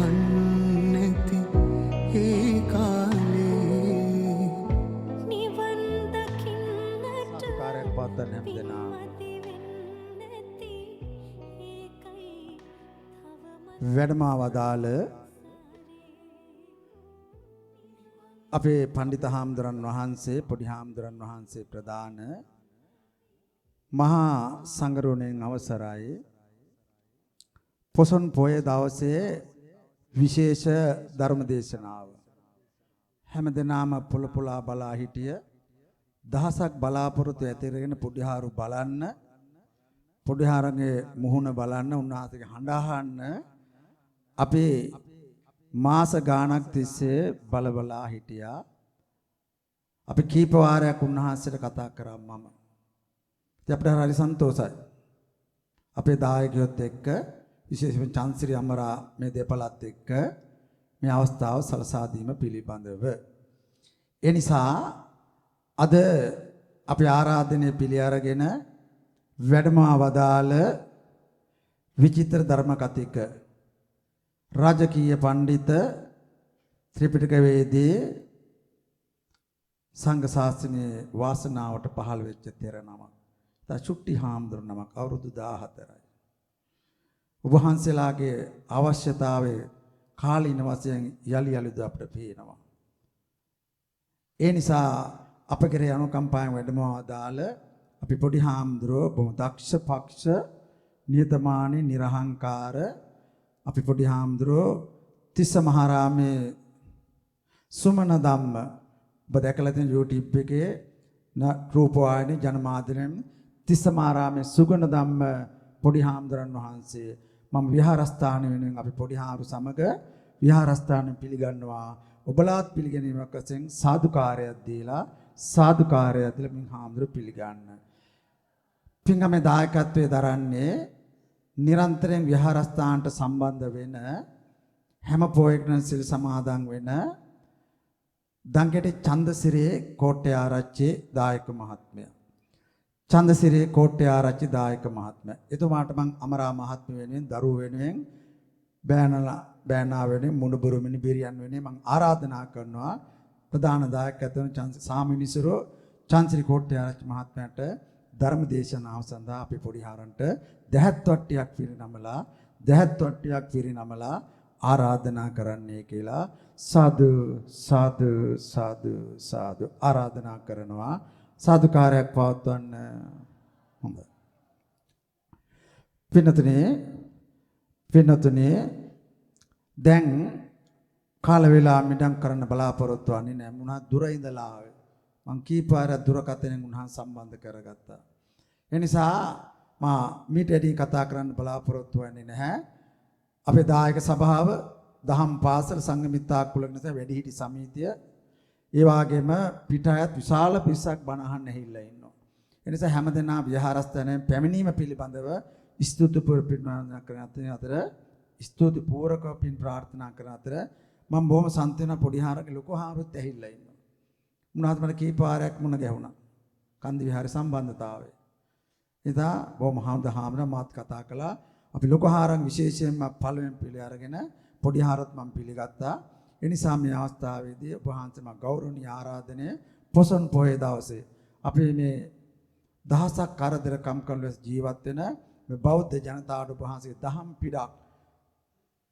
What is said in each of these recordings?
පන්නැති ඒ කාලේ නිවන් දකින්නට කාර්යයක් පවත්වන්න හැමදෙනා වැඩම වදාළ අපේ පඬිත හාමුදුරන් වහන්සේ පොඩි හාමුදුරන් වහන්සේ ප්‍රදාන මහා සංඝරුවනෙන් අවසරයි පොසොන් පොය දවසේ විශේෂ ධර්ම දේශනාව හැමදෙනාම පොළපොලා බලා හිටිය දහසක් බලාපොරොත්තු ඇතිරගෙන පොඩිහාරු බලන්න පොඩිහාරගේ මුහුණ බලන්න උන්වහන්සේගේ හඬ අහන්න අපේ මාස ගාණක් තිස්සේ බලබලා හිටියා අපි කීප වාරයක් උන්වහන්සේට කතා කරා මම ඉතින් අපිට හරි සන්තෝෂයි අපේ දායකයොත් එක්ක විශේෂයෙන් චන්සිරි අමරා මේ දෙපළත් එක්ක මේ අවස්ථාව සලසා දීම පිළිබඳව ඒ නිසා අද අපි ආරාධනය පිළි අරගෙන වැඩම වදාළ විචිත්‍ර ධර්ම කතික රාජකීය පඬිත ත්‍රිපිටක වේදී සංඝ ශාස්ත්‍රයේ වාසනාවට පහළ වෙච්ච තෙර නමක්. චුට්ටි හාමුදුරුවෝ නමක් අවුරුදු 14යි. ඔබ වහන්සේලාගේ අවශ්‍යතාවයේ කාලීන වශයෙන් යලි යලිද අපිට පේනවා. ඒ නිසා අප කෙරේ අනුකම්පාවෙන් වැඩම වදාළ අපි පොඩි හාමුදුරුවෝ බොහොම දක්ෂ පක්ෂ නියතමානී නිර්හංකාර අපි පොඩි හාමුදුරුවෝ තිස්ස මහරාමේ සුමන ධම්ම ඔබ දැකලා තියෙන YouTube එකේ රූපවාහිනී ජනමාධ්‍යෙන් තිස්ස මහරාමේ සුගන ධම්ම පොඩි හාමුදුරන් වහන්සේ මම විහාරස්ථාන වෙනුවෙන් අපි පොඩි හාරු සමග විහාරස්ථාන පිළිගන්නවා ඔබලාත් පිළිගැනීමක් වශයෙන් සාදුකාරයක් දීලා මින් හාමුදුරු පිළිගන්න. පින්ගමේ දායකත්වයේ දරන්නේ නිරන්තරයෙන් විහාරස්ථානට සම්බන්ධ වෙන හැම පොයෙක්ම සිල් සමාදන් වෙන දංගෙඩි චන්දසිරේ කෝට්ටේ ආරච්චි දායක මහත්මයා. චන්දසිරේ කෝට්ටේ ආරච්චි දායක මහත්මයා. එතුමාට මම අමරා මහත්මිය වෙනුවෙන් දරුවෝ වෙනුවෙන් බෑනා වෙනුවෙන් මුණුබුරු මිනිබිරියන් වෙනුවෙන් මම ආරාධනා කරනවා ප්‍රධාන දායකයන් සාමිනිසරෝ චන්ද්‍රි කෝට්ටේ ආරච්චි මහත්මයාට ධර්ම දේශනාව සඳහා අපි පොඩි හාරන්ට දහත් වට්ටියක් පිරිනමලා ආරාධනා කරන්නේ කියලා සාදු ආරාධනා කරනවා සාදුකාරයක් පවත්වන්න. හොඳයි. පින්නතුනේ දැන් කාල වේලා මිඩම් කරන්න බලාපොරොත්තු වෙන්නේ නැහැ. මුණා දුර ඉඳලා ආවේ. මං කීපාරක් දුරකථනයෙන් උන්හන් සම්බන්ධ කරගත්තා. ඒ නිසා මා මීටදී කතා කරන්න බලාපොරොත්තු වෙන්නේ නැහැ. අපේ දායක සභාව දහම් පාසල සංගමිත්තා කුලක නිසා වැඩිහිටි සමිතිය ඒ වගේම පිටායත් විශාල පිරිසක් බණ අහන්න ඇහිලා ඉන්නවා. ඒ නිසා හැමදෙනා විහාරස්ථානයේ පැමිණීම පිළිබඳව ස්තුති ප්‍රාර්ථනා කරන අතර ස්තුති පූරක පින් ප්‍රාර්ථනා කරන අතර මම බොහොම සන්තන පොඩි හාරගේ ලොකු හාරුත් ඇහිලා ඉන්නවා. මුණාත් මට කීපාරයක් මුණ ගැහුණා. කන්දි විහාරේ සම්බන්ධතාවය. එදා බොහොම හාමුදුරුවෝ මාත් කතා කළා. අපි ලොකු හාරන් විශේෂයෙන්ම පළවෙනි පිළි අරගෙන පොඩි හාරත් මම පිළිගත්තා. ඒ නිසා මේ අවස්ථාවේදී ඔබ වහන්සේම ගෞරවනීය ආරාධනය පොසොන් පොහේ දවසේ අපි මේ දහසක් කරදර කම්කල් ජීවත් වෙන මේ බෞද්ධ ජනතාවට ඔබ වහන්සේගේ දහම් පිටක්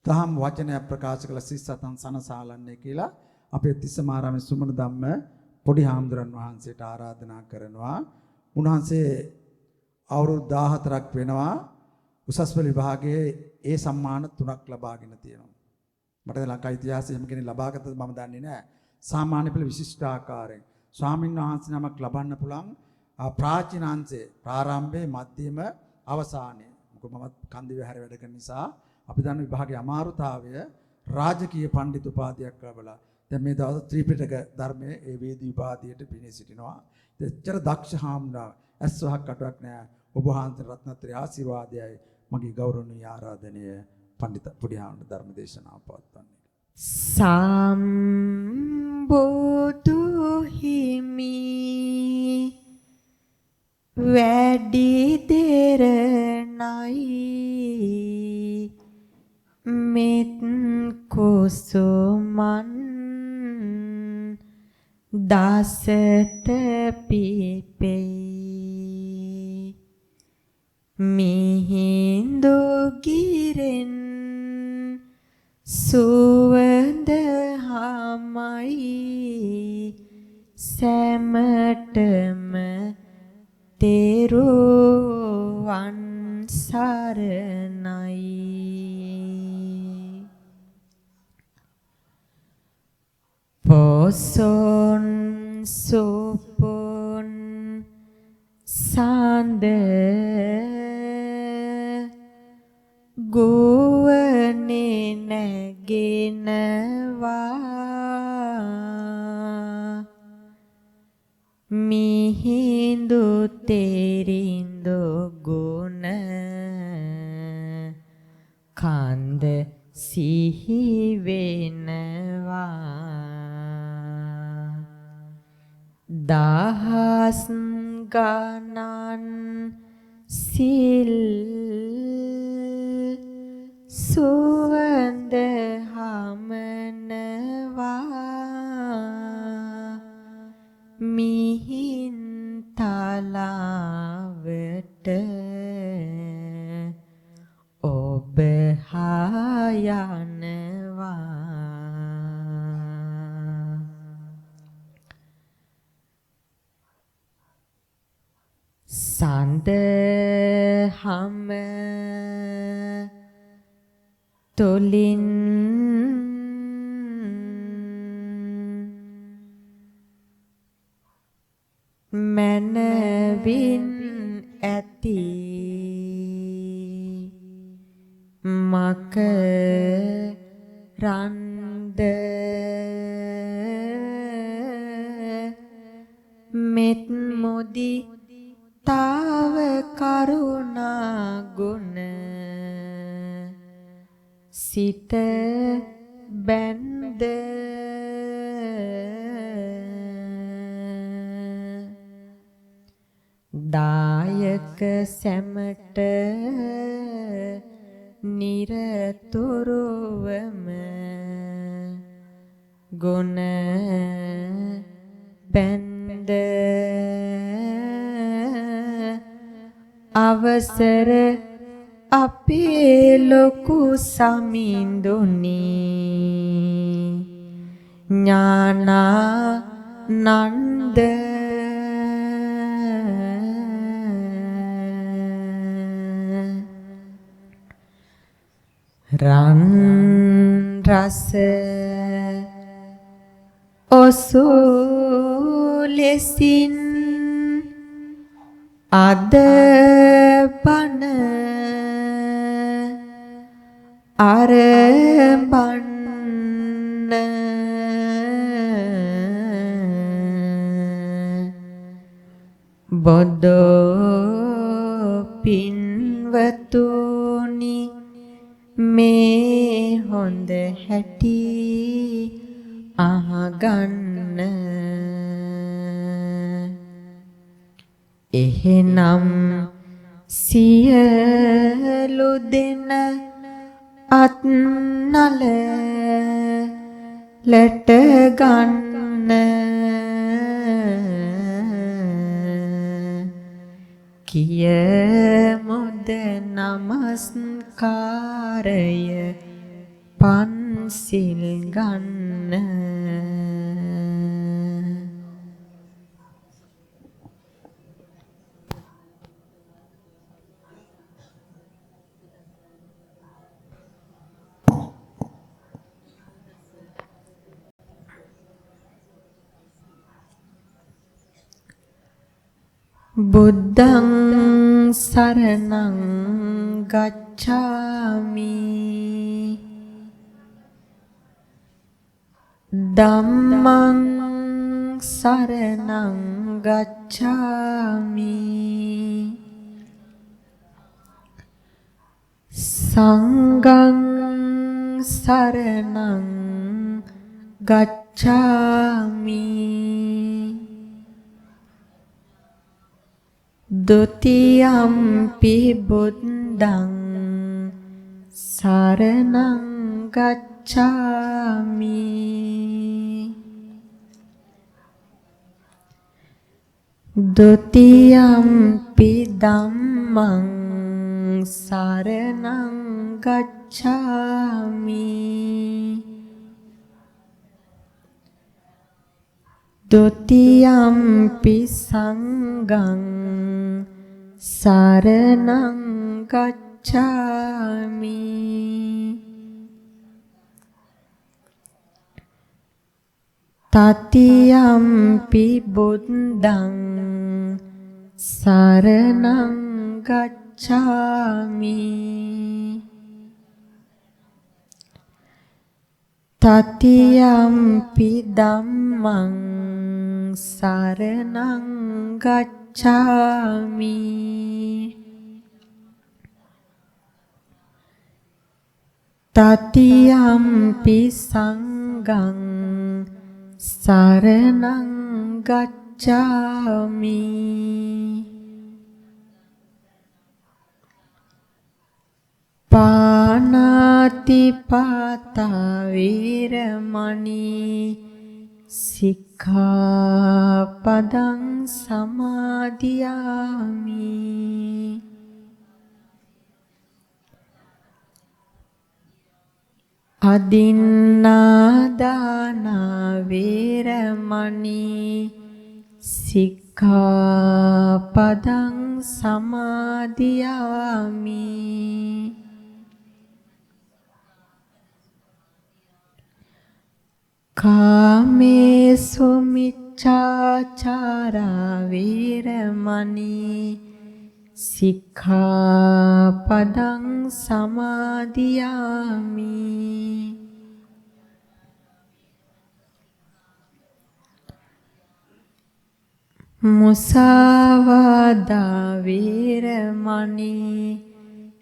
දහම් වචනය ප්‍රකාශ කළ සිස්සතන් සනසාලන්නේ කියලා අපේ තිස්සමාරාමේ සුමන ධම්ම පොඩි හාමුදුරන් වහන්සේට ආරාධනා කරනවා. උන්වහන්සේ අවුරුදු 14ක් වෙනවා උසස් පෙළ විභාගයේ ඒ සම්මාන 3ක් ලබාගෙන තියෙනවා. මට ලංකා ඉතිහාසයේ එහෙම කෙනෙක් ලබාගත්තද මම දන්නේ නැහැ. සාමාන්‍ය පෙළ විශිෂ්ට ආකාරයෙන් ස්වාමීන් වහන්සේ නමක් ලබන්න පුළුවන් ප්‍රාචීන අංශයේ ප්‍රාරම්භයේ මධ්‍යම අවසානයේ. මොකද මම කන්දි විහාරේ වැඩ කරන නිසා අපි දන්න විභාගයේ අමාරුතාවය රාජකීය පඬිතු උපාධියක් ලැබලා දැන් මේ දවස් ත්‍රිපිටක ධර්මයේ ඒ වේදී උපාධියට පිණිස සිටිනවා. එච්චර දක්ෂ හාමුදුරුවෝ ඇස්වහක් කටුවක් නැහැ. ඔබ වහන්සේ රත්නත්‍රි ආශිර්වාදයයි මගේ ගෞරවනීය ආරාධනය පඬිත පොඩි හාමුදුරුවෝ ධර්ම දේශනාව පවත්වන්නේ. සම්බුදු හිමි වැඩි දෙරණයි මෙත් කුසුමන් දාසත පිපෙයි මිහිඳු ගිරෙන් සුවඳ හමයි සැමටම තෙරුවන් සරණයි පොසොන් සුපොන් සාන්ද ගුවනේ නැගෙනවා මිහිඳු තෙරිඳු ගුණ කන්ද සිහි වෙනවා දහස් ගණන් සිල් සුවඳ හමනවා මිහින්තලාවට ඔබ හා යනවා සඳහම තුලින් මනවින් ඇති මක රන්ද මෙත් මොදි තාව කරුණා ගුණ සිත බැන්ද දායක සැමට නිරතුරුවම ගුණ බැන්ද අවසර අපේ ලොකු සමිඳුනි ඥානානන්ද රන් රස ඔසුලෙසින් අද බන අරබන්න බොදෝ පින්වතුනි මේ හොඳ හැටි අහගන්න එහෙනම් සියලු දෙන අත් නල ලට ගන්න කියමුද නමස්කාරය පන්සිල් ගන්න බුද්ධං සරණං ගච්ඡාමි ධම්මං සරණං ගච්ඡාමි සංඝං සරණං ගච්ඡාමි ဒုတိယံ පි බුද්ධං සරණං ගච්ඡාමි Dutiyampi dhammang saranang gacchami. Dutiyampi sanghang saranang gacchami. Tatiyampi buddhang saranang gacchami. Tatiyampi dhammang saranang gacchami. Tatiyampi sanghang saranang gacchami. Panatipata viramani sikkhapadang samadhiyami. Adinnādāna viramani sikkhapadang samadhiyami. Kāmesu miccācārā viramani sikkhapadang samadhiyami. Musāvādā viramani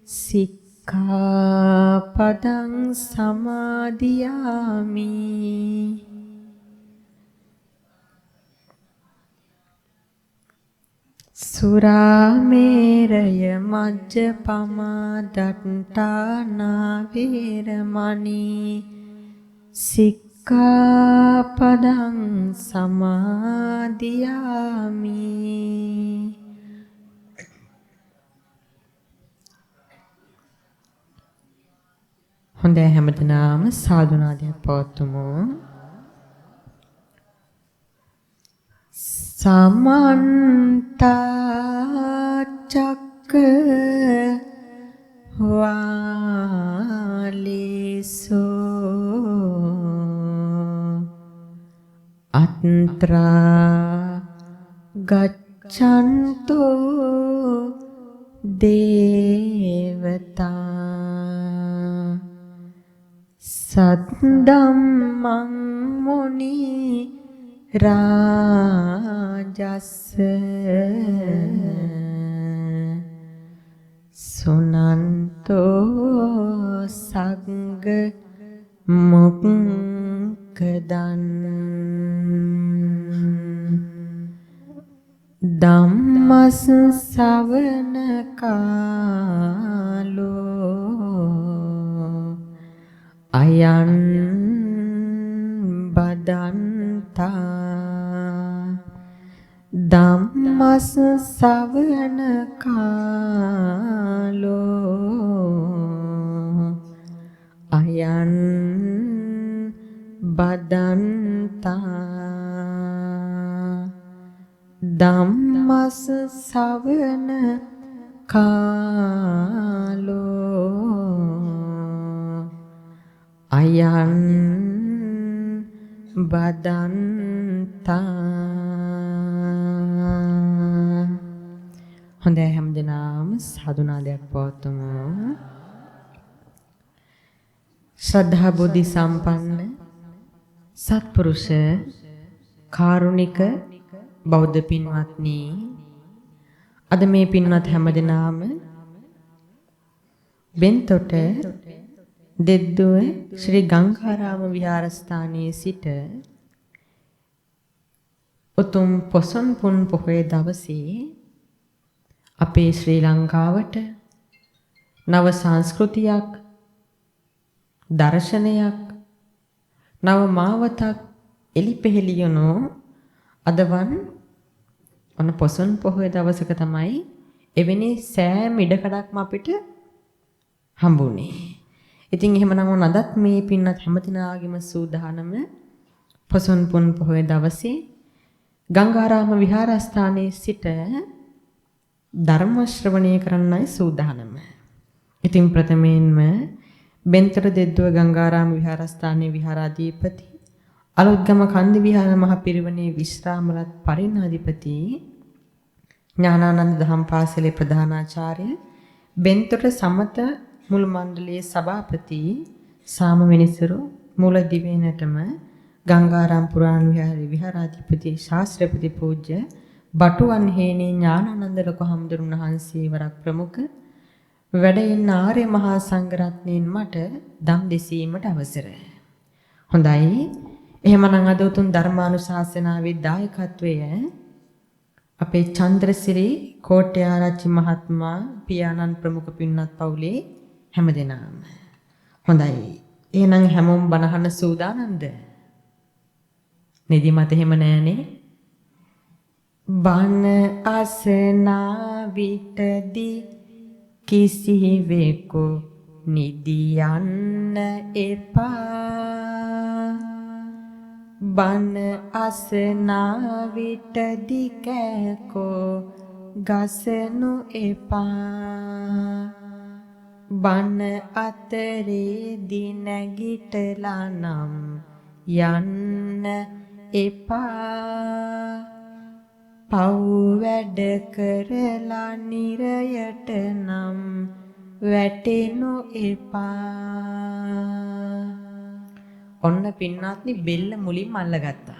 sikkhapadang samadhiyami. Surāmeraya majjapamā dattāna viramani sikkhapadang samadhiyami. හොඳයි හැමදෙනාම සාදුනාදයක් පවත්වමු. Samanta cakkavālesu attrā gaccantu devatā saddhammang muni rājassa sunanto sagga mukkadan dhammas savana kālo ayan badantā dhammas savana kālo ayan badantā dhammas savana kālo ayan badantā. හොඳයි හැමදෙනාම සාදුනාදයක් පවත්වමු. ශ්‍රද්ධා බුද්ධි සම්පන්න සත්පුරුෂ කාරුණික බෞද්ධ පින්වත්නි, අද මේ පින්වත් හැමදෙනාම බෙන්තොට දෙද්දුව ශ්‍රී ගංගාරාම විහාරස්ථානයේ සිට උතුම් පොසොන් පුන් පොහොය දවසේ අපේ ශ්‍රී ලංකාවට නව සංස්කෘතියක්, දර්ශනයක්, නව මාවතක් එලිපෙහෙලියනෝ අදවන් ඔන්න පොසොන් පොහොය දවසක තමයි එවැනි සෑම ඉඩකඩක්ම අපිට හම්බුනේ. ඉතින් එහෙමනම් ඔන්න අදත් මේ පින්නත් හැමතිනාගේම සූදානම පොසොන් පුන් පොහොය දවසේ ගංගාරාම විහාරස්ථානයේ සිට ධර්ම ශ්‍රවණය කරන්නයි සූදානම. ඉතින් ප්‍රථමයෙන්ම බෙන්තර දෙද්දුව ගංගාරාම විහාරස්ථානයේ විහාරාධිපති අලුත්ගම කන්දි විහාර මහ පිරිවෙනේ විශ්‍රාමලත් පරිණාධිපති ඥානානන්ද දහම් පාසලේ ප්‍රධානාචාර්ය බෙන්තොට සමත මුල් මණ්ඩලයේ සභාපති සාම මිනිසරු මුල දිවයිනටම ගංගාරාම පුරාණ විහාරයේ විහාරාධිපති ශාස්ත්‍රපති පූජ්‍ය බටුවන් හේනේ ඥානානන්ද ලොකු හමුදුරුන් වහන්සේ වරක් ප්‍රමුඛ වැඩ ඉන්න ආර්ය මහා සංඝරත්නයන් මට දම් දෙසීමට අවසර. හොඳයි. එහෙමනම් අද උතුම් ධර්මානුශාසනාවේ දායකත්වය අපේ චන්ද්‍රසිරි කෝට්‍යාරච්චි මහත්මයා පියාණන් ප්‍රමුඛ පින්වත් පවුලේ හැමදෙනාම. හොඳයි. එහෙනම් හැමෝම බණහන සූදානම්ද? නිදිමත එහෙම නෑනේ. බණ අසනා විටදී කිසිවෙකු නිදියන්න එපා. බණ අසනා විටදී කෑකෝ ගසනු එපා. බණ අතරේ දිනගිටලා නම් යන්න එපා. පව් වැඩ කරලා නිරයට නම් වැටෙනු එපා. ඔන්න පින්නාත්නි බෙල්ල මුලින්ම අල්ලගත්තා.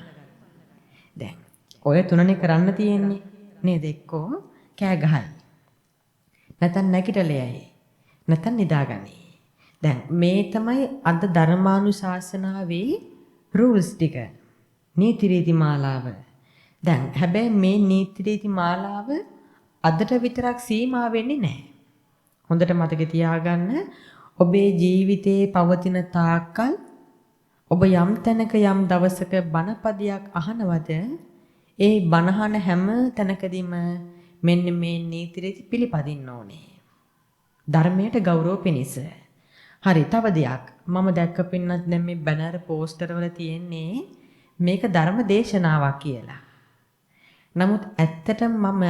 දැන් ඔය තුනනේ කරන්න තියෙන්නේ නේද? එක්කෝ කෑ ගහයි. නැත්නම් නැගිටලෙයි. නැත්නම් නිදාගනි. දැන් මේ තමයි අද ධර්මානුශාසනාවේ රූල්ස් ටික. නීති රීති මාලාව. දැන් හැබැයි මේ නීති රීති මාලාව අදට විතරක් සීමා වෙන්නේ නැහැ. හොඳට මතක තියාගන්න ඔබේ ජීවිතයේ පවතින තාක්කල් ඔබ යම් තැනක යම් දවසක බණපදයක් අහනවද ඒ බණහන හැම තැනකදීම මෙන්න මේ නීති රීති පිළිපදින්න ඕනේ. ධර්මයට ගෞරව පිණිස. හරි තව දෙයක් මම දැක්ක පින්නත් දැන් මේ බැනර් පෝස්ටර් වල තියෙන්නේ මේක ධර්ම දේශනාවක් කියලා. නමුත් ඇත්තටම මම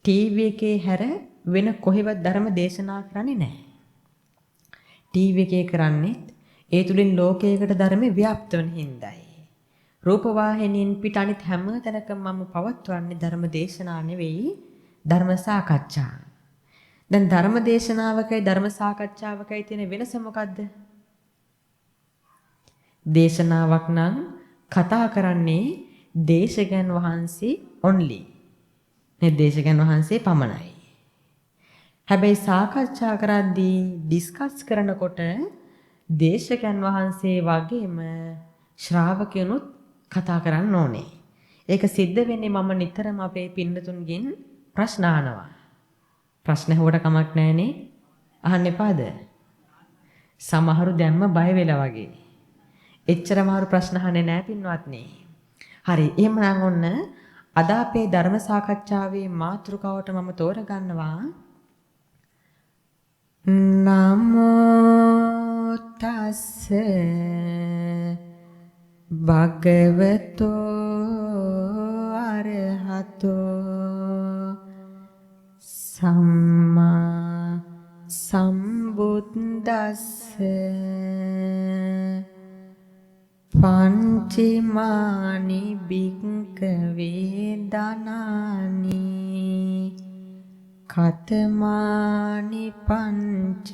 ටීවී එකේ හැර වෙන කොහෙවත් ධර්ම දේශනා කරන්නේ නැහැ. ටීවී එකේ කරන්නේ ඒ තුලින් ලෝකයකට ධර්මේ ව්‍යාප්ත වෙන හින්දායි. රූපවාහිනියෙන් පිට අනිත් හැම තැනකම මම පවත්වන්නේ ධර්ම දේශනා නෙවෙයි ධර්ම සාකච්ඡා. දැන් ධර්ම දේශනාවකයි ධර්ම සාකච්ඡාවකයි තියෙන වෙනස මොකද්ද? දේශනාවක් නම් කතා කරන්නේ දේශකයන් වහන්සේ only. මේ දේශකයන් වහන්සේ පමණයි. හැබැයි සාකච්ඡා කරද්දී ඩිස්කස් කරනකොට දේශකයන් වහන්සේ වගේම ශ්‍රාවකයනුත් කතා කරන්න ඕනේ. ඒක සිද්ධ වෙන්නේ මම නිතරම අපේ පින්නතුන්ගෙන් ප්‍රශ්න අහනවා. ප්‍රශ්න හොවට කමක් නැහනේ. අහන්න එපාද? සමහරු දැම්ම බය වෙලා වගේ. එච්චර මාරු ප්‍රශ්න අහන්නේ නැහැ පින්වත්නි. හරි එහෙමනම් ඔන්න අද අපේ ධර්ම සාකච්ඡාවේ මාතෘකාවට මම තෝරගන්නවා නමෝ තස්ස භගවතෝ අරහතෝ සම්මා සම්බුද්දස්ස පංචමානි භික්ඛවේ දනානි කතමානි පංච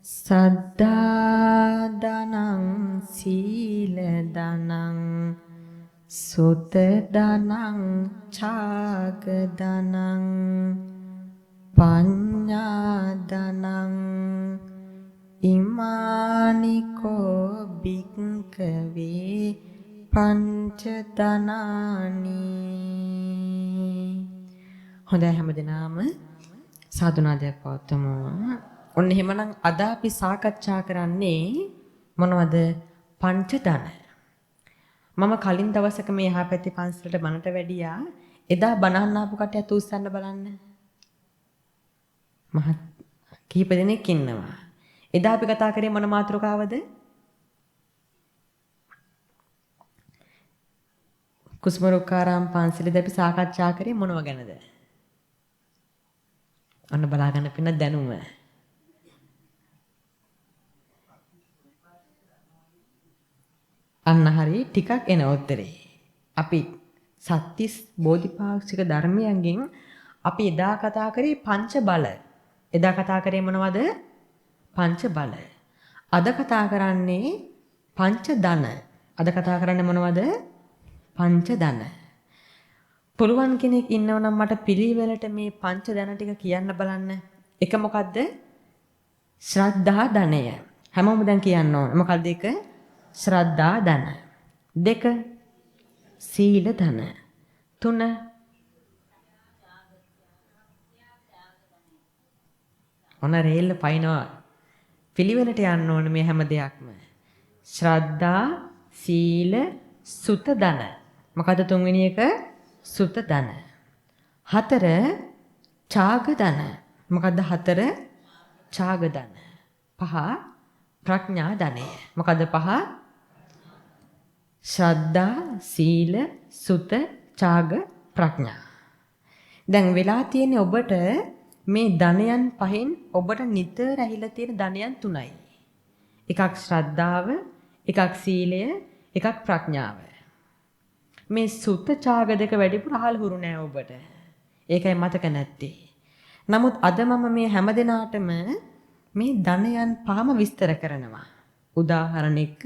සද්ධා දනං සීල දනං සුත දනං ඡාග දනං පඤ්ඤා දනං ඉමානිකෝ භික්ඛවේ පංච දනානි. හොඳයි හැමදෙනාම සාදුනාදයක් පවත්වමු. ඔන්න එහෙමනම් අද අපි සාකච්ඡා කරන්නේ මොනවද? පංච ධන. මම කලින් දවසක මේ එහා පැත්තේ පන්සලට බණට වැඩියා. එදා බණහන්න ආපු කට්ටියත් උස්සන්න බලන්න. මහත් කීප දෙනෙක් ඉන්නවා. එදා අපි කතා කරේ මොන මාතෘකාවද? කුස්මරුක්කාරාම පන්සලේදී අපි සාකච්ඡා කරේ මොනව ගැනද? අන්න බලාගන්න පින්න දැනුම. අන්න හරි ටිකක් එන උත්තරේ. අපි සත්‍තිස් බෝධිපාක්ෂික ධර්මයන්ගෙන් අපි එදා කතා කරේ පංච බල. එදා කතා කරේ මොනවද? පංච බල. අද කතා කරන්නේ පංච ධන. අද කතා කරන්නේ මොනවද? පංච ධන. පුළුවන් කෙනෙක් ඉන්නවනම් මට පිළිවෙලට මේ පංච ධන ටික කියන්න බලන්න. එක මොකද්ද? ශ්‍රද්ධා ධනය. හැමෝම දැන් කියන්න ඕන. මොකද්ද එක? ශ්‍රද්ධා ධන. දෙක සීල ධන. තුන ඔන්න රේල් පයින්නවා. පිළිවෙලට යන්න ඕන මේ හැම දෙයක්ම. ශ්‍රද්ධා, සීල, සුත ධන. මොකද තුන්වෙනි එක? සුත ධන. හතර ඡාග ධන. මොකද්ද හතර? ඡාග ධන. පහ ප්‍රඥා ධනය. මොකද්ද පහ? ශ්‍රද්ධා, සීල, සුත, ඡාග, ප්‍රඥා. දැන් වෙලා තියෙන්නේ ඔබට මේ ධනයන් පහෙන් ඔබට නිතර ඇහිලා තියෙන ධනයන් තුනයි. එකක් ශ්‍රද්ධාව, එකක් සීලය, එකක් ප්‍රඥාව. මේ සුත ඡාග දෙක වැඩිපුර අහල හුරු නෑ ඔබට. ඒකයි මතක නැත්තේ. නමුත් අද මම මේ හැම දිනාටම මේ ධනයන් පහම විස්තර කරනවා. උදාහරණයක්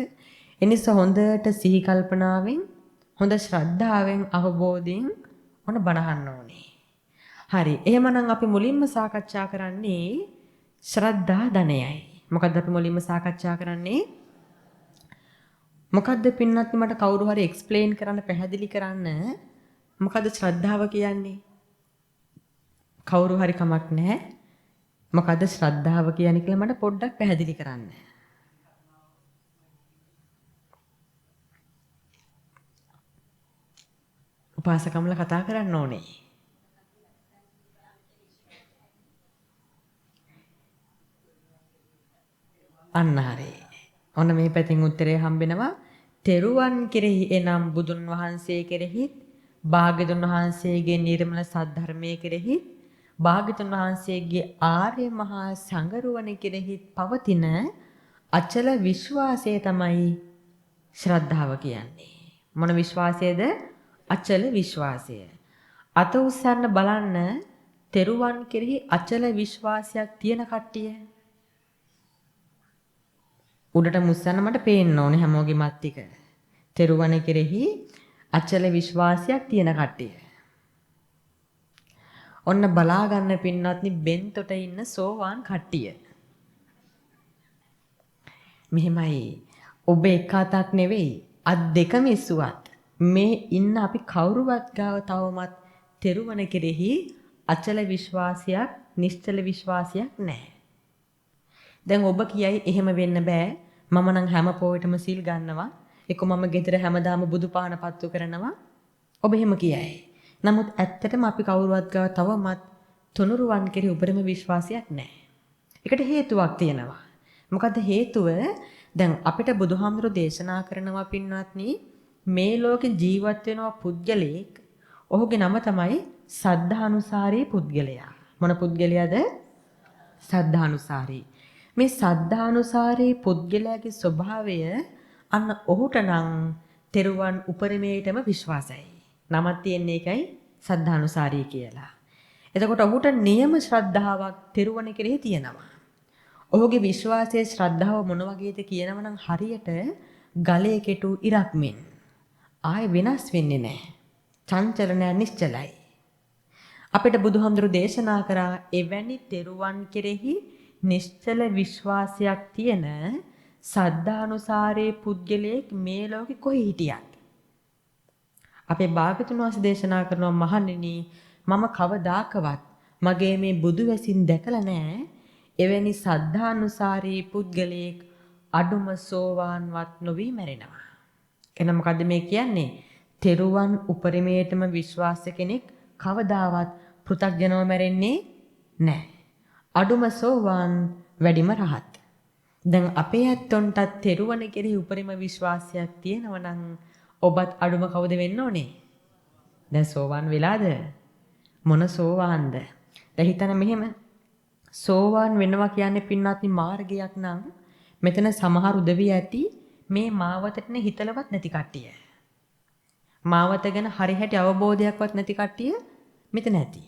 එනිසා හොඳට සිහි කල්පනාවෙන් හොඳ ශ්‍රද්ධාවෙන් අවබෝධයෙන් ඔන්න බණහන්න ඕනේ. හරි. එහෙමනම් අපි මුලින්ම සාකච්ඡා කරන්නේ ශ්‍රද්ධා ධනයයි. මොකද්ද අපි මුලින්ම සාකච්ඡා කරන්නේ? මොකද්ද පින්නත් මට කවුරු හරි එක්ස්ප්ලেইন කරන්න පැහැදිලි කරන්න මොකද්ද ශ්‍රද්ධාව කියන්නේ? කවුරු හරි කමක් නැහැ. මොකද්ද ශ්‍රද්ධාව කියන්නේ කියලා මට පොඩ්ඩක් පැහැදිලි කරන්න. උපාසකම්ල කතා කරන්න ඕනේ. අන්න හරි. ඔන්න මේ පැතින් උත්තරේ හම්බෙනවා. තෙරුවන් කෙරෙහි එනම් බුදුන් වහන්සේ කෙරෙහිත් භාග්‍යතුන් වහන්සේගේ නිර්මල සද්ධර්මයේ කෙරෙහිත් භාග්‍යතුන් වහන්සේගේ ආර්ය මහා සංඝරුවන කෙරෙහිත් පවතින අචල විශ්වාසය තමයි ශ්‍රද්ධාව කියන්නේ. මොන විශ්වාසයද? අචල විශ්වාසය. අත උස්සන්න බලන්න තෙරුවන් කෙරෙහි අචල විශ්වාසයක් තියෙන කට්ටිය. උඩට මුස්සන්න මට පේන්න ඕනේ හැමෝගෙම අත් ටික. තෙරුවන් කෙරෙහි අචල විශ්වාසයක් තියෙන කට්ටිය. ඔන්න බලා ගන්න පින්නත්නි බෙන්තොට ඉන්න සෝවාන් කට්ටිය. මෙහෙමයි. ඔබ එක අතක් නෙවෙයි අත් දෙකම ඉස්සුවත් මේ ඉන්න අපි කවුරුවත් ගාව තවමත් තෙරුවන් කෙරෙහි අචල විශ්වාසයක්, නිශ්චල විශ්වාසයක් නැහැ. දැන් ඔබ කියයි එහෙම වෙන්න බෑ. මම නම් හැම පොයටම සිල් ගන්නවා. එක්ක මම ගෙදර හැමදාම බුදු පහන පත්තු කරනවා. ඔබ එහෙම කියයි. නමුත් ඇත්තටම අපි කවුරුවත් ගාව තවමත් තුනුරුවන් කෙරෙහි උපරිම විශ්වාසයක් නැහැ. ඒකට හේතුවක් තියෙනවා. මොකද්ද හේතුව? දැන් අපිට බුදුහාමුදුරු දේශනා කරනවා පින්වත්නි මේ ලෝකේ ජීවත් වෙනවා පුද්ගලයෙක්. ඔහුගේ නම තමයි සද්ධානුසාරී පුද්ගලයා. මොන පුද්ගලයාද? සද්ධානුසාරී. මේ සද්ධානුසාරී පුද්ගලයාගේ ස්වභාවය අන්න ඔහුට නම් තෙරුවන් උපරිමයටම විශ්වාසයි. නමක් තියෙන්නේ ඒකයි සද්ධානුසාරී කියලා. එතකොට ඔහුට නියම ශ්‍රද්ධාවක් තෙරුවන් කෙරෙහි තියෙනවා. ඔහුගේ විශ්වාසයේ ශ්‍රද්ධාව මොන වගේද කියනවනම් හරියට ගලේ කෙටු ඉරක් මෙන්. ආයෙ වෙනස් වෙන්නේ නැහැ. චංචල නැහැ, නිශ්චලයි. අපිට බුදුහාමුදුරු දේශනා කරා එවැනි තෙරුවන් කෙරෙහි නිශ්චල විශ්වාසයක් තියෙන සද්ධානුසාරී පුද්ගලයෙක් මේ ලෝකෙ කොහේ හිටියත්. අපේ භාග්‍යතුන් වහන්සේ දේශනා කරනවා මහණෙනි මම කවදාකවත් මගේ මේ බුදු වැසින් දැකලා නැහැ එවැනි සද්ධානුසාරී පුද්ගලයෙක් අඩුම සෝවාන්වත් නොවි මැරෙනවා. එහෙනම් මොකද්ද මේ කියන්නේ? තෙරුවන් උපරිමයටම විශ්වාස කෙනෙක් කවදාවත් පෘථග්ජනව මැරෙන්නේ නැහැ. අඩුම සෝවාන් වැඩිම රහත්. දැන් අපේ ඇත්තොන්ටත් තෙරුවන් කෙරෙහි උපරිම විශ්වාසයක් තියෙනවා නම් ඔබත් අඩුම කවුද වෙන්න ඕනේ? දැන් සෝවාන් වෙලාද? මොන සෝවාන්ද? දැන් හිතන්න මෙහෙම සෝවාන් වෙනවා කියන්නේ පින්වත්නි මාර්ගයක් නම් මෙතන සමහර උදවිය ඇති මේ මාවතටනේ හිතලවත් නැති කට්ටිය. මාවත ගැන හරි හැටි අවබෝධයක්වත් නැති කට්ටිය මෙතන ඇති.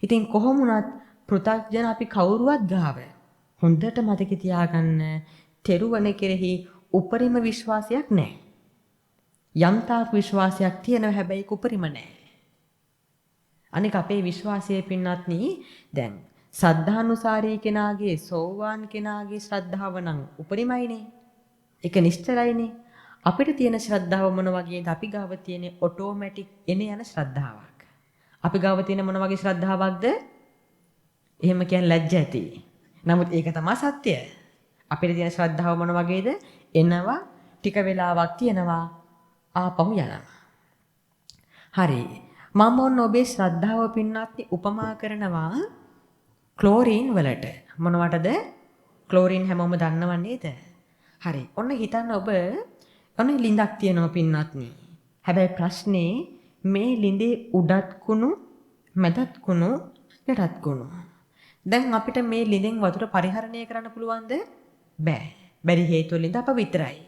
ඉතින් කොහොම වුණත් පෘථග්ජන අපි කවුරුවත් ගාව හොඳට මතක තියාගන්න තෙරුවන කෙරෙහි උපරිම විශ්වාසයක් නැහැ. යම්තාක් විශ්වාසයක් තියෙනවා හැබැයි උපරිම නැහැ. අනික අපේ විශ්වාසයේ පින්වත්නි දැන් සද්ධානුසාරී කෙනාගේ සෝවාන් කෙනාගේ ශ්‍රද්ධාව නම් උපරිමයිනේ. ඒක නිශ්චලයිනේ. අපිට තියෙන ශ්‍රද්ධාව මොන වගේද? අපි ගාව තියෙන ඔටෝමැටික් එන යන ශ්‍රද්ධාවක්. අපි ගාව තියෙන මොන වගේ ශ්‍රද්ධාවක්ද? එහෙම කියන්නේ ලැජ්ජ ඇති. නමුත් ඒක තමයි සත්‍ය. අපිට තියෙන ශ්‍රද්ධාව මොන වගේද? එනවා ටික වෙලාවක් තියෙනවා ආපහු යනවා. හරි. මම ඔන්න ඔබේ ශ්‍රද්ධාව පින්වත්නි උපමා කරනවා ක්ලෝරින් වලට. මොනවටද? ක්ලෝරින් හැමෝම දන්නව නේද? හරි. ඔන්න හිතන්න ඔබ ඔන්න ලිඳක් තියෙනවා පින්වත්නි. හැබැයි ප්‍රශ්නේ මේ ලිඳේ උඩත් කුණු, මැදත් කුණු, යටත් කුණු. දැන් අපිට මේ ලිඳෙන් වතුර පරිහරණය කරන්න පුළුවන්ද? බෑ. බැරි හේතුව ලිඳ අපවිත්‍රයි.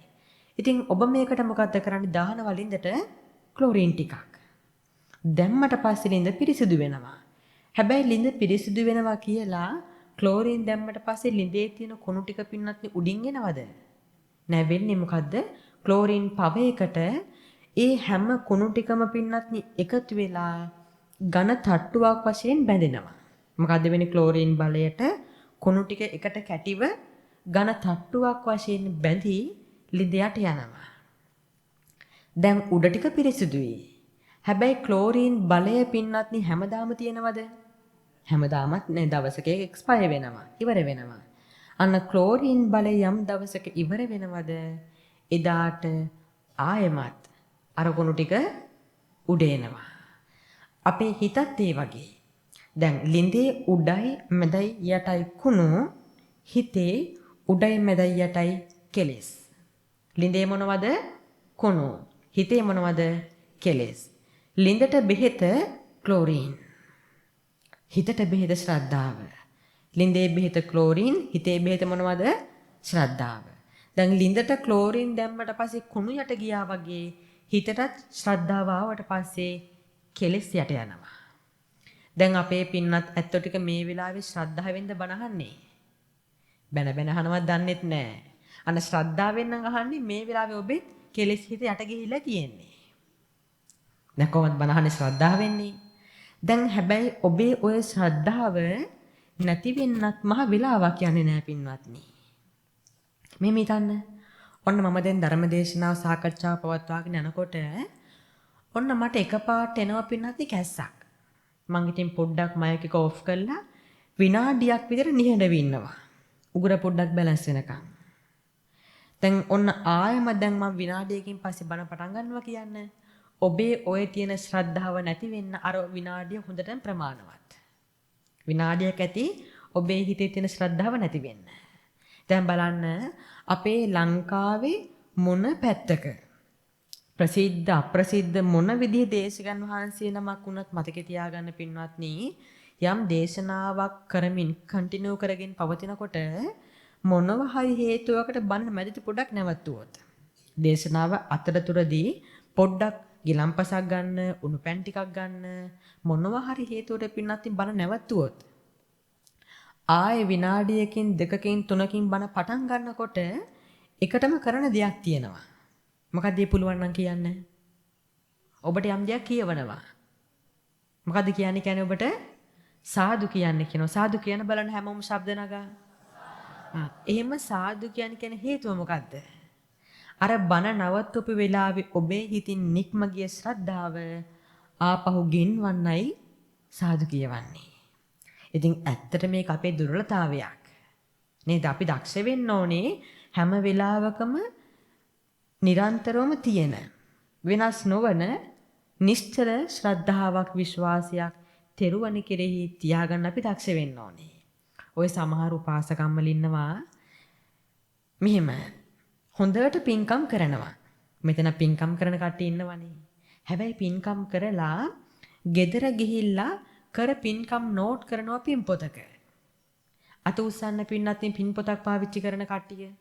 ඉතින් ඔබ මේකට මොකද්ද කරන්නේ? දානවා ලිඳට ක්ලෝරින් ටිකක්. දැම්මට පස්සේ ලිඳ පිරිසිදු වෙනවා. හැබැයි ලිඳ පිරිසිදු වෙනවා කියලා ක්ලෝරින් දැම්මට පස්සේ ලිඳේ තියෙන කුණු ටික පින්නත් උඩින් එනවද? නෑ වෙන්නේ මොකද්ද? ක්ලෝරින් පවයකට ඒ හැම කුණු ටිකම පින්නත් එකතු වෙලා ඝන තට්ටුවක් වශයෙන් බැඳෙනවා. මොකද්ද වෙන්නේ? ක්ලෝරින් බලයට කුණු ටික එකට කැටිව ඝන තට්ටුවක් වශයෙන් බැඳී ලිඳයට යනවා. දැන් උඩ ටික පිරිසිදුයි. හැබැයි ක්ලෝරින් බලය පින්නත්නි හැමදාම තියෙනවද? හැමදාමත් නෑ. දවසක එක්ස්පයර් වෙනවා. ඉවර වෙනවා. අන්න ක්ලෝරින් බලය යම් දවසක ඉවර වෙනවද? එදාට ආයෙමත් අර කුණු ටික උඩ එනවා. අපේ හිතත් ඒ වගේ. දැන් ලිඳේ උඩයි මැදයි යටයි කුණු, හිතේ උඩයි මැදයි යටයි කෙලෙස්. ලිඳේ මොනවද? කුණු. හිතේ මොනවද? කෙලෙස්. ලිඳට බෙහෙත ක්ලෝරින්. හිතට බෙහෙත ශ්‍රද්ධාව. ලිඳේ බෙහෙත ක්ලෝරින්, හිතේ බෙහෙත මොනවද? ශ්‍රද්ධාව. දැන් ලිඳට ක්ලෝරින් දැම්මට පස්සේ කුණු යට ගියා වගේ හිතටත් ශ්‍රද්ධාව ආවට පස්සේ කෙලෙස් යට යනවා. දැන් අපේ පින්නත් ඇත්තෝ ටික මේ වෙලාවේ ශ්‍රද්ධාවෙන්ද බණ අහන්නේ? බැන බැන අහනවත් දන්නෙත් නෑ. අන්න ශ්‍රද්ධාවෙන් නම් අහන්නේ මේ වෙලාවේ ඔබෙත් කෙලෙස් හිත යට ගිහිලා තියෙන්නේ. දැන් කොහොමද බණ අහන්නේ ශ්‍රද්ධාවෙන්නේ? දැන් හැබැයි ඔබේ ඔය ශ්‍රද්ධාව නැති වෙන්නත් මහ වෙලාවක් යන්නේ නෑ පින්වත්නි. මේ හිතන්න. ඔන්න මම දැන් ධර්මදේශනාව සාකච්ඡාව පවත්වාගෙන යනකොට ඔන්න මට එකපාරට එනවා පින්වත්නි කැස්සක්. මං ඉතින් පොඩ්ඩක් මයික් එක ඔෆ් කරලා විනාඩියක් විතර නිහඬව ඉන්නවා. උගුර පොඩ්ඩක් බැලන්ස් වෙනකන්. දැන් ඔන්න ආයෙම දැන් මම විනාඩියකින් පස්සේ බණ පටන් ගන්නවා කියන්නේ. ඔබේ ඔය තියෙන ශ්‍රද්ධාව නැති වෙන්න අර විනාඩිය හොඳටම ප්‍රමාණවත්. විනාඩියක් ඇති ඔබේ හිතේ තියෙන ශ්‍රද්ධාව නැති වෙන්න. දැන් බලන්න අපේ ලංකාවේ මොන පැත්තක ප්‍රසිද්ධ අප්‍රසිද්ධ මොන විදිහේ දේශකයන් වහන්සේ නමක් වුණත් මතක තියාගන්න පින්වත්නි, යම් දේශනාවක් කරමින් කන්ටිනියු කරගෙන පවතිනකොට මොනවා හරි හේතුවකට බන්න මැදට පොඩ්ඩක් නැවතුවොත් දේශනාව අතරතුරදී පොඩ්ඩක් ගිලම්පසක් ගන්න, උණු පැන් ටිකක් ගන්න, මොනවා හරි හේතුවකට පින්නත් බණ නැවතුවොත් ආයේ විනාඩියකින් දෙකකින් තුනකින් බණ පටන් ගන්නකොට එකටම කරන දෙයක් තියෙනවා. මොකක්ද ඒ පුළුවන් නම් කියන්න? ඔබට යම් දෙයක් කියවනවා. මොකද්ද කියන්නේ ඔබට? සාදු කියන්නේ කියනවා. සාදු කියන බලන්න හැමෝම ශබ්ද නගා. එහෙම සාදු කියන හේතුව මොකද්ද? අර බණ නවත්වපු වෙලාවේ ඔබේ හිතින් නික්ම ගිය ශ්‍රද්ධාව ආපහු ගෙන්වන්නයි සාදු කියවන්නේ. ඉතින් ඇත්තට මේක අපේ දුර්වලතාවයක්. නේද? අපි දක්ෂ වෙන්න ඕනේ හැම වෙලාවකම නිරන්තරවම තියෙන වෙනස් නොවන නිශ්චල ශ්‍රද්ධාවක් විශ්වාසයක් තෙරුවන් කෙරෙහි තියාගන්න අපි දක්ෂ වෙන්න ඕනේ. ඔය සමහර උපාසකම්මල ඉන්නවා මෙහෙම හොඳට පින්කම් කරනවා. මෙතන පින්කම් කරන කට්ටිය ඉන්නවනේ. හැබැයි පින්කම් කරලා ගෙදර ගිහිල්ලා කර පින්කම් නෝට් කරනවා පින්පොතක. අත උස්සන්න පින්නත් පින්පොතක් පාවිච්චි කරන කට්ටිය.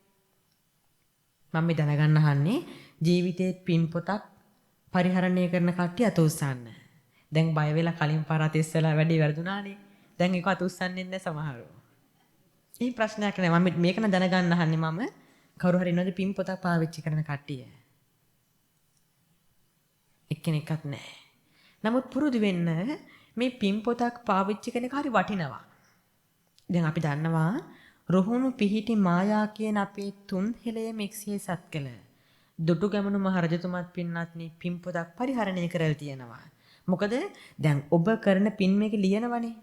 මම මේ දැනගන්න අහන්නේ ජීවිතේ පින්පොතක් පරිහරණය කරන කට්ටිය අත උස්සන්න. දැන් බය වෙලා කලින් පාර අත ඉස්සලා වැඩි වැරදුනානේ. දැන් ඒක අත උස්සන්නේ නැහැ සමහරව. ඒ ප්‍රශ්නයක් නෑ. මම මේක න දැනගන්න අහන්නේ මම කවුරු හරි ඉන්නවද පින්පොතක් පාවිච්චි කරන කට්ටිය? එක්කෙනෙක්වත් නැහැ. නමුත් පුරුදු වෙන්න මේ පින්පොතක් පාවිච්චි කරන එක හරි වටිනවා. දැන් අපි දන්නවා රුහුණු පිහිටි මායා කියන අපේ තුන් හෙළයම එක්සේ සත් කළ දුටුගැමුණු මහ රජතුමත් පින්වත්නි පින්පොතක් පරිහරණය කරලා තියෙනවා. මොකද දැන් ඔබ කරන පින් මේක ලියනවනේ.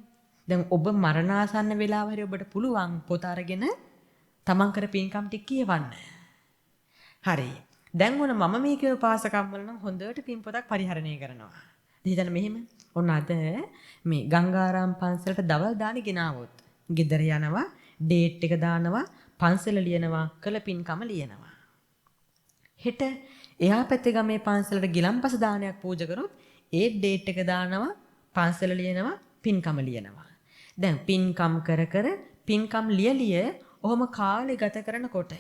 දැන් ඔබ මරණාසන්න වෙලාව හරි ඔබට පුළුවන් පොත අරගෙන තමන් කර පින්කම් ටික කියවන්න. හරි. දැන් මොන මම මේ කියන උපාසකම් වල නම් හොඳට පින්පොතක් පරිහරණය කරනවා. හිතන්න මෙහෙම. ඔන්න අද මේ ගංගාරාම පන්සලට දවල් දානි ගෙනාවොත් ගෙදර යනවා ඩේට් එක දානවා පන්සල ලියනවා කළ පින්කම ලියනවා. හෙට එහා පැත්තේ ගමේ පන්සලට ගිලම්පස දානයක් පූජා කරොත් ඒ ඩේට් එක දානවා පන්සල ලියනවා පින්කම ලියනවා. දැන් පින්කම් කර කර පින්කම් ලියලිය ඔහොම කාලේ ගත කරනකොට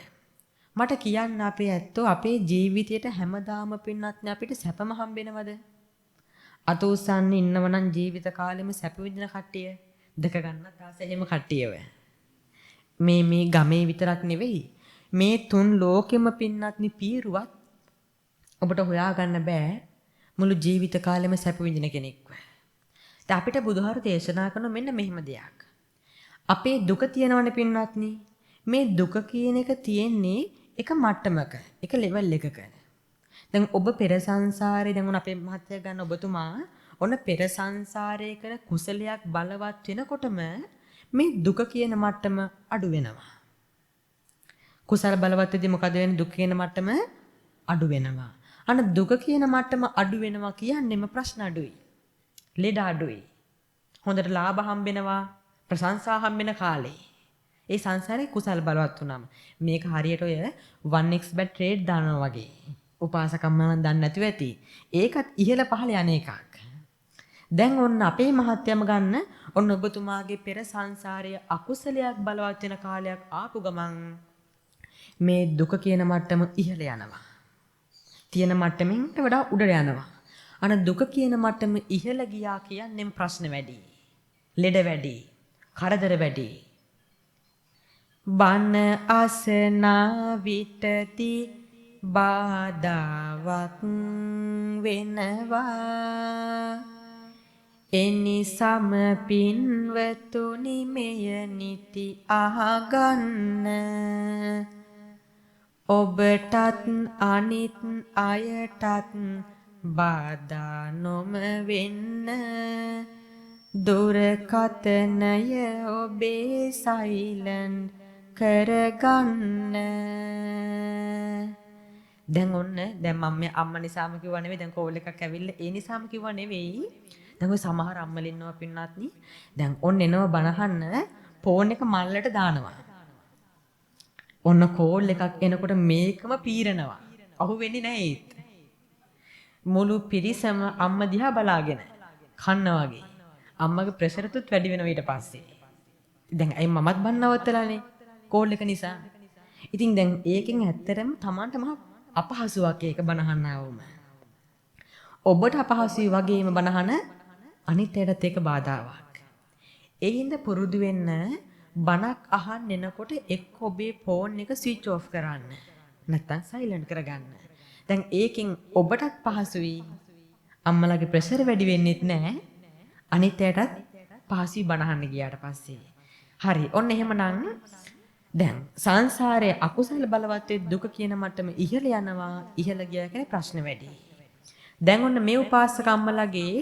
මට කියන්න අපේ ඇත්තෝ අපේ ජීවිතයට හැමදාම පින්නත් අපිට සැපම හම්බෙනවද? අත උස්සන්න ඉන්නවනම් ජීවිත කාලෙම සැප විඳින කට්ටිය දෙක ගන්නත් ආස එහෙම කට්ටියව. මේ ගමේ විතරක් නෙවෙයි මේ තුන් ලෝකෙම පින්නත්නි පීරුවත් ඔබට හොයාගන්න බෑ මුළු ජීවිත කාලෙම සැප විඳින කෙනෙක්ව. දැන් අපිට බුදුහාර දේශනා කරන මෙන්න මෙහෙම දෙයක්. අපේ දුක තියෙනවනේ පින්නත්නි. මේ දුක කියන එක තියෙන්නේ එක මට්ටමක, එක ලෙවල් එකක. දැන් ඔබ පෙර සංසාරේ දැන් අපේ මහත්ය ගන්න ඔබතුමා ඔන්න පෙර සංසාරයේ කර කුසලයක් බලවත් වෙනකොටම මේ දුක කියන මට්ටම අඩු වෙනවා. කුසල බලවත් වෙද්දී මොකද වෙන්නේ? දුක කියන මට්ටම අඩු වෙනවා. අන්න දුක කියන මට්ටම අඩු වෙනවා කියන්නේම ප්‍රශ්න අඩුයි. ලෙඩ අඩුයි. හොඳට ලාභ හම්බෙනවා, ප්‍රශංසා හම්බෙන කාලේ. ඒ සංසාරේ කුසල බලවත් වුණාම මේක හරියට ඔය 1xbet trade දානවා වගේ. උපාසකම්ම නම් දන්නේ නැතුව ඇති. ඒකත් ඉහළ පහළ යන එකක්. දැන් ඔන්න අපේ මහත්යම ගන්න ඔන්න ඔබතුමාගේ පෙර සංසාරයේ අකුසලයක් බලවත් වෙන කාලයක් ආපු ගමන් මේ දුක කියන මට්ටම ඉහළ යනවා. තියෙන මට්ටමින් වඩා උඩට යනවා. අන දුක කියන මට්ටම ඉහළ ගියා කියන්නේ ප්‍රශ්න වැඩි. ලෙඩ වැඩි. කරදර වැඩි. බන අසනා විටති බාධාවක් වෙනවා. එනිසම පින්වතුනි මෙය නිති අහගන්න. ඔබටත් අනිත් අයටත් බාධා නොම වෙන්න. දුරකතනය ඔබේ සයිලන්ට් කරගන්න. දැන් ඔන්න දැන් මම අම්මා නිසාම කිව්වා නෙවෙයි දැන් කෝල් එකක් ඇවිල්ලා ඒ නිසාම කිව්වා නෙවෙයි. දැන් ඔය සමහර අම්මලා ඉන්නවා පින්නත්නි. දැන් ඔන්න එනවා බනහන්න ෆෝන් එක මල්ලට දානවා. ඔන්න කෝල් එකක් එනකොට මේකම පීරනවා. අහු වෙන්නේ නැහැ ඒත්. මුළු පිරිසම අම්මා දිහා බලාගෙන කන්න වගේ. අම්මගේ ප්‍රෙෂර් තුත් වැඩි වෙනවා ඊට පස්සේ. දැන් අයි මමත් බන්නවත්තලානේ කෝල් එක නිසා. ඉතින් දැන් ඒකෙන් ඇත්තටම Tamanට මහ අපහසුයක් ඒක බනහන්න ආවම. ඔබට අපහසුයි වගේම බනහන අනිත් අයටත් ඒක බාධාවක්. ඒ හින්දා පුරුදු වෙන්න බණක් අහන්න එනකොට එක්ක ඔබේ ෆෝන් එක ස්විච් ඔෆ් කරන්න. නැත්නම් සයිලන්ට් කරගන්න. දැන් ඒකෙන් ඔබටත් පහසුයි. අම්මලාගේ ප්‍රෙෂර් වැඩි වෙන්නෙත් නැහැ. අනිත් අයටත් පහසුයි බණහන්න ගියාට පස්සේ. හරි. ඔන්න එහෙමනම් දැන් සංසාරයේ අකුසල බලවත් දුක කියන මට්ටම ඉහළ යනවා. ඉහළ ගියා කියන්නේ ප්‍රශ්න වැඩි. දැන් ඔන්න මේ උපාසක අම්මලාගේ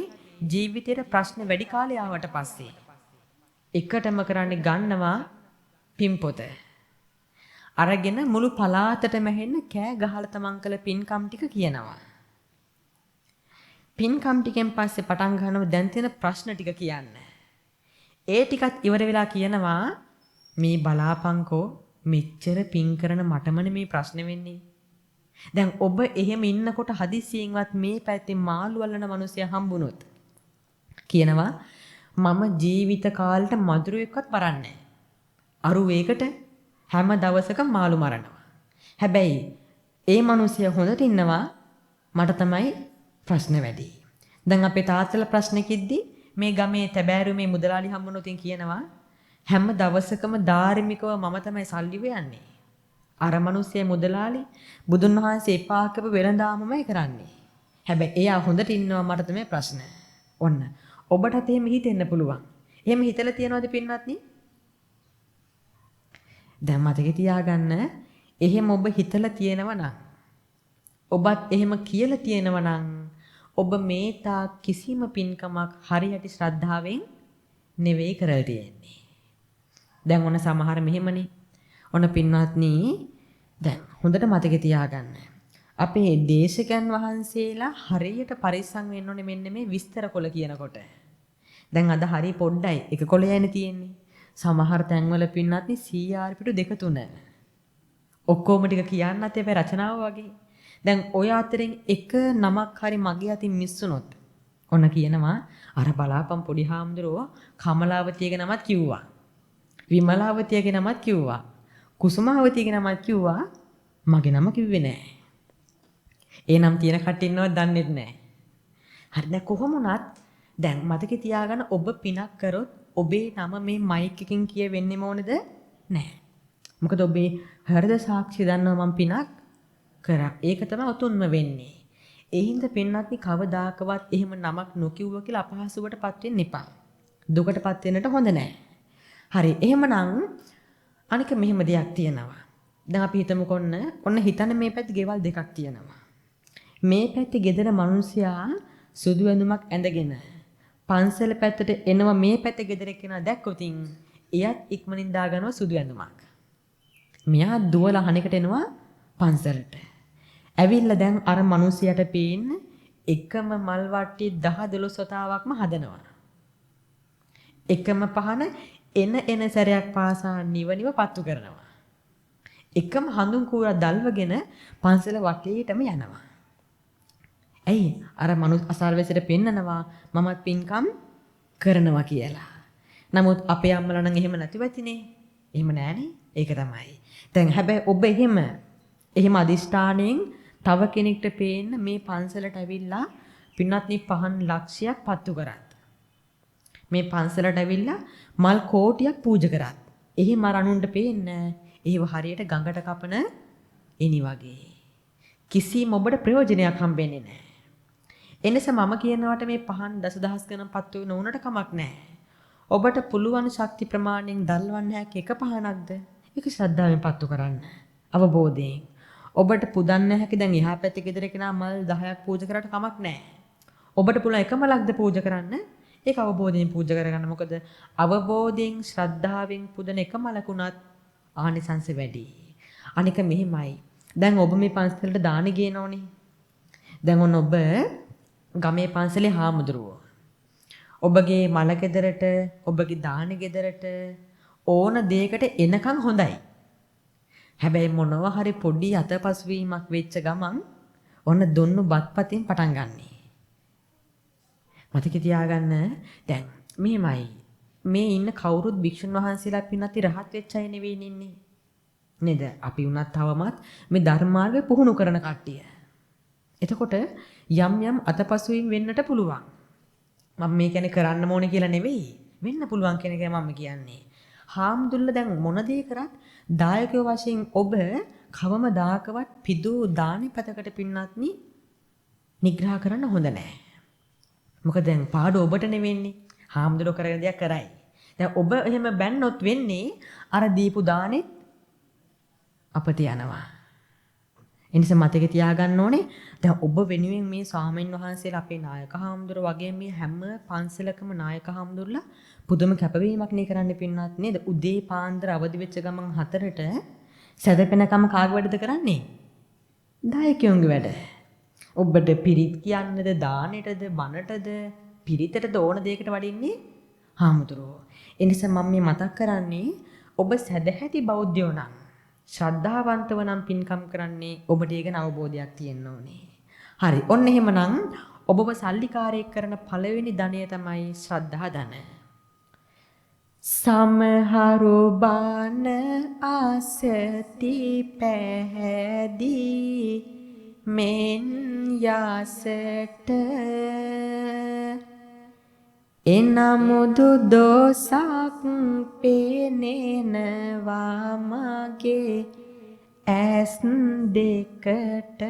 ජීවිතේට ප්‍රශ්න වැඩි කාලය ආවට පස්සේ එකටම කරන්නේ ගන්නවා පින්පොත. අරගෙන මුළු පලාතටම ඇහෙන්න කෑ ගහලා තමන් කළ පින්කම් ටික කියනවා. පින්කම් ටිකෙන් පස්සේ පටන් ගන්නවා දැන් තියෙන ප්‍රශ්න ටික කියන්න. ඒ ටිකත් ඉවර වෙලා කියනවා මේ බලාපංකෝ මෙච්චර පින් කරන මටමනේ මේ ප්‍රශ්න වෙන්නේ. දැන් ඔබ එහෙම ඉන්නකොට හදිසියෙන්වත් මේ පැත්තේ මාළු අල්ලන මිනිසයා හම්බුනොත් කියනවා මම ජීවිත කාලෙට මధుරයක්වත් මරන්නේ නැහැ. අරුවේකට හැම දවසකම මාළු මරනවා. හැබැයි ඒ මිනිසයා හොඳට ඉන්නවා මට තමයි ප්‍රශ්න වැඩි. දැන් අපේ තාත්තලා ප්‍රශ්න කිද්දි මේ ගමේ තැබෑරුමේ මුදලාලි හම්බුනොත් කියනවා හැම දවසකම ධාර්මිකව මම තමයි සල්ලි වෙන්නේ. අර මිනිස්සේ මුදලාලි බුදුන් වහන්සේ එපා කරපු වෙළඳාමමයි කරන්නේ. හැබැයි එයා හොඳට ඉන්නවා මට තමයි ප්‍රශ්න. ඔන්න ඔබටත් එහෙම හිතෙන්න පුළුවන්. එහෙම හිතලා තියනවද පින්වත්නි? දැන් මතක තියාගන්න එහෙම ඔබ හිතලා තියෙනවා නම් ඔබත් එහෙම කියලා තියෙනවා නම් ඔබ මේ තා කිසිම පින්කමක් හරියට ශ්‍රද්ධාවෙන් නෙවෙයි කරලා තියෙන්නේ. දැන් ඔන්න සමහර මෙහෙමනේ. ඔන්න පින්වත්නි දැන් හොඳට මතක තියාගන්න. අපේ දේශකයන් වහන්සේලා හරියට පරිස්සම් වෙන්න ඕනේ මෙන්න මේ විස්තර කොළ කියනකොට. දැන් අද හරිය පොඩ්ඩයි එක කොළයයිනේ තියෙන්නේ. සමහර තැන්වල පින්වත්නි CR පිටු 2-3. ඔක්කොම ටික කියන්නත් එපා රචනාව වගේ. දැන් ඔය අතරින් එක නමක් හරි මගේ අතින් මිස්සුනොත් ඔන්න කියනවා අර බලාපන් පොඩි හාමුදුරුවෝ කමලාවතියගේ නමත් කිව්වා. විමලාවතියගේ නමත් කිව්වා. කුසුමාවතියගේ නමත් කිව්වා. මගේ නම කිව්වේ නෑ. ඒ නම් තියෙන කට්ටිය ඉන්නවද දන්නේ නැහැ. හරි දැන් කොහොම වුණත් දැන් මතකේ තියාගන්න ඔබ පිනක් කරොත් ඔබේ නම මේ මයික් එකකින් කියවෙන්නේ මොනද? නැහැ. මොකද ඔබේ හෘද සාක්ෂිය දන්නවා මම පිනක් කරා. ඒක තමයි උතුම්ම වෙන්නේ. ඒ හින්දා පින්වත්නි කවදාකවත් එහෙම නමක් නොකියුව කියලා අපහසුවටපත් වෙන්න එපා. දුකටපත් වෙන්නට හොඳ නැහැ. හරි එහෙමනම් අනික මෙහෙම දෙයක් තියෙනවා. දැන් අපි හිතමුකෝ ඔන්න හිතන්න මේ පැත්තේ ගෙවල් දෙකක් තියෙනවා. මේ පැත්තේ ගෙදර මිනිස්සයා සුදු ඇඳුමක් ඇඳගෙන පන්සල පැත්තට එනවා මේ පැත්තේ ගෙදර එක්කෙනා දැක්කොතින් එයත් ඉක්මනින් දාගනවා සුදු ඇඳුමක්. මෙයා දුවලා අහනෙකට එනවා පන්සලට. ඇවිල්ලා දැන් අර මිනිහයාට පේන්න එකම මල් වට්ටි 10-12 වතාවක්ම හදනවා. එකම පහන එන සැරයක් පාසා නිවනිව පත්තු කරනවා. එකම හඳුන් කූරා දල්වගෙන පන්සල වටේටම යනවා. ඇයි අර මනුස්ස අසල්වැසියට පෙන්නනවා මමත් පින්කම් කරනවා කියලා. නමුත් අපේ අම්මලා නම් එහෙම නැතිව ඇතිනේ. එහෙම නෑනේ. ඒක තමයි. දැන් හැබැයි ඔබ එහෙම අදිෂ්ඨාණයෙන් තව කෙනෙක්ට පේන්න මේ පන්සලට ඇවිල්ලා පින්වත්නි 5 ලක්ෂයක් පත්තු කරත්. මේ පන්සලට ඇවිල්ලා මල් කෝටියක් පූජා කරත්. එහෙම අනුන්ට පේන්න ඒව හරියට ගඟට කපන එනි වගේ. කිසිම ඔබට ප්‍රයෝජනයක් හම්බෙන්නේ නැහැ. එනිසා මම කියනවාට මේ 5 දසදහස් ගණන් පත්තු නොවුනට කමක් නැහැ. ඔබට පුළුවන් ශක්ති ප්‍රමාණයෙන් දල්වන්න හැකි එක පහනක්ද? ඒක ශ්‍රද්ධාවෙන් පත්තු කරන්න. අවබෝධයෙන්. ඔබට පුදන්න හැකි දැන් එහා පැත්තේ ගෙදර කෙනා මල් 10ක් පූජා කරාට කමක් නැහැ. ඔබට පුළුවන් එක මලක්ද පූජා කරන්න? ඒක අවබෝධයෙන් පූජා කරගන්න. මොකද අවබෝධයෙන් ශ්‍රද්ධාවෙන් පුදන එක මලකුණත් ආනිසංස වැඩි. අනික මෙහිමයි. දැන් ඔබ මේ පන්සලට දාන ගේනෝනේ. දැන් ඔබ ගමේ පන්සලේ හාමුදුරුවෝ. ඔබගේ මල ගෙදරට, ඔබගේ දාන ගෙදරට ඕන දෙයකට එනකන් හොඳයි. හැබැයි මොනවා හරි පොඩි අතපසුවීමක් වෙච්ච ගමන් ඔන්න දුන්නු බත්පතින් පටන් ගන්නී. මතක තියාගන්න දැන් මෙහෙමයි. මේ ඉන්න කවුරුත් භික්ෂුන් වහන්සේලා පින්නති රහත් වෙච්ච අය නෙවෙයි ඉන්නේ. නේද? අපි උනත් තවමත් මේ ධර්මාර්ගය පුහුණු කරන කට්ටිය. එතකොට යම් අතපසුවීම් වෙන්නට පුළුවන්. මම මේ කියන්නේ කරන්න ඕනේ කියලා නෙවෙයි. වෙන්න පුළුවන් කියන එකයි මම කියන්නේ. හාමුදුරුවෝ දැන් මොන දේ කරත් දායකයෝ වශයෙන් ඔබ කවමදාකවත් පිදු දානි පතකට පින්නත්නි නිග්‍රහ කරන්න හොඳ නැහැ. මොකද දැන් පාඩුව ඔබට නෙවෙන්නේ. හාමුදුරුවෝ කරගෙන දෙයක් කරයි. දැන් ඔබ එහෙම බැන්නොත් වෙන්නේ අර දීපු දානෙත් අපට යනවා. එනිසා මතක තියාගන්න ඕනේ දැන් ඔබ වෙනුවෙන් මේ ස්වාමීන් වහන්සේලා අපේ නායක හාමුදුරුවෝ වගේ මේ හැම පන්සලකම නායක හාමුදුරුවලා පුදුම කැපවීමක් නේ කරන්න පින්නත් නේද? උදේ පාන්දර අවදි වෙච්ච ගමන් 4ට සැදපෙනකම කාගේ වැඩද කරන්නේ? දායකයන්ගේ වැඩ. ඔබට පිරිත් කියන්නද, දානෙටද, බණටද, පිරිතටද ඕන දෙයකට වඩින්නේ හාමුදුරුවෝ. ඒ නිසා මම මේ මතක් කරන්නේ ඔබ සැදැහැති බෞද්ධයෝ නම්, ශ්‍රද්ධාවන්තව නම් පින්කම් කරන්නේ ඔබට ඒක අවබෝධයක් තියෙන්න ඕනේ. හරි. ඔන්න එහෙමනම් ඔබව සල්ලිකාරයෙක් කරන පළවෙනි ධනය තමයි ශ්‍රද්ධා ධන. සමහරු බාන ආසති පැහැදී මෙන් යාසට එනමුදු දෝසක් පේනෙනවා මගේ ඇස් දෙකට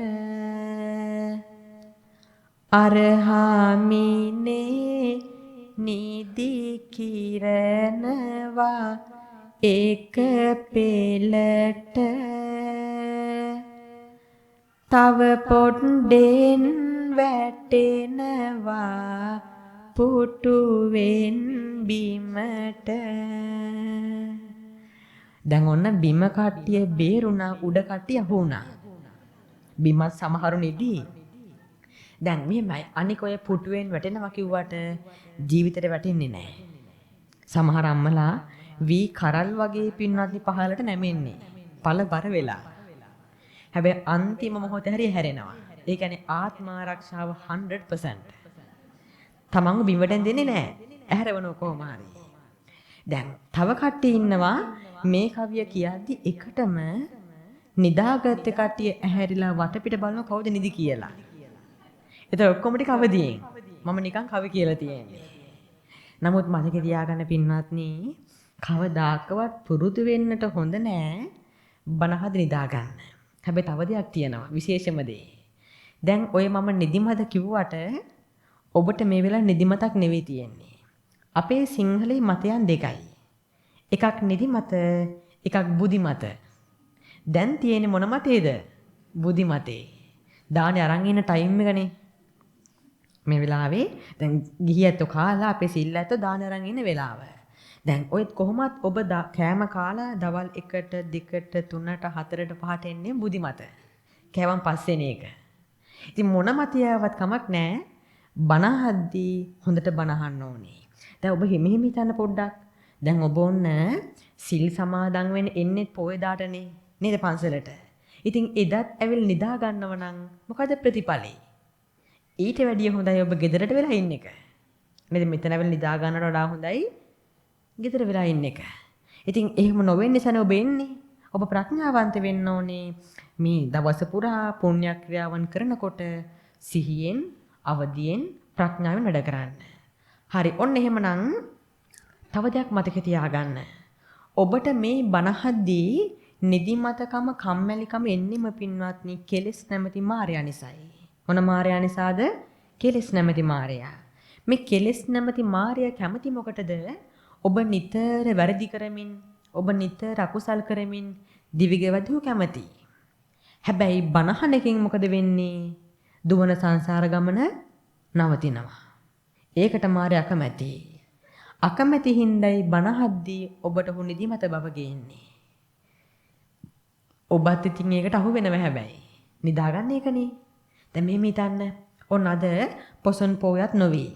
අරහාමිනේ නිදි කිරනවා එක පෙළට තව පොඩ්ඩෙන් වැටෙනවා පුටුවෙන් බිමට. දැන් ඔන්න බිම කට්ටිය බේරුණා, උඩ කට්ටිය අහුණා. බිමත් සමහරු නිදී. දැන් මෙහෙමයි, අනික ඔය පුටුවෙන් වැටෙනවා කිව්වට ජීවිතේට වැටෙන්නේ නැහැ. සමහර අම්මලා වී කරල් වගේ පින්නත්නි පහලට නැමෙන්නේ පළ බර වෙලා. හැබැයි අන්තිම මොහොතේ හරි හැරෙනවා. ඒ කියන්නේ ආත්ම ආරක්ෂාව 100%. තමන්ව බිමටෙන් දෙන්නේ නැහැ. ඇහැරවන කොහොම හරි. දැන් තව කට්ටිය ඉන්නවා මේ කවිය කියද්දි එකටම නිදාගත්ත කට්ටිය ඇහැරිලා වටපිට බලන කවුද නිදි කියලා. ඒතර ඔක්කොම ටික අවදියෙන්. මම නිකන් කවි කියලා තියෙන්නේ. නමුත් මතක තියාගන්න පින්වත්නි, කවදාකවත් පුරුදු වෙන්නට හොඳ නෑ බනහද නිදා ගන්න. හැබැයි තව දෙයක් තියෙනවා, විශේෂම දේ. දැන් ඔය මම නිදිමත කිව්වට ඔබට මේ වෙලාව නිදිමතක් නෙවෙයි තියෙන්නේ. අපේ සිංහලේ මතයන් දෙකයි. එකක් නිදිමත, එකක් බුද්ධිමත. දැන් තියෙන්නේ මොන මතේද? බුද්ධිමතේ. දානේ අරන් ඉන්න ටයිම් එකනේ. මේ වෙලාවේ දැන් ගිහියත් කාලා අපේ සිල්ලත් දාන අරන් ඉන්න වෙලාව. දැන් ඔය කොහොමත් ඔබ කෑම කාලා දවල් 1ට 2ට 3ට 4ට 5ට එන්නේ බුද්ධිමත. කෑවන් පස්සේන එක. ඉතින් මොන මතියාවක් කමක් නැහැ. බනහද්දී හොඳට බනහන්න ඕනේ. දැන් ඔබ හිමිහිම හිතන්න පොඩ්ඩක්. දැන් ඔබ ඔන්න සිල් සමාදන් වෙන්න එන්නේ පොය දාටනේ නේද පන්සලට. ඉතින් එදත් ඇවිල් නිදා ගන්නව නම් මොකද ප්‍රතිඵලෙ? ඊට වැඩිය හොඳයි ඔබ ගෙදරට වෙලා ඉන්න එක. නේද? මෙතන ඇවිල් නිදා ගන්නට වඩා හොඳයි ගෙදර වෙලා ඉන්න එක. ඉතින් එහෙම නොවෙන්න නිසා ඔබ එන්නේ. ඔබ ප්‍රඥාවන්ත වෙන්න ඕනේ. මේ දවස පුරා පුණ්‍ය ක්‍රියාවන් කරනකොට සිහියෙන්, අවදියෙන්, ප්‍රඥාවෙන් වැඩ කරන්න. හරි. ඔන්න එහෙමනම් තව දෙයක් මතක තියාගන්න. ඔබට මේ බණහද්දී නිදිමතකම, කම්මැලිකම එන්නෙම පින්වත්නි කෙලෙස් නැමැති මායя නිසායි. මොන මායя නිසාද? කෙලෙස් නැමැති මායя. මේ කෙලෙස් නැමැති මායя කැමති මොකටද? ඔබ නිතර වැරදි කරමින්, ඔබ නිතර අකුසල් කරමින් දිවිගෙවදු කැමති. හැබැයි බණහනකින් මොකද වෙන්නේ? දුවන සංසාර ගමන නවතිනවා. ඒකට මායя අකමැති. අකමැති හින්දායි බණහද්දී ඔබට නිදිමත බව ගේන්නේ. ඔබත් ඉතින් ඒකට අහු වෙනවා හැබැයි. නිදාගන්න එකනේ. දැන් මෙහෙම හිතන්න. ඔන්න අද පොසොන් පොයත් නොවේ.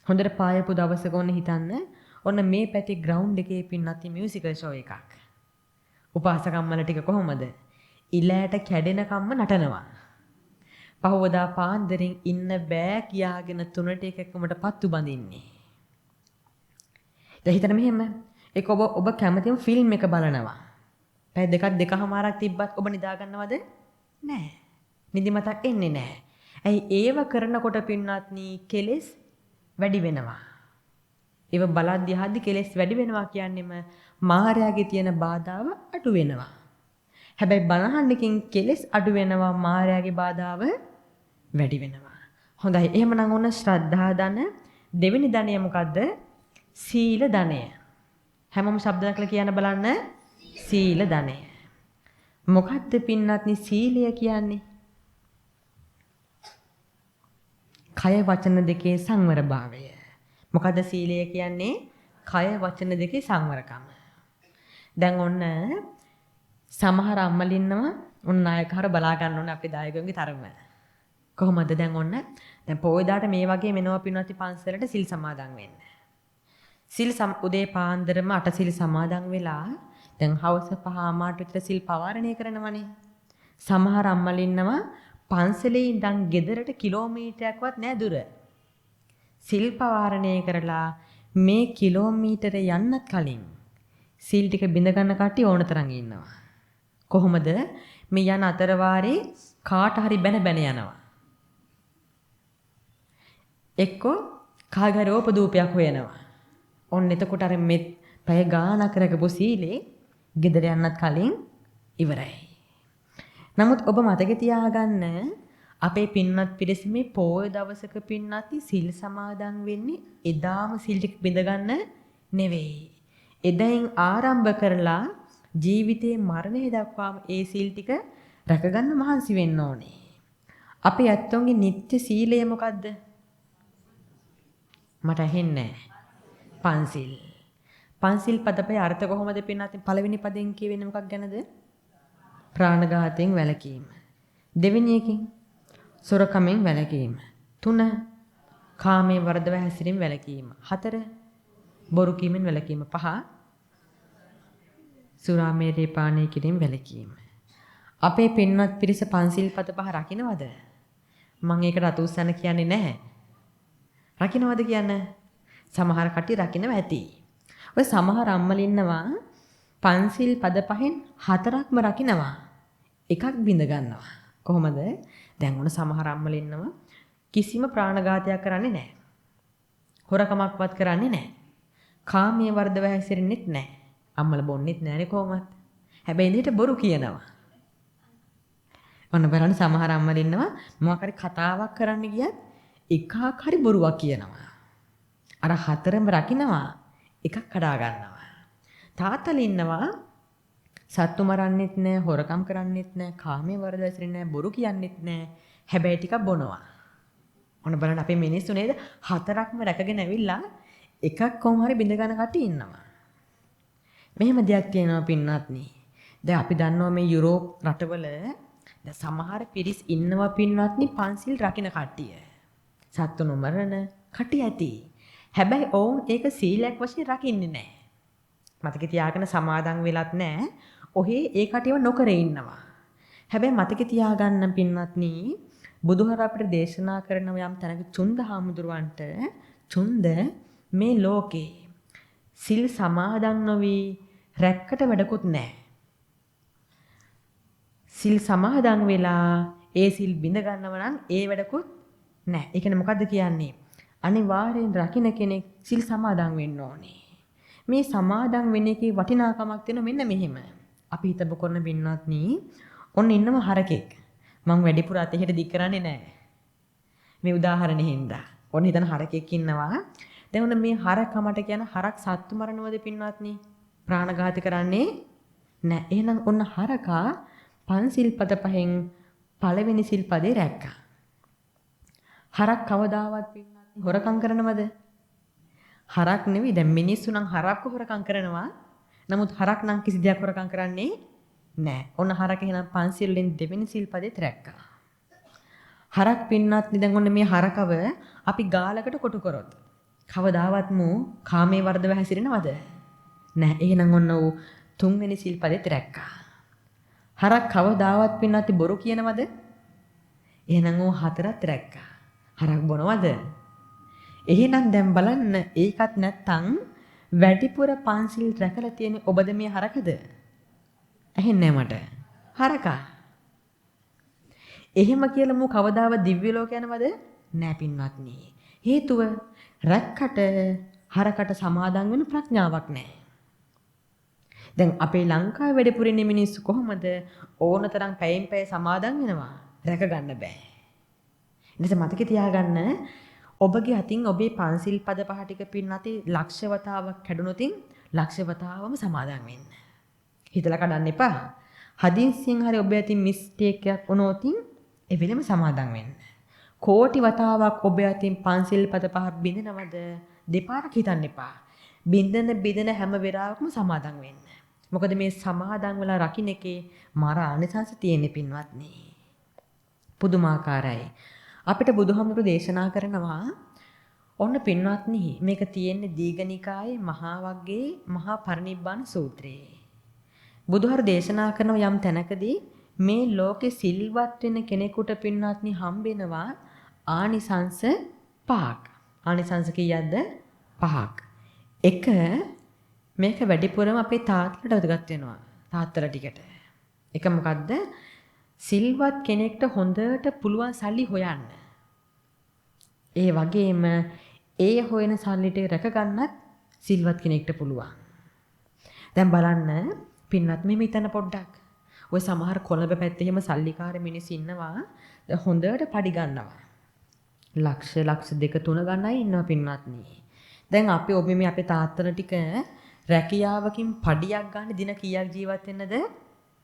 හොඳට පායපු දවසක ඔන්න හිතන්න. ඔන්න මේ පැති ග්‍රවුන්ඩ් එකේ පින්නත් මියුසිකල් ෂෝ එකක්. උපාසකම්මල ටික කොහොමද? ඉලෑට කැඩෙන කම්ම නටනවා. පහවදා පාන්දරින් ඉන්න බෑ කියාගෙන 3ට එකකමට පත්තු බඳින්නේ. දැන් හිතන්න මෙහෙම. ඒක ඔබ කැමතිම ෆිල්ම් එක බලනවා. පැය දෙකමාරක් තිබ්බත් ඔබ නිදා ගන්නවද? නෑ. නිදිමතක් එන්නේ නෑ. ඇයි ඒව කරනකොට පින්නත්නි කෙලෙස් වැඩි වෙනවා. ඒව බලද්දී හද්දි කෙලෙස් වැඩි වෙනවා කියන්නේම මායාවේ තියෙන බාධාව අඩු වෙනවා. හැබැයි බණහන්නකින් කෙලෙස් අඩු වෙනවා, මායාවේ බාධාව වැඩි වෙනවා. හොඳයි. එහෙමනම් ඔන්න ශ්‍රද්ධා ධන. දෙවෙනි ධනය මොකද්ද? සීල ධනය. හැමෝම ශබ්දයක් කියලා කියන්න බලන්න. සීල ධනය. මොකද්ද පින්නත්නි සීලය කියන්නේ? කය වචන දෙකේ සංවරභාවය. මොකද්ද සීලය කියන්නේ? කය වචන දෙකේ සංවරකම. දැන් ඔන්න සමහර අම්මලා ඉන්නවා උන් නායකහර බලා ගන්න ඕනේ අපේ දායකයන්ගේ තරම. කොහොමද දැන් ඔන්න දැන් පොයදාට මේ වගේ මෙනවා පින්වත්නි පන්සලට සිල් සමාදන් වෙන්න. උදේ පාන්දරම 8 සිල් සමාදන් වෙලා දැන් හවස 5:00 විතර සිල් පවාරණය කරනවනේ. සමහර අම්මලා ඉන්නවා පන්සලේ ඉඳන් ගෙදරට කිලෝමීටරයක්වත් නෑ දුර. සිල් පවාරණය කරලා මේ කිලෝමීටර යන්නත් කලින් සිල් ටික බිඳ ගන්න කට්ටිය ඕන තරම් ඉන්නවා. කොහොමද මේ යන අතරවාරේ කාට හරි බැන යනවා. එක්කෝ කාගරෝ උපදූපයක් හොයනවා. ඔන්න එතකොට අර මෙත් පැය ගාණක් රැකපු සීලේ ගෙදර යන්නත් කලින් ඉවරයි. නමුත් ඔබ මතක තියාගන්න අපේ පින්වත් පිරිස මේ පොය දවසක පින්වත්නි සිල් සමාදන් වෙන්නේ එදාම සිල් ටික බිඳ ගන්න නෙවෙයි. එදායින් ආරම්භ කරලා ජීවිතේ මරණය දක්වාම ඒ සිල් ටික රැකගන්න මහන්සි වෙන්න ඕනේ. අපේ ඇත්තොන්ගේ නිත්‍ය සීලය මොකද්ද? මට ඇහෙන්නේ නැහැ. පන්සිල්. පන්සිල් පදපේ අර්ථ කොහොමද පින්නත් පළවෙනි පදෙන් කියවෙන්නේ මොකක් ගැනද? ප්‍රාණඝාතයෙන් වැළකීම. දෙවෙනි එකෙන් සොරකමෙන් වැළකීම. 3 කාමයේ වර්ධව හැසිරීම වැළකීම. 4 බොරු කීමෙන් වැළකීම. 5 සුරාමේරේ පානය කිරීම වැළකීම. අපේ පින්වත් පිරිස පන්සිල් පද 5 රකින්නවද? මම ඒකට අත උස්සන්න කියන්නේ නැහැ. රකින්නවද කියන්නේ? සමහර කට්ටිය රකින්නව ඇති. ඔය සමහර අම්මලා ඉන්නවා පන්සිල් පද 5න් 4ක්ම රකින්නවා. එකක් බිඳ ගන්නවා. කොහොමද? දැන් උන සමහර අම්මලා ඉන්නවා කිසිම ප්‍රාණඝාතයක් කරන්නේ නැහැ. හොරකමක්වත් කරන්නේ නැහැ. කාමයේ වර්ධව හැසිරෙන්නෙත් නැහැ. අම්මලා බොන්නෙත් නැහනේ කොහොමත්. හැබැයි ඉඳිට බොරු කියනවා. ඔන්න බලන්න සමහර අම්මලා ඉන්නවා මොකක් හරි කතාවක් කරන්න ගියත් එකක් හරි බොරුවක් කියනවා. අර 4ම රකින්නවා එකක් කඩා ගන්නවා. තාත්තලා ඉන්නවා සත්තු මරන්නෙත් නැහැ, හොරකම් කරන්නෙත් නැහැ, කාමයේ වර්ධව හැසිරෙන්නේ නැහැ, බොරු කියන්නෙත් නැහැ. හැබැයි ටිකක් බොනවා. ඔන්න බලන්න අපේ මිනිස්සු නේද 4ක්ම රැකගෙන ඇවිල්ලා එකක් කොහොම හරි බිඳ ගන්න කට්ටිය ඉන්නවා. මෙහෙම දෙයක් තියෙනවා පින්වත්නි. දැන් අපි දන්නවා මේ යුරෝප් රටවල දැන් සමහර පිරිස් ඉන්නවා පින්වත්නි පන්සිල් රකින්න කට්ටිය. සත්තු නොමරන කට්ටිය ඇති. හැබැයි ඔවුන් ඒක සීලයක් වශයෙන් රකින්නේ නැහැ. මතක තියාගන්න සමාදන් වෙලත් නැහැ. ඔහේ ඒ කටියව නොකර ඉන්නවා. හැබැයි මතක තියාගන්න පින්වත්නි බුදුහර අපිට දේශනා කරන යම් තැනක චුන්ද හාමුදුරුවන්ට චුන්ද මේ ලෝකේ සිල් සමාදන් නොවි රැක්කට වැඩකුත් නැහැ. සිල් සමාදන් වෙලා ඒ සිල් බිඳ ගන්නව නම් ඒ වැඩකුත් නැහැ. ඒ කියන්නේ මොකද්ද කියන්නේ? අනිවාර්යෙන් රකින්න කෙනෙක් සිල් සමාදන් වෙන්න ඕනේ. මේ සමාදන් වෙන එකේ වටිනාකමක් තියෙන මෙන්න මෙහෙම. අපි හිතමු කරන පින්වත්නි ඔන්න ඉන්නම හරකෙක්. මම වැඩිපුර අතෙහෙට දික් කරන්නේ නැහැ. මේ උදාහරණෙ හින්දා. ඔන්න හිතන හරකෙක් ඉන්නවා. දැන් ඔන්න මේ හරකමට කියන හරක් සත්තු මරනවද පින්වත්නි? ප්‍රාණඝාත කරන්නේ නැහැ. එහෙනම් ඔන්න හරකා පන්සිල්පද 5න් පළවෙනි සිල්පදේ රැක්කා. හරක් කවදාවත් පින්වත්නි හොරකම් කරනවද? හරක් නෙවෙයි දැන් මිනිස්සු නම් හරක්ව හොරකම් කරනවා. නමුත් හරක් නම් කිසි දෙයක් හොරකම් කරන්නේ නැහැ. ඔන්න හරක එහෙනම් පන්සිල්ෙන් දෙවෙනි සිල්පදෙත් රැක්කා. හරක් පින්නත් දැන් ඔන්න මේ හරකව අපි ගාලකට කොටු කරොත් කවදාවත් මූ කාමයේ වර්ධව හැසිරෙනවද? නැහැ. එහෙනම් ඔන්න ඌ තුන්වෙනි සිල්පදෙත් රැක්කා. හරක් කවදාවත් පින්නත් බොරු කියනවද? එහෙනම් ඌ 4ත් රැක්කා. හරක් බොනවද? එහෙනම් දැන් බලන්න ඒකත් නැත්තම් වැඩිපුර පන්සිල් රැකලා තියෙන ඔබද මේ හරකද? ඇහෙන්නේ මට. හරකා. එහෙම කියලා මු කවදාවත් දිව්‍ය ලෝක යනවද? නෑ පින්වත්නි. හේතුව රැක්කට හරකට සමාදන් වෙන ප්‍රඥාවක් නෑ. දැන් අපේ ලංකාවේ වැඩිපුර ඉන්න මිනිස්සු කොහොමද ඕනතරම් පැයෙන් පැය සමාදන් වෙනවා? රැක ගන්න බෑ. ඉතින් මතක තියාගන්න ඔබගේ අතින් ඔබේ පන්සිල් පද 5 ටික පින්නති ලක්ෂ වතාවක් කැඩුනොතින් ලක්ෂ වතාවම සමාදන් වෙන්න. හිතලා කඩන්න එපා. හදිස්සියෙන් හරි ඔබ අතින් මිස්ටේක් එකක් වුණොතින් ඒ වෙලෙම සමාදන් වෙන්න. කෝටි වතාවක් ඔබ අතින් පන්සිල් පද 5 බින්දනවද? දෙපාරක් හිතන්න එපා. බින්දන හැම වෙලාවකම සමාදන් වෙන්න. මොකද මේ සමාදන් වෙලා රකින්න එකේ මාර ආනිසංස තියෙන පින්වත්නි. පුදුමාකාරයි. අපිට බුදුහාමුදුරු දේශනා කරනවා ඔන්න පින්වත්නි මේක තියෙන්නේ දීඝනිකායේ මහා වග්ගයේ මහා පරිනිබ්බාන සූත්‍රයේ. බුදුහාර දේශනා කරන යම් තැනකදී මේ ලෝකේ සිල්වත් වෙන කෙනෙකුට පින්වත්නි හම්බෙනවා ආනිසංස 5ක්. ආනිසංස කීයක්ද? 5ක්. එක මේක වැඩිපුරම අපේ තාත්තලට වැදගත් වෙනවා. තාත්තලා ටිකට. එක මොකද්ද? සිල්වත් කෙනෙක්ට හොඳට පුළුවන් සල්ලි හොයන්න. ඒ වගේම ඒ හොයන සල්ලි ටික රැක ගන්නත් සිල්වත් කෙනෙක්ට පුළුවන්. දැන් බලන්න පින්නත් මෙහෙම හිතන්න පොඩ්ඩක්. ඔය සමහර කොළඹ පැත්තේ එහෙම සල්ලිකාර මිනිස්සු ඉන්නවා. හොඳට පඩි ගන්නවා. ලක්ෂ 2 3 ගන්නයි ඉන්නවා පින්වත්නි. දැන් අපි ඔබ මේ අපේ තාත්තලා ටික රැකියාවකින් පඩියක් ගන්න දින කීයක් ජීවත් වෙන්නද?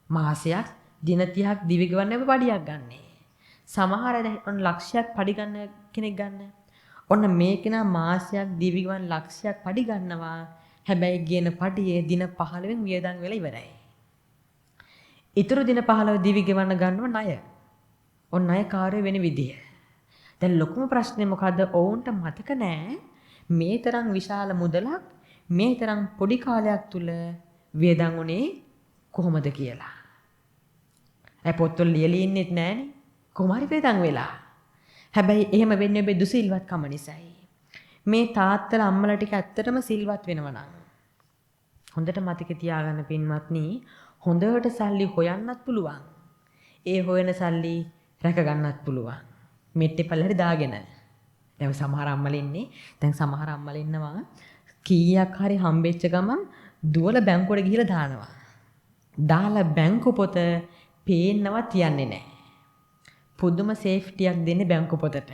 මාසයක් දින 30ක් දිවි ගෙවන්න අපි පඩියක් ගන්නෙ. සමහර අය ඔන්න ලක්ෂයක් පඩි ගන්න කෙනෙක් ගන්න. ඔන්න මේ කෙනා මාසයක් දිවි ගෙවන්න ලක්ෂයක් පඩි ගන්නවා. හැබැයි ගෙන පඩියේ දින 15න් වියදම් වෙලා ඉවරයි. ඊතුරු දින 15 දිවි ගෙවන්න ගන්නව ණය. ඔන්න ණයකාරය වෙන විදිය. දැන් ලොකුම ප්‍රශ්නේ මොකද්ද? ඔවුන්ට මතක නෑ මේ තරම් විශාල මුදලක් මේ තරම් පොඩි කාලයක් තුල වියදම් උනේ කොහොමද කියලා. ඒ පොත්වල ලියලා ඉන්නෙත් නෑනේ. කොහොම හරි වියදම් වෙලා. හැබැයි එහෙම වෙන්නේ ඔබේ දුසිල්වත්කම නිසායි. මේ තාත්තලා අම්මලා ටික ඇත්තටම සිල්වත් වෙනවා නම් හොඳට මතක තියාගන්න පින්වත්නි හොඳට සල්ලි හොයන්නත් පුළුවන්. ඒ හොයන සල්ලි රැක ගන්නත් පුළුවන්. මෙට්ටේ පල්ලෙහාට දාගෙන. දැන් සමහර අම්මලා ඉන්නේ. දැන් සමහර අම්මලා ඉන්නවා කීයක් හරි හම්බෙච්ච ගමන් දුවල බැංකුවට ගිහිල්ලා දානවා. දාලා බැංකු පොත පේන්නවත් තියන්නේ නැහැ. පුදුම සේෆ්ටියක් දෙන්නේ බැංකු පොතට.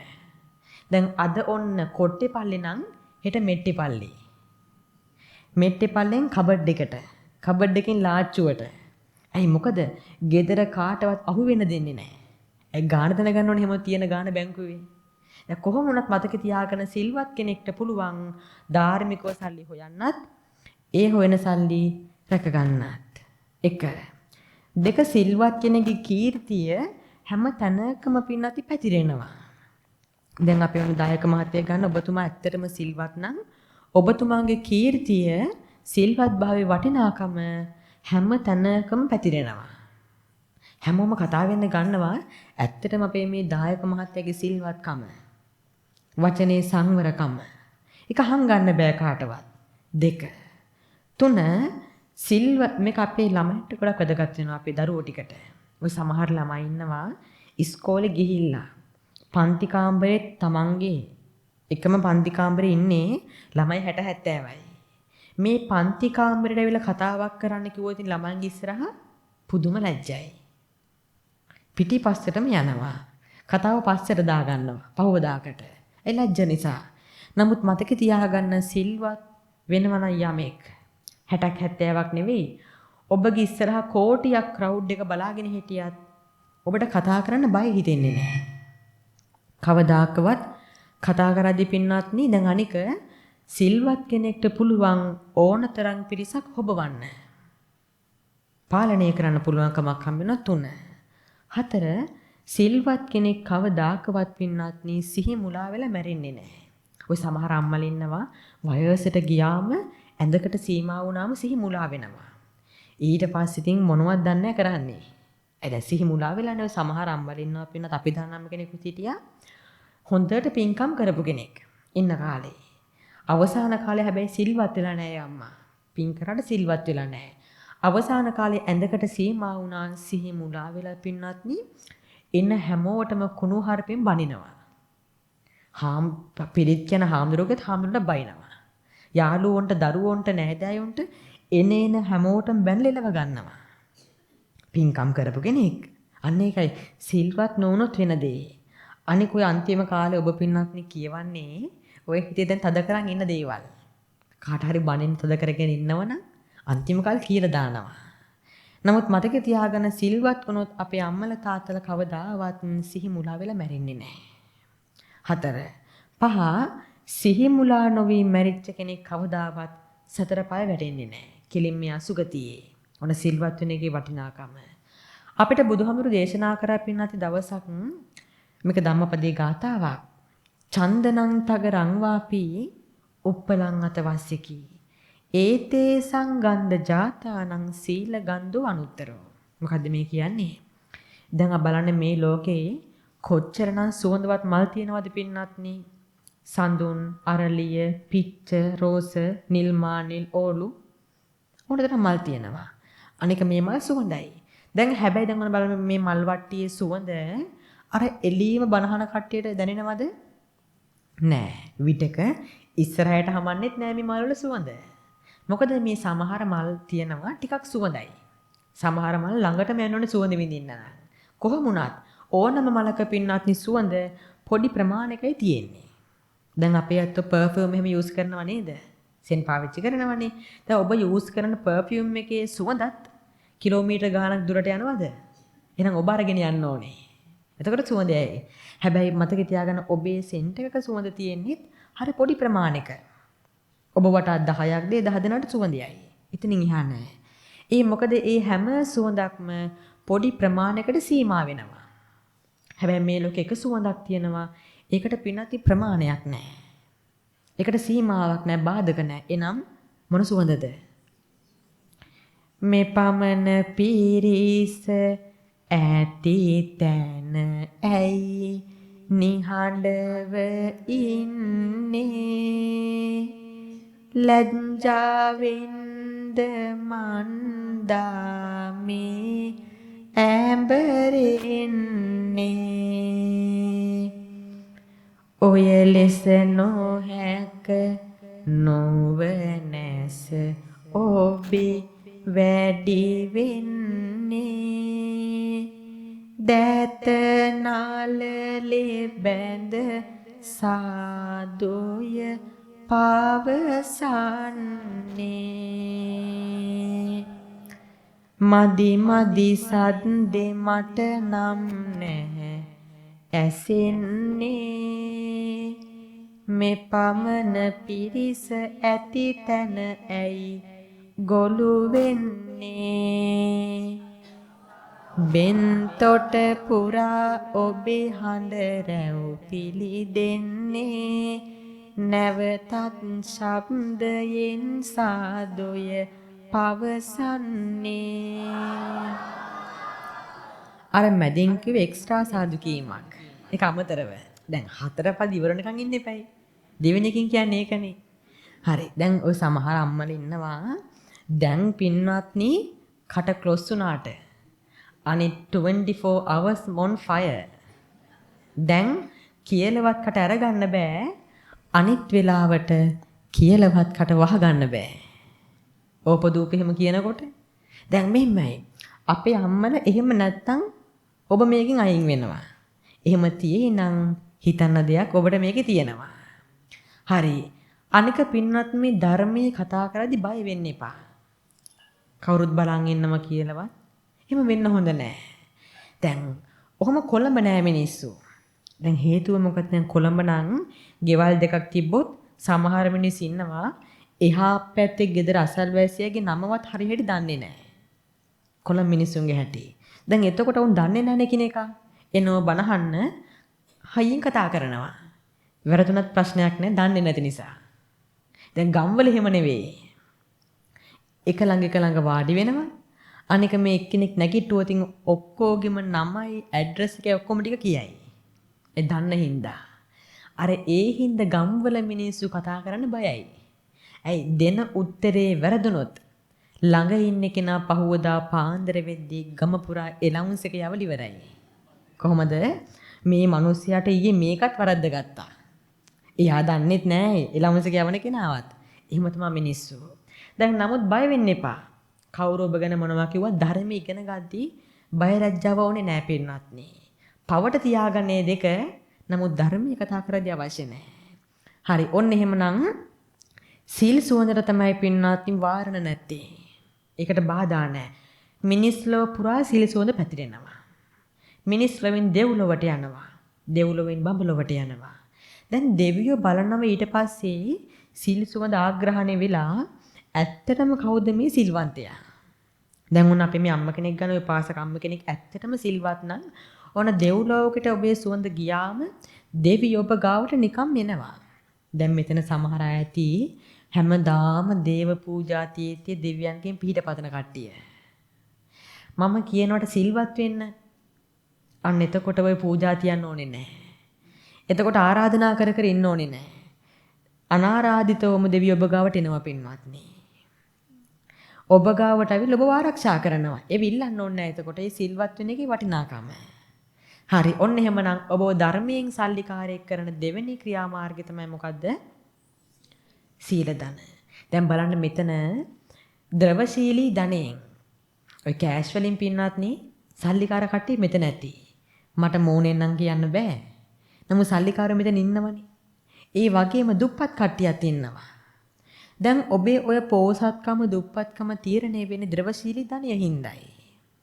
දැන් අද ඔන්න කොට්ටේ පල්ලේ නම් හෙට මෙට්ටේ පල්ලේ. මෙට්ටේ පල්ලෙන් කබඩ් එකට. කබඩ් එකෙන් ලාච්චුවට. ඇයි මොකද? ගෙදර කාටවත් අහු වෙන්න දෙන්නේ නැහැ. ඒ ගාන දැනගන්න ඕනේ හැම තියෙන ගාන බැංකුවේ. දැන් කොහොම වුණත් මතක තියාගෙන සිල්වත් කෙනෙක්ට පුළුවන් ධාර්මිකව සල්ලි හොයන්නත් ඒ හොයන සල්ලි රැක ගන්නත්. 1. 2 සිල්වත් කෙනෙකුගේ කීර්තිය හැම තැනකම පින්නති පැතිරෙනවා. දැන් අපි වුණ දායක මහත්තයා ගන්න ඔබතුමා ඇත්තටම සිල්වත් නම් ඔබතුමාගේ කීර්තිය සිල්වත් භාවයේ වටිනාකම හැම තැනකම පැතිරෙනවා. හැමෝම කතා වෙන්න ගන්නවා ඇත්තටම අපේ මේ දායක මහත්තයාගේ සිල්වත්කම. වචනේ සංවරකම. ඒක හංගන්න බෑ කාටවත්. 2. 3 මේක අපේ ළමයින්ට ගොඩක් වැදගත් වෙනවා අපේ දරුවෝ ටිකට. ඔය සමහර ළමයි ඉන්නවා ඉස්කෝලේ ගිහිල්ලා පන්ති කාමරේ තමන්ගේ එකම පන්ති කාමරේ ඉන්නේ ළමයි 60 70යි. මේ පන්ති කාමරේට ඇවිල්ලා කතාවක් කරන්න කිව්වොත් ඉතින් ළමයින්ගේ ඉස්සරහා පුදුම ලැජ්ජයි. පිටිපස්සටම යනවා. කතාව පස්සට දාගන්නවා. පහවදාකට. ඒ ලැජ්ජ නිසා. නමුත් මතක තියාගන්න සිල්වත් වෙනවනම් යමෙක් 60ක් 70ක් නෙවෙයි. ඔබගේ ඉස්සරහා කෝටියක් ක්‍රවුඩ් එක බලාගෙන හිටියත් ඔබට කතා කරන්න බය හිතෙන්නේ නැහැ. කවදාකවත් කතා කරද්දී පින්වත්නි දැන් අනික සිල්වත් කෙනෙක්ට පුළුවන් ඕනතරම් පිරිසක් හොබවන්න. පාලනය කරන්න පුළුවන්කමක් හම්බ වෙනවා 3. 4 සිල්වත් කෙනෙක් කවදාකවත් පින්වත්නි සිහි මුලා වෙලා මැරෙන්නේ නැහැ. ඔය සමහර අම්මලා ඉන්නවා වයසට ගියාම ඇඳකට සීමා වුණාම සිහි මුලා වෙනවා. ඊට පස්සේ ඉතින් මොනවද දන්නේ කරන්නේ. දැන් සිහි මුලා වෙලානේ ඔය සමහර අම්මලා ඉන්නවා පින්නත් අපි දන්නම කෙනෙකුත් හිටියා. හොඳට පින්කම් කරපු කෙනෙක් ඉන්න කාලේ. අවසාන කාලේ හැබැයි සිල්වත් වෙලා නැහැ අම්මා. පින් කරාට සිල්වත් වෙලා නැහැ. අවසාන කාලේ ඇඳකට සීමා වුණා සිහි මුලා වෙලා පින්නත්නි ඉන්න හැමෝටම කුණු හarpෙන් බනිනවා. පිළිත් කියන හාමුදුරුවෝගෙත් හාමුදුරුවන්ට බයිනවා. යාළුවොන්ට දරුවොන්ට නෑදෑයොන්ට එනේන හැමෝටම බැනලෙලව ගන්නවා. පින්කම් කරපු කෙනෙක්. අන්න ඒකයි සිල්වත් නොවුනොත් වෙන දේ. අනික ඔය අන්තිම කාලේ ඔබ පින්නත්නි කියවන්නේ ඔය හිතේ දැන් තද කරන් ඉන්න දේවල්. කාට හරි බණෙන් තද කරගෙන ඉන්නවනම් අන්තිම කාලේ කියලා දානවා. නමුත් මතක තියාගන්න සිල්වත් වුණොත් අපේ අම්මලා තාත්තලා කවදාවත් සිහි මුලා වෙලා මැරෙන්නේ නැහැ. 4. 5 සිහි මුලා නොවි මැරිච්ච කෙනෙක් කවදාවත් සතර පාය වැටෙන්නේ නැහැ. කෙලින් මෙයා සුගතියේ. ඔන්න සිල්වත් වෙන එකේ වටිනාකම. අපිට බුදුහාමුදුරු දේශනා කරා පින්නති දවසක් මේක ධම්මපදයේ ගාතාවක්. චන්දනං තගරං වාපි උප්පලං අතවස්සකි. ඒතේ සංගන්ධ ජාතානං සීල ගන්ධෝ අනුත්තරෝ. මොකද්ද මේ කියන්නේ? දැන් බලන්න මේ ලෝකේ කොච්චරනම් සුවඳවත් මල් තියෙනවද පින්නත්නි? සඳුන්, අරලිය, පිච්ච, රෝස, නිල් මානිල්, ඕලු උඩට මල් තියෙනවා. අනික මේ මල් සුවඳයි. දැන් හැබැයි දැන් බලන්න මේ මල් වට්ටියේ සුවඳ අර එළීම බනහන කට්ටියට දැනෙනවද? නෑ. විතක ඉස්සරහයට හමන්නෙත් නෑ මේ මල් වල සුවඳ. මොකද මේ සමහර මල් තියෙනවා ටිකක් සුවඳයි. සමහර මල් ළඟටම යනෝනේ සුවඳ විඳින්න නම්. කොහොම වුණත් ඕනම මලක පින්නත්නි සුවඳ පොඩි ප්‍රමාණයකයි තියෙන්නේ. දැන් අපේ අතෝ පර්ෆියුම් එහෙම යූස් කරනවා නේද? සෙන් පාවිච්චි කරනවනේ. දැන් ඔබ යූස් කරන පර්ෆියුම් එකේ සුවඳත් කිලෝමීටර් ගාණක් දුරට යනවද? එහෙනම් ඔබ අරගෙන යන්න ඕනේ. එතකොට සුවඳයි. හැබැයි මතක තියාගන්න ඔබේ සෙන්ට් එකක සුවඳ තියෙන්නේ හරි පොඩි ප්‍රමාණයක. ඔබ වටා 10ක් දේ 10 දෙනාට සුවඳයයි. ඉතින් එහා නෑ. ඒ මොකද ඒ හැම සුවඳක්ම පොඩි ප්‍රමාණයකට සීමා වෙනවා. හැබැයි මේ ලෝකේ එක සුවඳක් තියෙනවා. ඒකට පින්නති ප්‍රමාණයක් නැහැ. ඒකට සීමාවක් නැහැ, බාධක නැහැ. එනම් මොන සුවඳද? මේ පමණ පිරිස ඇති තැන ඇයි නිහඬව ඉන්නේ? ලැජ්ජාවෙන්ද මන්දාමේ ඇඹරෙන්නේ? ඔය ලෙස නොහැක නොවනැස ඔබේ වැඩි වෙන්නේ? දැත නාලලේ බැඳ සාදෝය පවසන්නේ? මදි මදි සද්දේ මට නම් නැහැ ඇසෙන්නේ? මේ පමණ පිරිස ඇති තැන ඇයි ගොළු වෙන්නේ? බෙන්තොට පුරා ඔබේ හඬ රැව් පිළිදෙන්නේ? නැවතත් ශබ්දයෙන් සාදොය පවසන්නේ? අර මැදින් කිව්ව එක්ස්ට්‍රා සාදු කීමක්. ඒක අමතරව. දැන් 4 පද ඉවරනකන් ඉන්න එපයි. දෙවෙනි එකකින් කියන්නේ ඒකනේ. හරි. දැන් ඔය සමහර අම්මලා ඉන්නවා. දැන් පින්වත්නි කට ක්ලොස් වුණාට අනිත් 24 hours on fire. දැන් කියලාවත් කට අරගන්න බෑ. අනිත් වෙලාවට කියලාවත් කට වහගන්න බෑ. ඕපදූප එහෙම කියනකොට දැන් මෙහෙමයි. අපේ අම්මලා එහෙම නැත්තම් ඔබ මේකෙන් අයින් වෙනවා. එහෙම තියේ නම් හිතන්න දෙයක් ඔබට මේකේ තියෙනවා. හරි. අනික පින්වත් මේ ධර්මයේ කතා කරද්දි බය වෙන්න එපා. කවුරුත් බලන් ඉන්නම කියලාවත් එහෙම වෙන්න හොඳ නෑ. දැන් ඔහොම කොළඹ නෑ මිනිස්සු. දැන් හේතුව මොකද? දැන් කොළඹ නම් ගෙවල් දෙකක් තිබ්බොත් සමහර මිනිස්සු ඉන්නවා එහා පැත්තේ ගෙදර අසල්වැසියාගේ නමවත් හරියට දන්නේ නෑ. කොළඹ මිනිස්සුන්ගේ හැටි. දැන් එතකොට උන් දන්නේ නැනේ කිනේක. එනෝ බනහන්න හයියෙන් කතා කරනවා. වැරදුනත් ප්‍රශ්නයක් නෑ දන්නේ නැති නිසා. දැන් ගම්වල එහෙම නෙවෙයි. එක ළඟ වාඩි වෙනවා. අනික මේ එක්කෙනෙක් නැගිට්ටුවොත් ඔක්කොගෙම නමයි ඇඩ්‍රස් එකයි ඔක්කොම ටික කියයි. ඒ දන්න හින්දා. අර ඒ හින්දා ගම්වල මිනිස්සු කතා කරන්න බයයි. ඇයි දෙන උත්තරේ වැරදුනොත් ළඟ ඉන්න කෙනා පහුවදා පාන්දර වෙද්දී ගම පුරා එලවුන්ස් එක යවල ඉවරයි. කොහොමද මේ මිනිහයාට ඊයේ මේකත් වරද්දගත්තා. එයා දන්නෙත් නෑ එලවුන්ස් එක යවන කෙනාවත්. එහෙම තමයි මිනිස්සු. දැන් නමුත් බය වෙන්න එපා. කවුරු ඔබ ගැන මොනවා කිව්වත් ධර්මය ඉගෙන ගද්දී බය ලැජ්ජාව ඕනේ නෑ පින්නත්නි. පවට තියාගන්නේ දෙක. නමුත් ධර්මයේ කතා කරද්දී අවශ්‍ය නෑ. හරි. ඔන්න එහෙමනම් සීල් සුවඳට තමයි පින්නත්නි වාරණ නැත්තේ. ඒකට බාධා නෑ. මිනිස් ලොව පුරා සීල් සුවඳ පැතිරෙනවා. මිනිස් ලොවෙන් දෙව්ලොවට යනවා. දෙව්ලොවෙන් බඹලොවට යනවා. දැන් දෙවියෝ බලනවා ඊට පස්සේ සීල් සුවඳ ආග්‍රහණය වෙලා ඇත්තටම කවුද මේ සිල්වන්තයා? දැන් උන් අපි මේ අම්ම කෙනෙක් ගන්න ඔය පාසක අම්ම කෙනෙක් ඇත්තටම සිල්වත් නම් ඕන දෙව්ලෝකෙට ඔබේ සුවඳ ගියාම දෙවියෝ ඔබ ගාවට නිකම් එනවා. දැන් මෙතන සමහර අය ඇති හැමදාම දේව පූජා තීත්‍ය දෙවියන්ගෙන් පිහිට පතන කට්ටිය. මම කියනවට සිල්වත් වෙන්න. අන්න එතකොට ඔය පූජා තියන්න ඕනේ නැහැ. එතකොට ආරාධනා කර කර ඉන්න ඕනේ නැහැ. අනාරාධිතවම දෙවියෝ ඔබ ගාවට එනවා පින්වත්නි. ඔබ ගාවට අවිල්ල ඔබ ආරක්ෂා කරනවා. ඒ විල්ලන්න ඕනේ නැහැ. එතකොට මේ සිල්වත් වෙන එකේ වටිනාකම. හරි. ඔන්න එහෙමනම් ඔබ ධර්මයෙන් සල්ලිකාරයක් කරන දෙවෙනි ක්‍රියාමාර්ගය තමයි මොකද්ද? සීල ධන. දැන් බලන්න මෙතන ද්‍රවශීලී ධනෙන් ඔය කෑෂ් වලින් පින්නත්නි සල්ලිකාර කට්ටිය මෙතන ඇති. මට මෝනෙන් නම් කියන්න බෑ. නමුත් සල්ලිකාරයෝ මෙතන ඉන්නවනේ. ඒ වගේම දුප්පත් කට්ටියත් ඉන්නවා. දැන් ඔබේ ඔය පෝසත්කම දුප්පත්කම තීරණය වෙන්නේ ද්‍රවශීලී ධනය හින්දායි.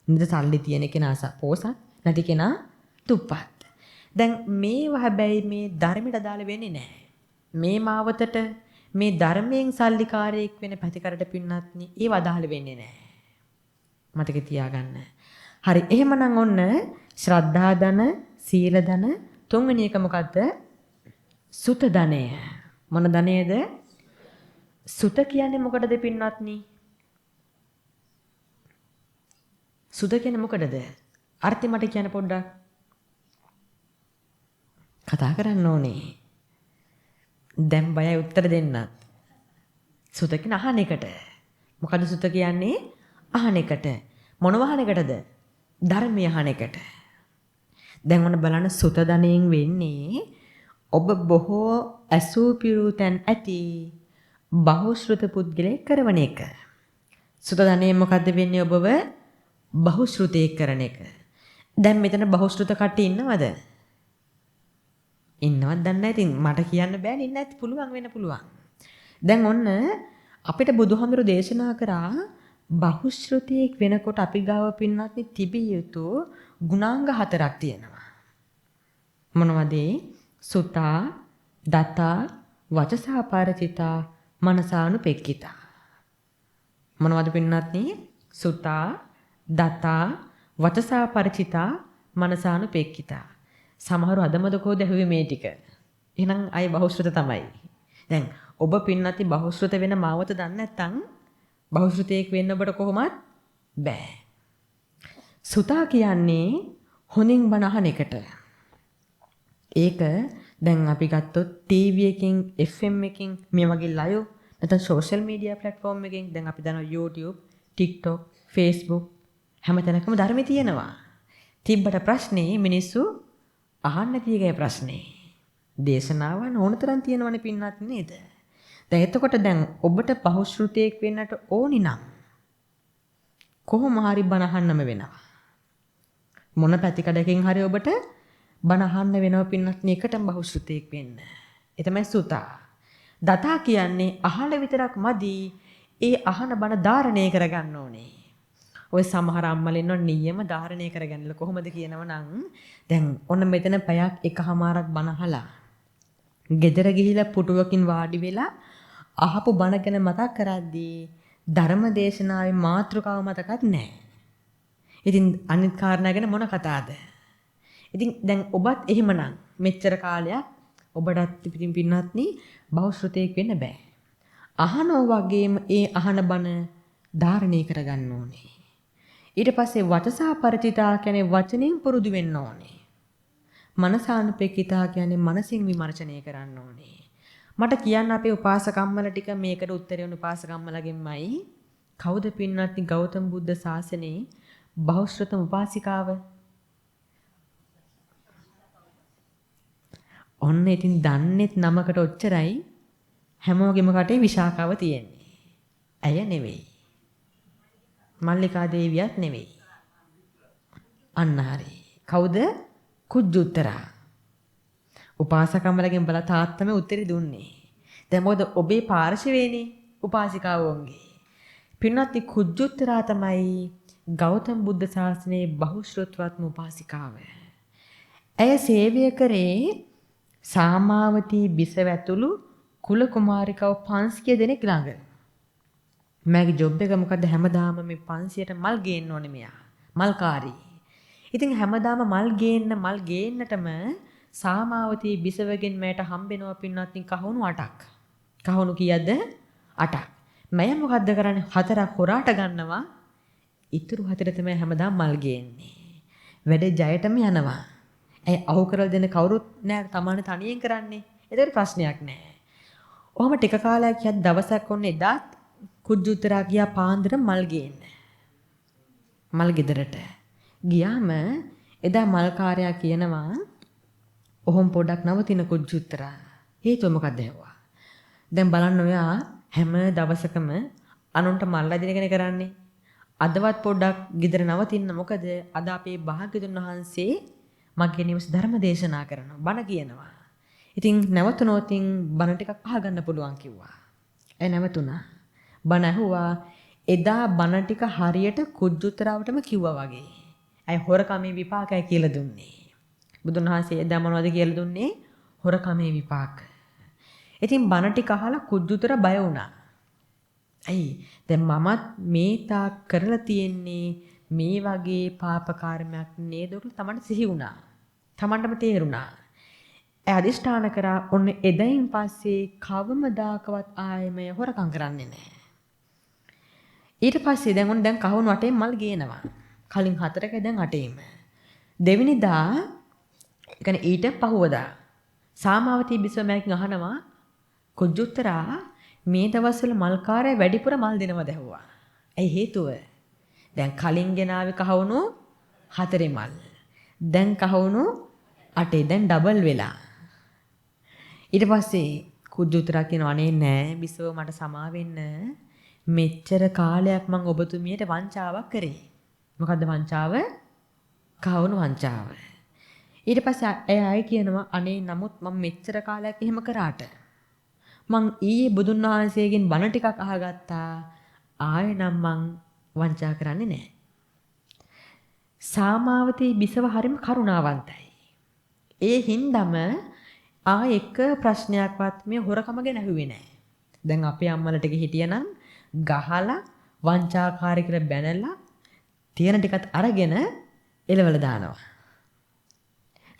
නේද? සල්ලි තියෙන කෙනා පෝසත් නැති කෙනා දුප්පත්. දැන් මේවා හැබැයි මේ ධර්මයට අදාළ වෙන්නේ නැහැ. මේ මාවතට මේ ධර්මයෙන් සල්ලිකාරයෙක් වෙන පැතිකරට පින්නත්නි ඒව අදාළ වෙන්නේ නැහැ. මතක තියාගන්න. හරි. එහෙමනම් ඔන්න ශ්‍රද්ධා ධන, සීල ධන, තුන්වෙනි එක මොකද්ද? සුත ධනය. මොන ධනයද? සුත කියන්නේ මොකටද පින්වත්නි? සුත කියන්නේ මොකටද? අර්ථය මට කියන්න පොඩ්ඩක්. කතා කරන්න ඕනේ. දැන් බයයි උත්තර දෙන්නත්. සුත කියන අහන එකට. මොකද සුත කියන්නේ? අහන එකට. මොනව අහන එකටද? ධර්මය අහන එකට. දැන් ඔන්න බලන්න සුත ධනයෙන් වෙන්නේ ඔබ බොහෝ ඇසූ පිරූ තැන් ඇති බහුශ්‍රුත පුද්ගලයෙක් කරවන එක. සුත ධනයෙන් මොකද්ද වෙන්නේ? ඔබව බහුශ්‍රුතයෙක් කරන එක. දැන් මෙතන බහුශ්‍රුත කට්ටිය ඉන්නවද? ඉන්නවද දන්නේ නැහැ. ඉතින් මට කියන්න බෑනේ. ඉන්න ඇති පුළුවන් වෙන්න පුළුවන්. දැන් ඔන්න අපිට බුදුහාමුදුරු දේශනා කරා බහුශ්‍රුතයෙක් වෙනකොට අපි ගාව පින්නත් තිබිය යුතු ගුණාංග 4ක් තියෙනවා. මොනවද? සුතා, දතා, වචසා පරිචිතා, මනසානුපෙක්කිතා. මොනවද පින්නත්නි? සුතා, දතා, වචසා පරිචිතා, මනසානුපෙක්කිතා. සමහරව අදමදකෝ දැහුවේ මේ ටික. එහෙනම් අය බහුශ්‍රුත තමයි. දැන් ඔබ පින්නත්නි බහුශ්‍රුත වෙන මාවත දන්නේ නැත්නම් බහුශ්‍රුතයෙක් වෙන්න ඔබට කොහොමත් බෑ. සුතා කියන්නේ හොඳින් බණ අහන එකට. ඒක දැන් අපි ගත්තොත් ටීවී එකකින් FM එකකින් මේ වගේ ලයිව් නැත්නම් සෝෂල් මීඩියා ප්ලැට්ෆෝම් එකකින් දැන් අපි දන්නවා YouTube, TikTok, Facebook හැමතැනකම ධර්මය තියෙනවා. තිබ්බට ප්‍රශ්නේ මිනිස්සු අහන්න තියෙගේ ප්‍රශ්නේ. දේශනාවන් ඕනතරම් තියෙනවනේ පින්නත් නේද? දැන් එතකොට දැන් ඔබට බහුශ්‍රුතයෙක් වෙන්නට ඕනි නම් කොහොම හරි බණ අහන්නම වෙනවා. මොන පැතිකඩකින් හරි ඔබට බණ අහන්න වෙනව පින්නත් එකටම බහුශ්‍රුතයෙක් වෙන්න. ඒ තමයි සුතා. දතා කියන්නේ අහල විතරක් මදි. ඒ අහන බණ ධාරණය කරගන්න ඕනේ. ඔය සමහර අම්මලා ඉන්නව නියම ධාරණය කරගන්නල කොහොමද කියනව නම් දැන් ඔන්න මෙතන පැයක් එකමාරක් බණ අහලා ගෙදර ගිහිලා පුටුවකින් වාඩි වෙලා අහපු බණ ගැන මතක් කරද්දී ධර්ම දේශනාවේ මාතෘකාව මතකත් නැහැ. ඉතින් අනිත් කාරණා ගැන මොන කතාවද? ඉතින් දැන් ඔබත් එහෙමනම් මෙච්චර කාලයක් ඔබටත් ඉතින් පින්නත්නි බහුශ්‍රුතයෙක් වෙන්න බෑ. අහනෝ වගේම ඒ අහන බණ ධාරණය කරගන්න ඕනේ. ඊට පස්සේ වචසා පරිචිතා කියන්නේ වචනෙන් පුරුදු වෙන්න ඕනේ. මනසානුපෙක්කිතා කියන්නේ මනසින් විමර්ශනය කරන්න ඕනේ. මට කියන්න අපේ උපාසකම්මල ටික මේකට උත්තරේ වුණ උපාසකම්මලගෙන්මයි කවුද පින්නත්නි ගෞතම බුද්ධ ශාසනයේ බහුශ්‍රතම උපාසිකාව? ඔන්න ඉතින් දන්නේත් නමකට ඔච්චරයි හැමෝගෙම කටේ විශාකාව තියෙන්නේ. ඇය නෙවෙයි. මල්ලිකා දේවියත් නෙවෙයි. අන්න හරි. කවුද? කුජුත්තරා. උපාසකම්මලගෙන් බලා තාත්තම උත්තරي දුන්නේ. දැන් මොකද ඔබේ පාර්ශවයේනේ උපාසිකාවෝන්ගේ. පින්නත්ති කුජුත්තරා තමයි ගෞතම බුද්ධ ශාසනයේ බහුශ්‍රතවත්ම උපාසිකාව. ඇය සේවය කරේ සාමාවතී බිසව ඇතුළු කුල කුමාරිකව 500 දෙනෙක් ළඟ. මගේ ජොබ් එක මොකද්ද හැමදාම මේ 500ට මල් ගේන්න ඕනේ මෙයා. මල්කාරී. ඉතින් හැමදාම මල් ගේන්නටම සාමාවතී බිසවගෙන් මට හම්බෙනවා පින්නත් කහුණු 8ක්. කහුණු කීයද? 8ක්. මම මොකද්ද කරන්නේ? 4ක් හොරාට ගන්නවා. ඉතුරු 4 තමයි හැමදාම මල් ගේන්නේ. වැඩේ ජයටම යනවා. ඒ අහු කරලා දෙන කවුරුත් නෑ තමane තනියෙන් කරන්නේ. ඒතර ප්‍රශ්නයක් නෑ. ඔහම ටික කාලයක් යද්දි දවසක් ඔන්න එදාත් කුජුතරා ගියා පාන්දර මල් ගේන්න. මල් ගෙදරට. ගියාම එදා මල්කාරයා කියනවා ඔහොම පොඩක් නවතින කුජුතරා. හේතුව මොකක්ද ඇහුවා. දැන් බලන්න ඔයා හැම දවසකම අනුන්ට මල් අදින කරන්නේ. අදවත් පොඩ්ඩක් ගෙදර නවතින්න මොකද අද අපේ භාග්‍යතුන් වහන්සේ මගේ නිවස ධර්ම දේශනා කරනවා. බණ කියනවා. ඉතින් නැවතුනොතින් බණ ටිකක් අහගන්න පුළුවන් කිව්වා. ඒ නැවතුණා. බණ ඇහුවා. එදා බණ ටික හරියට කුජුතරාවටම කිව්වා වගේ. අය හොරකමේ විපාකයි කියලා දුන්නේ. බුදුන් වහන්සේ එදා මොනවද කියලා දුන්නේ? හොරකමේ විපාක. ඉතින් බණ ටික අහලා කුජුතර බය වුණා. ඇයි? දැන් මමත් මේ තාක් කරලා තියෙන්නේ මේ වගේ පාප කර්මයක් නේද කියලා තමන්ට සිහි වුණා. තමන්ටම තේරුණා. ඒ අදිෂ්ඨාන කරා ඔන්න එදයින් පස්සේ කවමදාකවත් ආයෙම හොරකම් කරන්නේ නැහැ. ඊට පස්සේ දැන් කහවණු 8න් මල් ගේනවා. කලින් 4ක දැන් 8ෙම. දෙවෙනිදා කියන්නේ ඊට පහුවදා සාමාවතී බිසවමැකින් අහනවා කුජුත්තරා මේ දවස්වල මල්කාරය වැඩිපුර මල් දෙනවද ඇහුවා. ඇයි හේතුව? දැන් කලින් ගෙනාවේ කහවණු 4 මල්. දැන් කහවණු 8 දැන් ඩබල් වෙලා. ඊට පස්සේ කුජුත්තරා කියනවා අනේ නෑ බිසව මට සමා වෙන්න. මෙච්චර කාලයක් මං ඔබතුමියට වංචාවක් කරේ. මොකද්ද වංචාව? කහවණු වංචාව. ඊට පස්සේ එයා කියනවා අනේ නමුත් මම මෙච්චර කාලයක් එහෙම කරාට මං ඊයේ බුදුන් වහන්සේගෙන් බණ ටිකක් අහගත්තා. ආයෙ නම් මං වංචා කරන්නේ නැහැ. සාමාවතී බිසව හරිම කරුණාවන්තයි. ඒ හින්දම එක ප්‍රශ්නයක්වත් මේ හොරකම ගැන ඇහුවේ නැහැ. දැන් අපේ අම්මලට හිටියනම් ගහලා වංචාකාරී කියලා බැනලා තියෙන ටිකත් අරගෙන එලවල දානවා.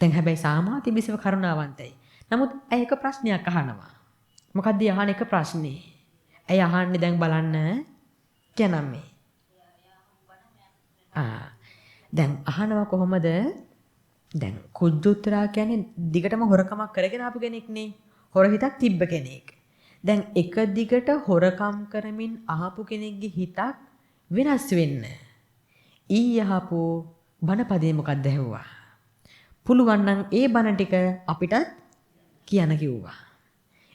දැන් හැබැයි සාමාවතී බිසව කරුණාවන්තයි. නමුත් ඇය එක ප්‍රශ්නයක් අහනවා. මොකක්ද අහන එක ප්‍රශ්නේ? ඇයි අහන්නේ දැන් බලන්න කියනම් මේ. දැන් අහනවා කොහොමද? දැන් කුජුත්තරා කියන්නේ දිගටම හොරකමක් කරගෙන ආපු කෙනෙක්නේ. හොර හිතක් තිබ්බ කෙනෙක්. දැන් එක දිගට හොරකම් කරමින් ආපු කෙනෙක්ගේ හිතක් වෙනස් වෙන්න. ඊ යහපු බණපදේ මොකක්ද ඇහුවා. පුළුවන් නම් ඒ බණ ටික අපිටත් කියන්න කිව්වා.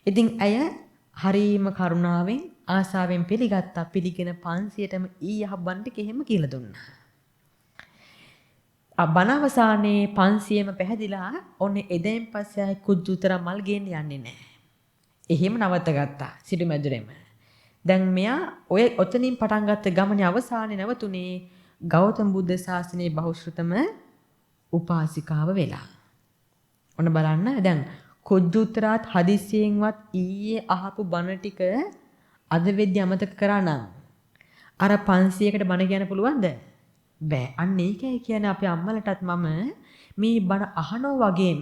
ඉතින් ඇය හරීම කරුණාවෙන් ආසාවෙන් පිළිගත්තා. පිළිගෙන 500ටම ඊ යහ බණ ටික එහෙම කියලා දුන්නා. බණ අවසානයේ 500ම පැහැදිලා ඔන්න එදෙන් පස්සේ ආයි කුජුතර මල් ගේන්න යන්නේ නැහැ. එහෙම නවත්තගත්තා සිටු මැදුරේම. දැන් මෙයා ඔය ඔතනින් පටන් ගත්ත ගමනේ අවසානයේ නැවතුනේ ගෞතම බුද්ධ ශාසනයේ බහුශ්‍රතම උපාසිකාව වෙලා. ඔන්න බලන්න දැන් කුජුතරාත් හදිස්සියෙන්වත් ඊයේ අහපු බණ ටික අද වෙද්දි අමතක කරා නම් අර 500කට බණ කියන්න පුළුවන්ද? බෑ. අන්න ඒකයි කියන්නේ අපේ අම්මලටත් මම මේ බණ අහනෝ වගේම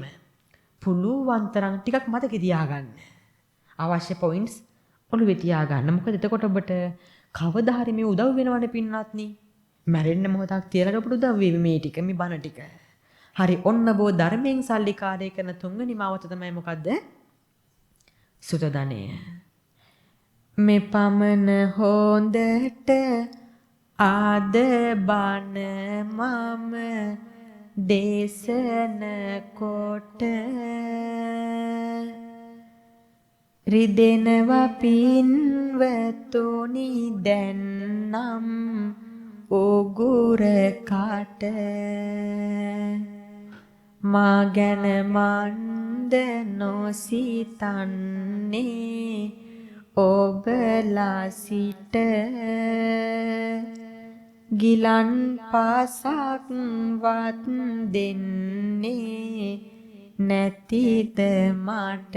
පුළුවන් තරම් ටිකක් මතක තියාගන්න. අවශ්‍ය පොයින්ට්ස් ඔළුවේ තියාගන්න. මොකද එතකොට ඔබට කවදා හරි මේ උදව් වෙනවනේ පින්වත්නි. මැරෙන්න මොහොතක් තියලා ඔබට උදව් වෙවි මේ ටික මේ බණ ටික. හරි ඔන්න බෝ ධර්මයෙන් සල්ලිකාරය කරන තුන්වෙනි මාවත තමයි මොකද්ද? සුතදනය. මේ පමණ හොඳට ආද බණ මම දේශන කොට රිදෙනවා පින්වතුනි දැන්නම් උගුර කට මා ගැන මන්ද නොසිතන්නේ ඔබලා සිට ගිලන් පාසක් වත් දෙන්නේ නැතිද මට.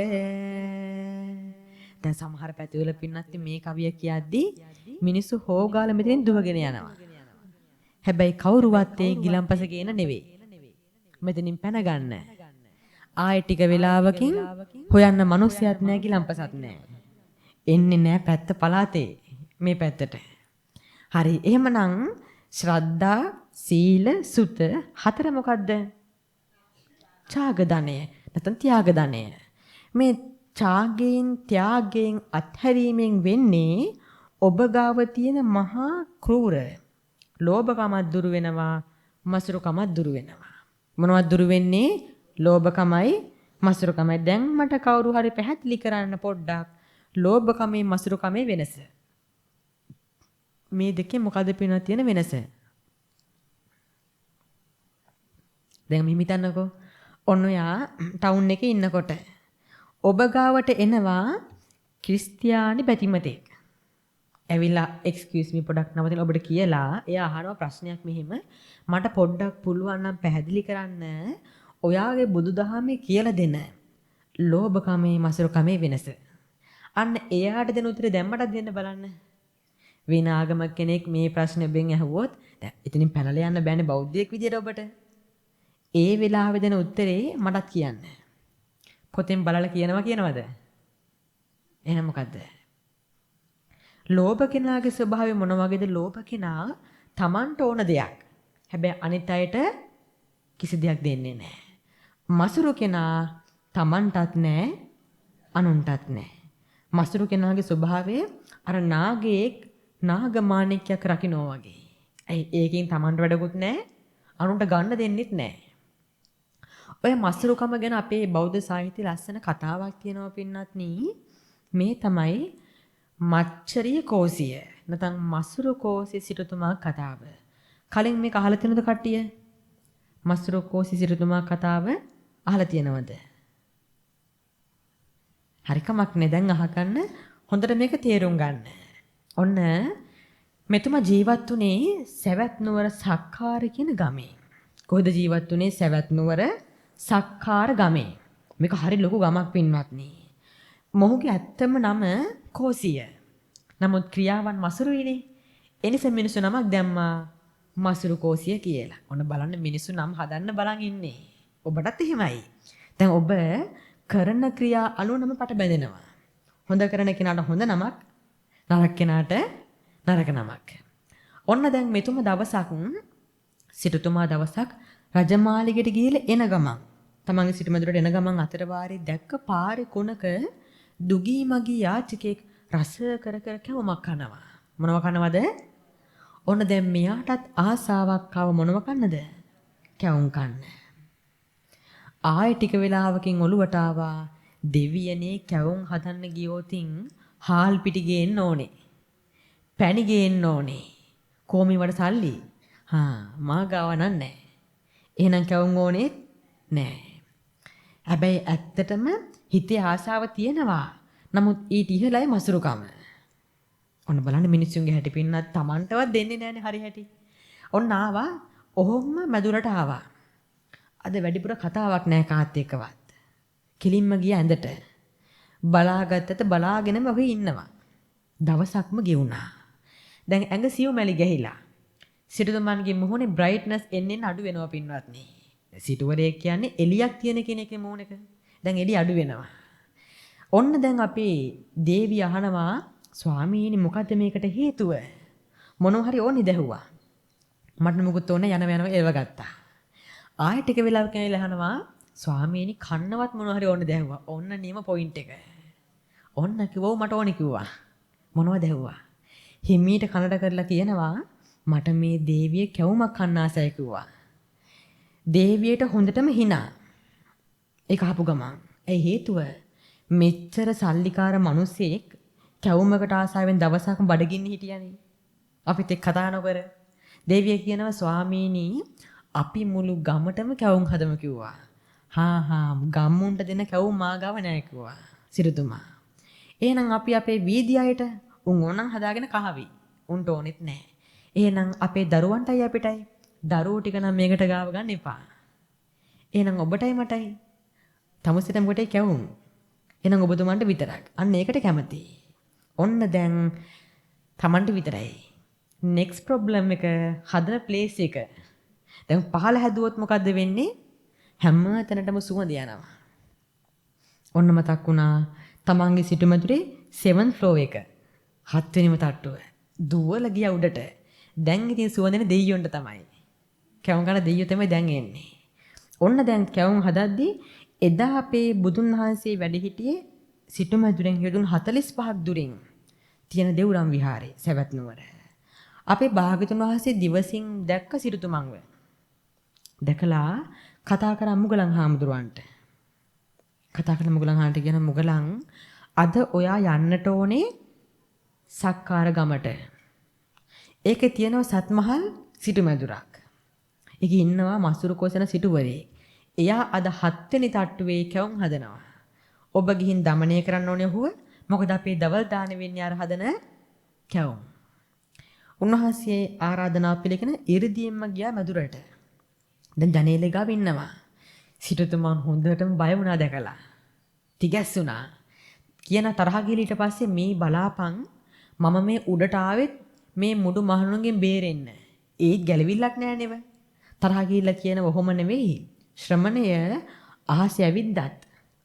දැන් සමහර පැතිවල පින්නත් මේ කවිය කියද්දී මිනිස්සු හොගාල මෙතෙන් දුවගෙන යනවා. හැබැයි කවුරුවත් ඒ ගිලම්පස ගේන නෙවෙයි. මෙතනින් පැන ගන්න. ආයෙ ටික වෙලාවකින් හොයන්න මිනිස්සයත් නැහැ ගිලම්පසත් නැහැ. එන්නේ නැහැ පැත්ත පලාතේ මේ පැත්තට. හරි එහෙමනම් ශ්‍රද්ධා සීල සුත හතර මොකද්ද? ත්‍යාග ධනය නැත්නම් ත්‍යාග ධනය. මේ ත්‍යාගයෙන් ත්‍යාගයෙන් අත්හැරීමෙන් වෙන්නේ ඔබ ගාව තියෙන මහා ක්‍රූර ලෝභකමත් දුරු වෙනවා මසුරුකමත් දුරු වෙනවා. මොනවද දුරු වෙන්නේ? ලෝභකමයි මසුරුකමයි. දැන් මට කවුරු හරි පැහැදිලි කරන්න පොඩ්ඩක් ලෝභකමේ මසුරුකමේ වෙනස. මේ දෙකේ මොකද පිනන තියෙන වෙනස? දැන් මෙහෙම හිතන්නකෝ. ඔන්න ඔයා ටවුන් එකේ ඉන්නකොට ඔබ ගාවට එනවා ක්‍රිස්තියානි බැතිමතෙක්. ඇවිල්ලා එක්ස්කියුස් මී පොඩක් නවතින ඔබට කියලා එයා අහනවා ප්‍රශ්නයක් මෙහෙම මට පොඩ්ඩක් පුළුවන් නම් පැහැදිලි කරන්න ඔයාගේ බුදුදහමේ කියලා දෙන ලෝභකමේ මසුරුකමේ වෙනස. අන්න එයාට දෙන උත්තරේ දැම්මට දෙන්න බලන්න. වෙන ආගමක් කෙනෙක් මේ ප්‍රශ්නේ ඔබෙන් අහුවොත් දැන් එතනින් පැනලා යන්න බෑනේ බෞද්ධයෙක් විදියට ඔබට. ඒ වෙලාවේ දෙන උත්තරේ මටත් කියන්න. පොතෙන් බලලා කියනවද? එහෙනම් මොකද්ද? ලෝභ කෙනාගේ ස්වභාවය මොන වගේද? ලෝභ කෙනා Tamanට ඕන දෙයක්. හැබැයි අනිත් අයට කිසි දෙයක් දෙන්නේ නැහැ. මසුරු කෙනා Tamanටත් නැහැ, අනුන්ටත් නැහැ. මසුරු කෙනාගේ ස්වභාවය අර නාගයෙක් නාගමාණික්යක් රකින්නෝ වගේ. ඒකෙන් Tamanට වැඩකුත් නැහැ, අනුන්ට ගන්න දෙන්නෙත් නැහැ. ඔය මසුරුකම ගැන අපේ බෞද්ධ සාහිත්‍යයේ ලස්සන කතාවක් තියෙනවා පින්නත්නි. මේ තමයි මච්චරිය කෝසිය. නැත්නම් මසුරු කෝසිය සිටුතුමා කතාව. කලින් මේක අහලා තියෙනවද කට්ටිය? මසුරු කෝසිය සිටුතුමා කතාව අහලා තියෙනවද? හරි කමක් නෑ දැන් අහගන්න. හොඳට මේක තේරුම් ගන්න. ඔන්න මෙතුමා ජීවත් වුණේ සවැත් නුවර සක්කාර කියන ගමේ. කොහෙද ජීවත් වුණේ? සවැත් නුවර සක්කාර ගමේ. මේක හරි ලොකු ගමක් පින්වත්නි. මොහුගේ ඇත්තම නම කෝසිය. නමුත් ක්‍රියාවන් මසුරුයිනේ. එනිසා මිනිස්සු නමක් දැම්මා මසුරු කෝසිය කියලා. ඔන්න බලන්න මිනිස්සු නම් හදන්න බලන් ඉන්නේ. ඔබටත් එහෙමයි. දැන් ඔබ කරන ක්‍රියා අනුව නම පට බැඳෙනවා. හොඳ කරන කෙනාට හොඳ නමක්, නරක කෙනාට නරක නමක්. ඔන්න දැන් මෙතුම දවසක් සිටුතුමා දවසක් රජමාලිගයට ගිහලා එන ගමන් තමන්ගේ සිටුමැදුරට එන ගමන් අතර වාරේ දැක්ක පාරේ කොනක දුගී මගී යාචකෙක් රස කර කර කැවුමක් කනවා. මොනව කනවද? ඔන්න දැන් මෙයාටත් ආසාවක් ආව මොනව කන්නද? කැවුම් කන්න. ආයෙ ටික වෙලාවකින් ඔළුවට ආවා දෙවියනේ කැවුම් හදන්න ගියොතින් හාල් පිටි ගේන්න ඕනේ. පැණි ගේන්න ඕනේ. කොහොමද වඩ සල්ලි? මා ගාව නැහැ. එහෙනම් කැවුම් ඕනේ නැහැ. හැබැයි ඇත්තටම හිතේ ආසාව තියෙනවා. නමුත් ඊට ඉහළයි මසුරුකම. ඔන්න බලන්න මිනිස්සුන්ගේ හැටි පින්නත් Tamanටවත් දෙන්නේ නැහනේ හරි හැටි. ඔන්න ආවා. ඔහොම මැදුරට ආවා. අද වැඩිපුර කතාවක් නැහැ කාත් එක්කවත්. කිලින්ම ගිය ඇඳට. බලාගත්තට බලාගෙනම ඔහි ඉන්නවා. දවසක්ම ගෙවුනා. දැන් ඇඟ සියුමැලි ගහිලා. සිටුතුමන්ගේ මුහුණේ බ්‍රයිට්නස් එන්නේ අඩු වෙනවා පින්වත්නි. සිටුවරයෙක් කියන්නේ එලියක් තියෙන කෙනෙක්ගේ මුහුණක. දැන් එළිය අඩු වෙනවා. ඔන්න දැන් අපේ දේවිය අහනවා ස්වාමීනි මොකද්ද මේකට හේතුව? මොනව හරි ඕනි දැහුවා. මට මොකුත් ඕනේ යනවා ඒව ගත්තා. ආයෙ ටික වෙලාවක ඇවිල්ලා අහනවා ස්වාමීනි කන්නවත් මොනව හරි ඕනේ දැහුවා. ඔන්න නියම පොයින්ට් එක. ඔන්න කිව්වෝ මට ඕනේ කිව්වා. මොනවද දැහුවා? හිමීට කනට කරලා කියනවා මට මේ දේවිය කැවුමක් කන්න ආසයි කිව්වා. දේවියට හොඳටම hina. ඒක අහපු ගමන්. ඒ හේතුව මෙච්චර සල්ලිකාර මිනිස්සෙක් කැවුමකට ආසාවෙන් දවසක් බඩගින්න හිටියානේ. අපිත් එක්ක කතා නොකර. දේවිය කියනවා ස්වාමීනි අපි මුළු ගමටම කැවුම් හදමු කිව්වා. ගම්මුන්ට දෙන කැවුම් මාගාව නැහැ කිව්වා. සිටුතුමා. එහෙනම් අපි අපේ වීදි අයට උන් ඕනම් හදාගෙන කහවි. උන්ට ඕනෙත් නැහැ. එහෙනම් අපේ දරුවන්ටයි අපිටයි දරුවෝ ටික නම් මේකට ගාව ගන්න එපා. එහෙනම් ඔබටයි මටයි තමුසෙටම කොටේ කැවුම්. එහෙනම් ඔබතුමන්ට විතරක්. අන්න ඒකට කැමතියි. ඔන්න දැන් Tamanට විතරයි. next problem එක හදන place එක. දැන් පහළ හැදුවොත් මොකද්ද වෙන්නේ? හැම තැනටම සුවඳ යනවා. ඔන්න මතක් වුණා තමන්ගේ සිටුමැදුරේ 7th floor එක. 7 වෙනිම තට්ටුව. දුවලා ගියා උඩට. දැන් ඉතින් සුවඳනේ දෙයියොන්ට තමයි. කැවුම් ගන්න දෙයියෝ තමයි දැන් එන්නේ. ඔන්න දැන් කැවුම් හදද්දී එදා අපේ බුදුන් වහන්සේ වැඩ සිටියේ සිටුමැදුරෙන් යොදුන් 45ක් දුරින් තියෙන දෙව්රම් විහාරේ සවැත් නුවර. අපේ භාග්‍යතුන් වහන්සේ දිවසින් දැක්ක සිටුතුමන්ව. දැකලා කතා කරා මුගලන් හාමුදුරුවන්ට. කතා කරන මුගලන් හාන්ට කියන මුගලන් අද ඔයා යන්නට ඕනේ සක්කාර ගමට. ඒකේ තියෙනවා සත්මහල් සිටුමැදුරක්. ඒකේ ඉන්නවා මසුරු කොසන සිටුවරේ. එයා අද 7 වෙනි තට්ටුවේ කැවුම් හදනවා. ඔබ ගිහින් দমনය කරන්න ඕනේ ඔහුව. මොකද අපේ දවල් දාන වෙන්නේ අර හදන කැවුම්. උන්වහන්සේ ආරාධනාව පිළිගෙන ඉරිදීම්ම ගියා මැදුරට. දැන් ජනේලේ ගාව ඉන්නවා. සිටුතුමන් හොඳටම බය වුණා දැකලා. තිගැස්සුණා. කියන තරහ ගිහලා ඊට පස්සේ මේ බලාපන් මම මේ උඩට ආවෙත් මේ මුඩු මහණුන්ගෙන් බේරෙන්න. ඒත් ගැලවිල්ලක් නෑ නෙව. තරහ ගිහලා කියන ඔහොම නෙවෙයි. ශ්‍රමණය අහසේ ඇවිද්දත්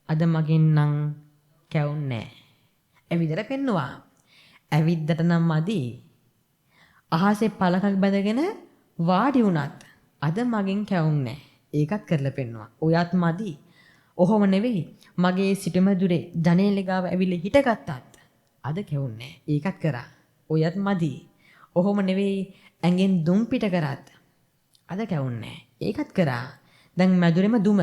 අද මගෙන් නම් කැවුම් නෑ. ඇවිදලා පෙන්නවා. ඇවිද්දට නම් මදි. අහසේ පලකක් බැඳගෙන වාඩි වුණත් අද මගෙන් කැවුම් නෑ. ඒකත් කරලා පෙන්නවා. ඔයත් මදි. ඔහොම නෙවෙයි. මගේ සිටුමැදුරේ ජනේලේ ගාව ඇවිල්ලා හිටගත්තත් අද කැවුම් නෑ. ඒකත් කරා. ඔයත් මදි. ඔහොම නෙවෙයි ඇඟෙන් දුම් පිට කරත් අද කැවුම් නෑ. ඒකත් කරා. දැන් මැදුරේම දුම.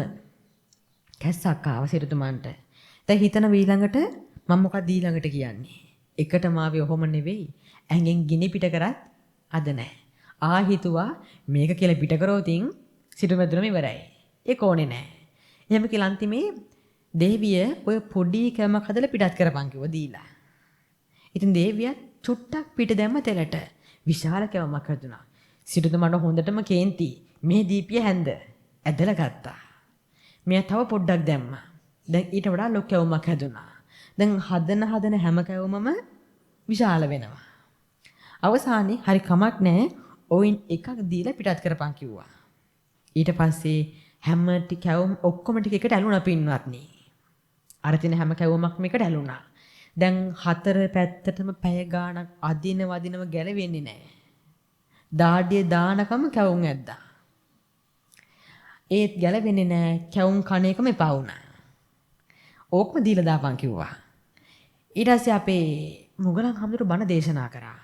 කැස්සක් ආව සිටුතුමන්ට. දැන් හිතන ඊළඟට මම මොකක්ද ඊළඟට කියන්නේ? එකටම ආවේ ඔහොම නෙවෙයි. ඇඟෙන් ගිනි පිට කරත් අද නෑ. ආ හිතුවා මේක කියලා පිට කරෝතින් සිටුමැදුරම ඉවරයි. ඒක ඕනේ නෑ. එහෙම කියලා අන්තිමේ දේවිය ඔය පොඩි කැමක් හදලා පිටත් කරපන් කිව්වා දීලා. ඉතින් දේවිය චුට්ටක් පිට දැම්ම තෙලට. විශාල කැවමක් හදුනා. සිටුතුමන්ට හොඳටම කේන්ති. මේ දීපිය හැන්ද ඇදලා ගත්තා. මෙයා තව පොඩ්ඩක් දැම්මා. දැන් ඊට වඩා ලොකු කැවුමක් හැදුනා. දැන් හදන හැම කැවුමම විශාල වෙනවා. අවසානයේ හරි කමක් නැහැ. ඔයින් එකක් දීලා පිටත් කරපන් කිව්වා. ඊට පස්සේ හැම කැවුම් ඔක්කොම ටික එකට ඇලුනා පින්වත්නි. අර තින හැම කැවුමක්ම එකට ඇලුනා. දැන් 4 පැත්තටම පැය ගාණක් වදිනව ගැලවෙන්නේ නැහැ. දාඩිය දානකම කැවුම් ඇද්දා. ඒත් ගැලවෙන්නේ නැහැ. කැවුම් කණ එකම එපා වුණා. ඕකම දීලා දාපන් කිව්වා. ඊට පස්සේ අපේ මුගලන් හඳුරු බණ දේශනා කරා.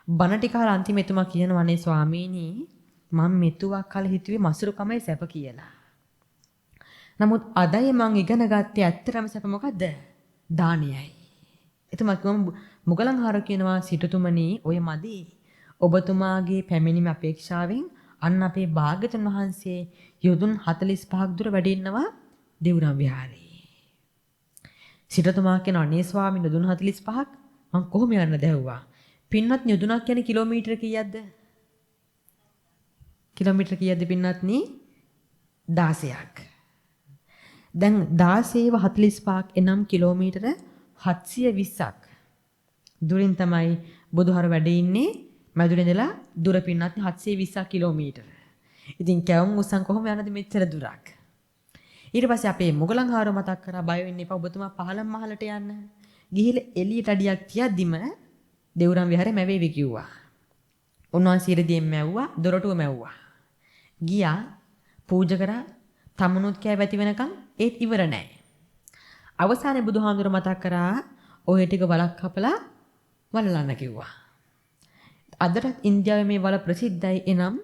බණ ටික අහලා අන්තිම එතුමා කියනවා නේ ස්වාමීනි මම මෙතුවක් කල හිතුවේ මසුරුකමයි සැප කියලා. නමුත් අදයි මං ඉගෙන ගත්තේ ඇත්තටම සැප මොකද්ද? දානයයි. එතුමා කිව්වා මුගලන් හාර කියනවා සිටුතුමනි ඔය මදි. ඔබතුමාගේ පැමිණීම අපේක්ෂාවෙන් අන්න අපේ භාග්‍යතුන් වහන්සේ යොදුන් 45ක් දුර වැඩ ඉන්නවා දෙව්රම් විහාරේ. සිටුතුමා කියනවා අනේ ස්වාමීන් යොදුන් 45ක් මං කොහොම යන්නද ඇහුවා. පින්වත් යොදුනක් කියන්නේ කිලෝමීටර කීයක්ද? කිලෝමීටර කීයක්ද පින්වත්නි? 16ක්. දැන් 16 45ක් එනම් කිලෝමීටර 720ක්. දුරින් තමයි බුදුහාර වැඩ ඉන්නේ. මැදුරේ ඉඳලා දුර පින්වත්නි 720ක් කිලෝමීටර. ඉතින් කැවුම් උස්සන් කොහොම යනද මෙච්චර දුරක්? ඊට පස්සේ අපේ මුගලන් හාරව මතක් කරා බය වෙන්න එපා ඔබතුමා පහළම මහලට යන්න. ගිහිල්ලා එළියට අඩියක් තියද්දිම දෙව්රම් විහාරේ මැවේවි කිව්වා. උන්වහන්සේ ඉරදීම් මැව්වා, දොරටුව මැව්වා. ගියා පූජා කරා තමනුත් කෑ වැති වෙනකන් ඒත් ඉවර නැහැ. අවසානයේ බුදුහාමුදුර මතක් කරා ඔය ටික වලක් කපලා වලලන්න කිව්වා. අදට ඉන්දියාවේ මේ වල ප්‍රසිද්ධයි එනම්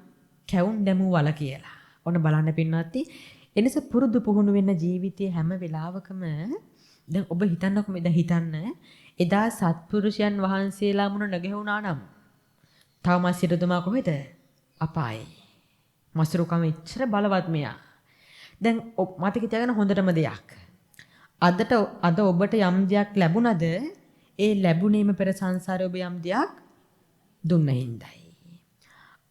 කැවුම් දැමූ වල කියලා. ඔන්න බලන්න පින්වත්නි එනිස පුරුදු පුහුණු වෙන්න ජීවිතයේ හැම වෙලාවකම දැන් ඔබ හිතන්නකො දැන් හිතන්න එදා සත්පුරුෂයන් වහන්සේලා මුණ නැගෙහුණා නම් තවම සිටුතුමා කොහෙද? අපායේ. මසුරුකම ඉච්චර බලවත් මෙයා. දැන් මතක තියාගන්න හොඳටම දෙයක්. අද ඔබට යම් දෙයක් ලැබුණද ඒ ලැබුණේම පෙර සංසාරේ ඔබ යම් දෙයක් දුන්න හින්දායි.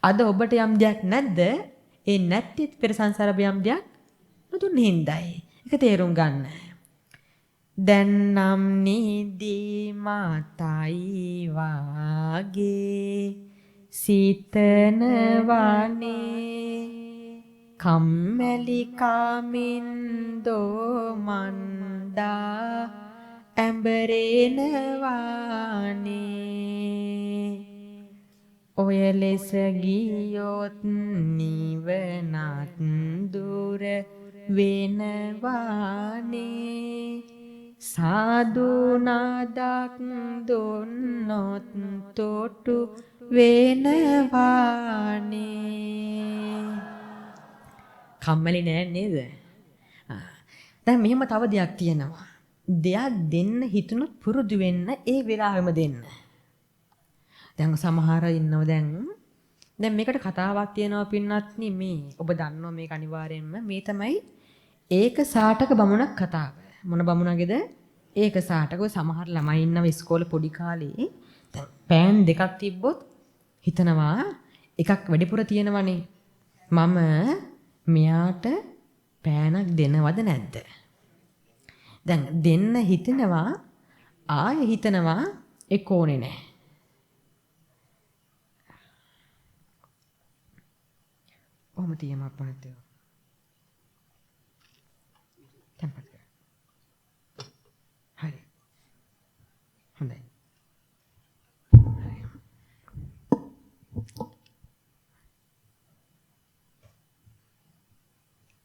අද ඔබට යම් දෙයක් නැද්ද? ඒ නැත්තේ පෙර සංසාරේ ඔබ යම් දෙයක් නොදුන්න හින්දායි. ඒක තේරුම් ගන්න. දැන් නම් නිදී මාතයි වාගේ සීතනවනේ කම්මැලි කාමින් දෝමන්දා ඇඹරෙනවානේ ඔය ලෙස ගියොත් නිවනත් දුර වෙනවානේ සාදු නාදක් දුන්නොත් තොටු වෙනවානේ කම්මැලි නෑ නේද? දැන් මෙහෙම තව දෙයක් තියෙනවා. දෙයක් දෙන්න හිතුනොත් පුරුදු වෙන්න ඒ වෙලාවෙම දෙන්න. දැන් සමහර ඉන්නව දැන් මේකට කතාවක් තියෙනවා පින්නත්නි මේ ඔබ දන්නවා මේක අනිවාර්යෙන්ම මේ තමයි ඒක සාටක බමුණක් කතාව. මොන බමුණගේද? ඒක සාටක සමහර ළමයි ඉන්නව ඉස්කෝලේ පොඩි කාලේ දැන් පෑන් දෙකක් තිබ්බොත් හිතනවා එකක් වැඩිපුර තියෙනවනේ. මම මෙයාට පෑනක් දෙනවද නැද්ද? දැන් දෙන්න හිතනවා ආයෙ හිතනවා ඒක ඕනේ නැහැ. ඔහොම තියම අපහතේ. tempat කරා. හරි. හොඳයි.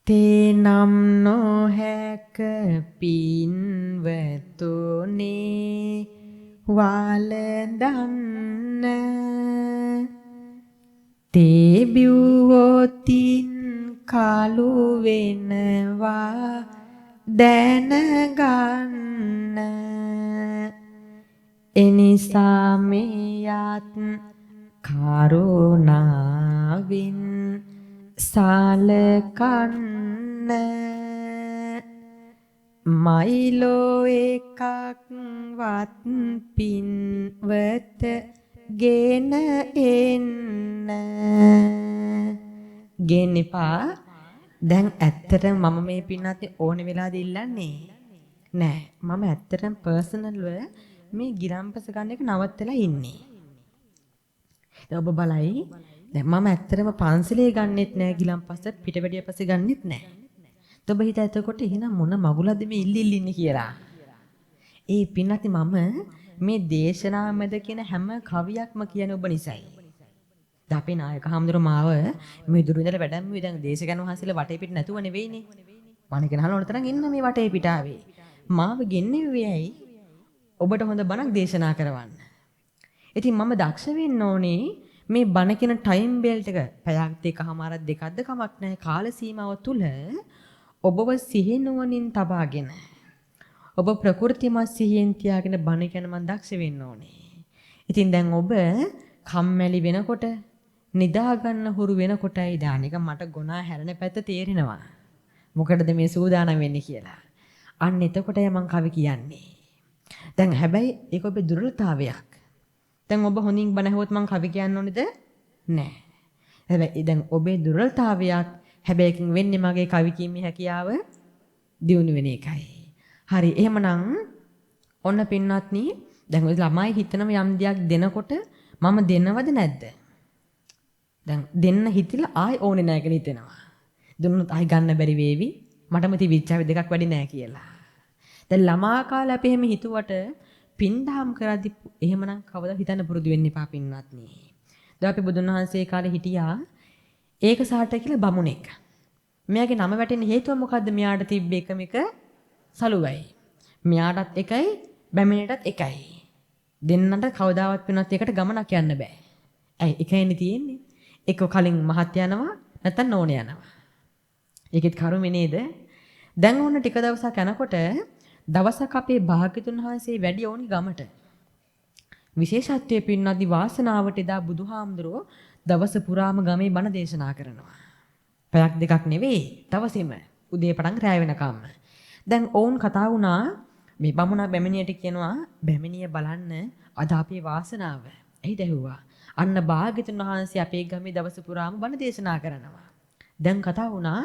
තේ නම් නොහැක පින්වතුනේ වළඳන්න තේ බිව්වොතින් කලු වෙනවා දැනගන්න එනිසා මෙයත් කරුණාවෙන් සලකන්න මයිලෝ එකක්වත් පින්වත ගෙන එන්න ගෙන්නපා දැන් ඇත්තටම මම මේ පින්නත් ඕන වෙලාද ඉල්ලන්නේ නෑ මම ඇත්තටම පර්සනල්ව මේ ගිරම්පස ගන්න එක නවත්තලා ඉන්නේ දැන් ඔබ බලයි දැන් මම ඇත්තටම පන්සලේ ගන්නෙත් නෑ ගිලම්පස පිටවැඩිය පස්සේ ගන්නෙත් නෑ. ඔබ හිත එතකොට එහෙනම් මොන මගුලද මේ ඉල්ල ඉන්නේ කියලා. ඒ පින්නති මම මේ දේශනා මැද කියන හැම කවියක්ම කියන ඔබ නිසයි. දැන් අපේ නායක හාමුදුරුවෝ මාව මේ දුරු ඉඳලා වැඩම්මුවේ දැන් දේශකයන් වහන්සේලා වටේ පිට නැතුව නෙවෙයිනේ. වණිකන අහන ඕන තරම් ඉන්න මේ වටේ පිටාවේ. මාව ගෙන්නේවේ ඇයි? ඔබට හොඳ බණක් දේශනා කරවන්න. ඉතින් මම දක්ෂ වෙන්න ඕනේ මේ බණ කියන ටයිම් බෙල්ට් එක පැයක් දෙකමාරක් දෙකක්ද කමක් නැහැ කාල සීමාව තුල ඔබව සිහිනුවණින් තබාගෙන ඔබ ප්‍රകൃතිමත් සිහියෙන් තියාගෙන බණ කියන මම දක්ෂ වෙන්න ඕනේ. ඉතින් දැන් ඔබ කම්මැලි වෙනකොට නිදා ගන්න හුරු වෙනකොටයි දානික මට ගොනා හැරෙන පැත්ත තේරෙනවා. මොකටද මේ සූදානම් වෙන්නේ කියලා. අන්න එතකොටයි මම කවි කියන්නේ. දැන් හැබැයි ඒක ඔබේ දුර්වලතාවයක්. දැන් ඔබ හොඳින් බණ ඇහුවොත් මං කවි කියන්න ඕනේද? නෑ. හැබැයි දැන් ඔබේ දුර්වලතාවයක් හැබැයි වෙන්නේ මගේ කවි කීමේ හැකියාව දියුණු වෙන එකයි. හරි එහෙමනම් ඔන්න පින්වත්නි දැන් ඔය ළමයි හිතනම යම් දෙයක් දෙනකොට මම දෙනවද නැද්ද? දැන් දෙන්න හිතිලා ආයි ඕනේ නැහැ කියලා හිතෙනවා. දුන්නොත් ආයි ගන්න බැරි වේවි. මටම තිබිච්චාවේ දෙකක් වැඩි නැහැ කියලා. දැන් ළමා කාලේ අපි එහෙම හිතුවට පින්දහම් කරද්දි එහෙමනම් කවදා හිතන්න පුරුදු වෙන්න එපා පින්වත්නි. දැන් අපි බුදුන් වහන්සේ කාලේ හිටියා ඒක සාට කියලා බමුණෙක්. මෙයාගේ නම වැටෙන්න හේතුව මොකද්ද? මෙයාට තිබ්බ එකම එක සලුවයි. මෙයාටත් එකයි බැමිණටත් එකයි. දෙන්නට කවදාවත් වෙනත් එකට ගමනක් යන්න බෑ. ඇයි එකයිනේ තියෙන්නේ. එක කලින් මහත් යනවා නැත්නම් නෝන යනවා. ඒකෙත් කරුමේ නේද? දැන් ඕන ටික දවසක් යනකොට දවසක් අපේ භාග්‍යතුන් වහන්සේ වැඩි ඕනි ගමට. විශේෂත්වයේ පින්නදි වාසනාවට එදා බුදුහාමුදුරුවෝ දවස පුරාම ගමේ බණ දේශනා කරනවා. පැයක් දෙකක් නෙවෙයි, දවසෙම උදේ පටන් රැය වෙනකම්ම. දැන් ඔවුන් කතා වුණා මේ බමුණා බැමිණියට කියනවා බැමිණිය බලන්න අද අපේ වාසනාව. එයිද ඇහුවා. අන්න භාග්‍යතුන් වහන්සේ අපේ ගමේ දවස පුරාම බණ දේශනා කරනවා. දැන් කතා වුණා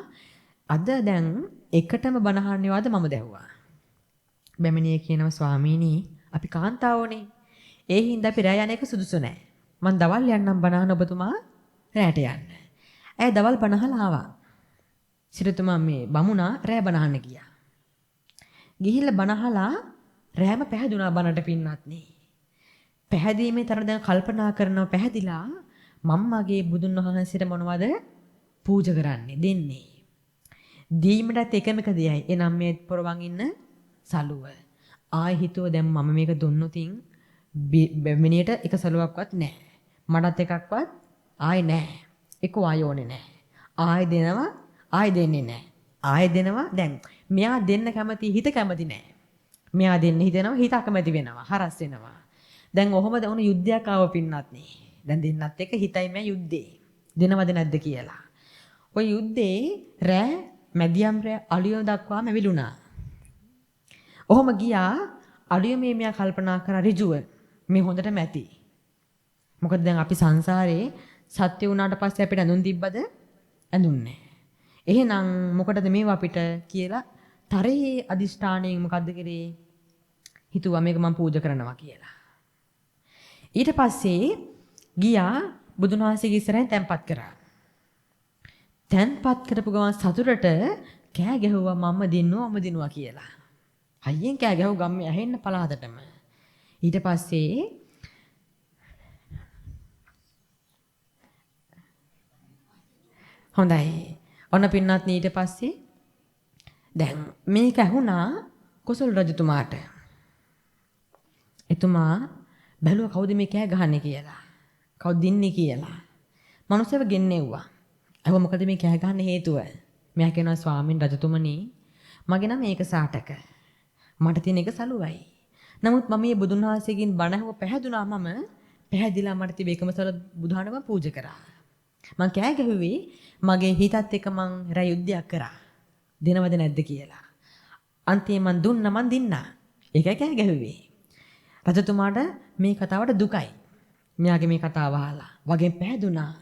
අද දැන් එකටම බණ අහන්නේවද මම දැහුවා. බැමිණිය කියනවා ස්වාමීනි අපි කාන්තාවෝනේ. ඒ හින්දා අපි රැ යන එක සුදුසු නෑ. මං දවල් යන්නම් බණහන ඔබතුමා රැට යන්න. ඇය දවල් බණහලා ආවා. සිටුතුමා මේ බමුණා රැ බණහන්න ගියා. ගිහිල්ලා බණහලා රැම පැහැදුනා බණට පින්නත්නි. පැහැදීමේ තරම් දැන් කල්පනා කරනවා පැහැදිලා මම්මගේ බුදුන් වහන්සේට මොනවද පූජා කරන්නේ දෙන්නේ. දීමටත් එකමක දෙයයි. එනම් මේ පොරවන් ඉන්න සලුව. ආයි හිතුව දැන් මම මේක දුන්නොතින් බැමිණියට එක සලුවක්වත් නැහැ. මටත් එකක්වත් ආයි නැහැ. එක ආයෝනේ නැහැ. ආයි දෙනවා ආයි දෙන්නේ නැහැ. ආයි දෙනවා දැන් මෙයා දෙන්න කැමති හිත කැමති නැහැ. මෙයා දෙන්න හිතනවා හිත අකමැති වෙනවා. හරස් වෙනවා. දැන් ඔහොම උන යුද්ධයක් ආව පින්නත් නේ. දැන් දෙන්නත් එක හිතයි මෑ යුද්ධේ. දෙනවද නැද්ද කියලා. ওই යුද්ධේ රෑ මැදියම් රෑ අලියෝ දක්වාම ඇවිලුණා. ඔහොම ගියා අලියෝ මේ මෙයා කල්පනා කරා ඍජුව මේ හොඳටම ඇති. මොකද දැන් අපි සංසාරේ සත්‍ය වුණාට පස්සේ අපිට ඇඳුම් තිබ්බද? ඇඳුන්නේ. එහෙනම් මොකටද මේවා අපිට කියලා තරයේ අදිෂ්ඨාණයෙන් මොකද්ද කරේ? හිතුවා මේක මම පූජා කරනවා කියලා. ඊට පස්සේ ගියා බුදුන් වහන්සේගේ ඉස්සරහින් තැන්පත් කරා. තැන්පත් කරපු ගමන් සතුටට කෑ ගැහුවා මම දිනුවා කියලා. හයියෙන් කෑ ගැහුව ගම්මේ ඇහෙන්න පළාතටම. ඊට පස්සේ හොඳයි. ඔන්න පින්නත් ඊට පස්සේ දැන් මේක ඇහුණා කොසල් රජතුමාට. එතුමා බැලුවා කවුද මේ කෑ ගහන්නේ කියලා. කවුද දින්නේ කියලා. මනුස්සයව ගෙන්නෙව්වා. අහුව මොකද මේ කෑ ගන්න හේතුව? මෙයා කියනවා ස්වාමීන් රජතුමනි මගේ නම ඒක සාටක. මට තියෙන එක සලුවයි. නමුත් මම මේ බුදුන් වහන්සේගෙන් බණ අහුව පැහැදුනා මම පැහැදිලා මට තිබේ එකම සල බුදුහානම පූජා කරා. මං කෑ ගැහුවේ මගේ හිතත් එක්ක මං රැ යුද්ධයක් කරා. දෙනවද නැද්ද කියලා. අන්තිමේ මං දුන්නා මං දින්නා. ඒකයි කෑ ගැහුවේ. රජතුමාට මේ කතාවට දුකයි. මෙයාගේ මේ කතාව අහලා වගේ පැහැදුනා.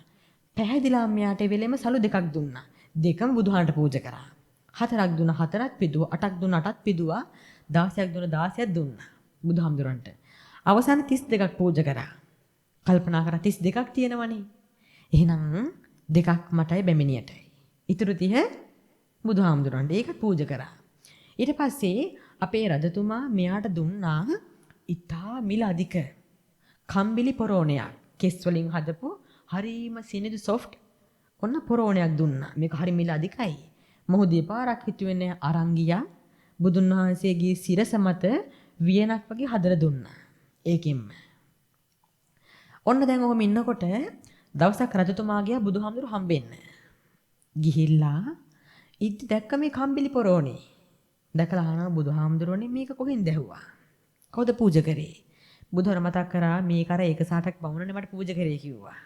පැහැදිලා මෙයාට වෙලෙම සලු දෙකක් දුන්නා. දෙකම බුදුහාන්ට පූජා කරා. 4ක් දුන්නා 4ක් පිදුවා. 8ක් දුන්නා 8ක් පිදුවා. 16ක් දුන්නා 16ක් දුන්නා. බුදුහාමුදුරන්ට. අවසාන 32ක් පූජා කරා. කල්පනා කරා 32ක් තියෙනවනේ. එහෙනම් දෙකක් මටයි බැමිණියටයි. ඊටු 30 බුදුහාමුදුරන්ට ඒක පූජා කරා. ඊට පස්සේ අපේ රජතුමා මෙයාට දුන්නා ඉතා මිල අධික කම්බිලි පොරෝණයක්. කෙස් වලින් හදපු හරිම සිනිදු සොෆ්ට් ඔන්න පොරෝණයක් දුන්නා. මේක හරි මිල අධිකයි. මොහු දෙපාරක් හිතුවේ අරන් ගියා. බුදුන් වහන්සේගේ සිරස මත වියනක් වගේ හදලා දුන්නා. ඒකෙන්ම. ඔන්න දැන් ඔහොම ඉන්නකොට දවසක් රජතුමා ගියා බුදුහාමුදුරු හම්බෙන්න. ගිහිල්ලා ඉද්දි දැක්ක මේ කම්බිලි පොරෝණේ. දැකලා අහනවා බුදුහාමුදුරනේ මේක කොහෙන්ද ඇහුවා? කවුද පූජා කරේ? බුදුහාර මතක් කරා මේක අර ඒක සාටක් බමුණනේ මට පූජා කරේ කිව්වා.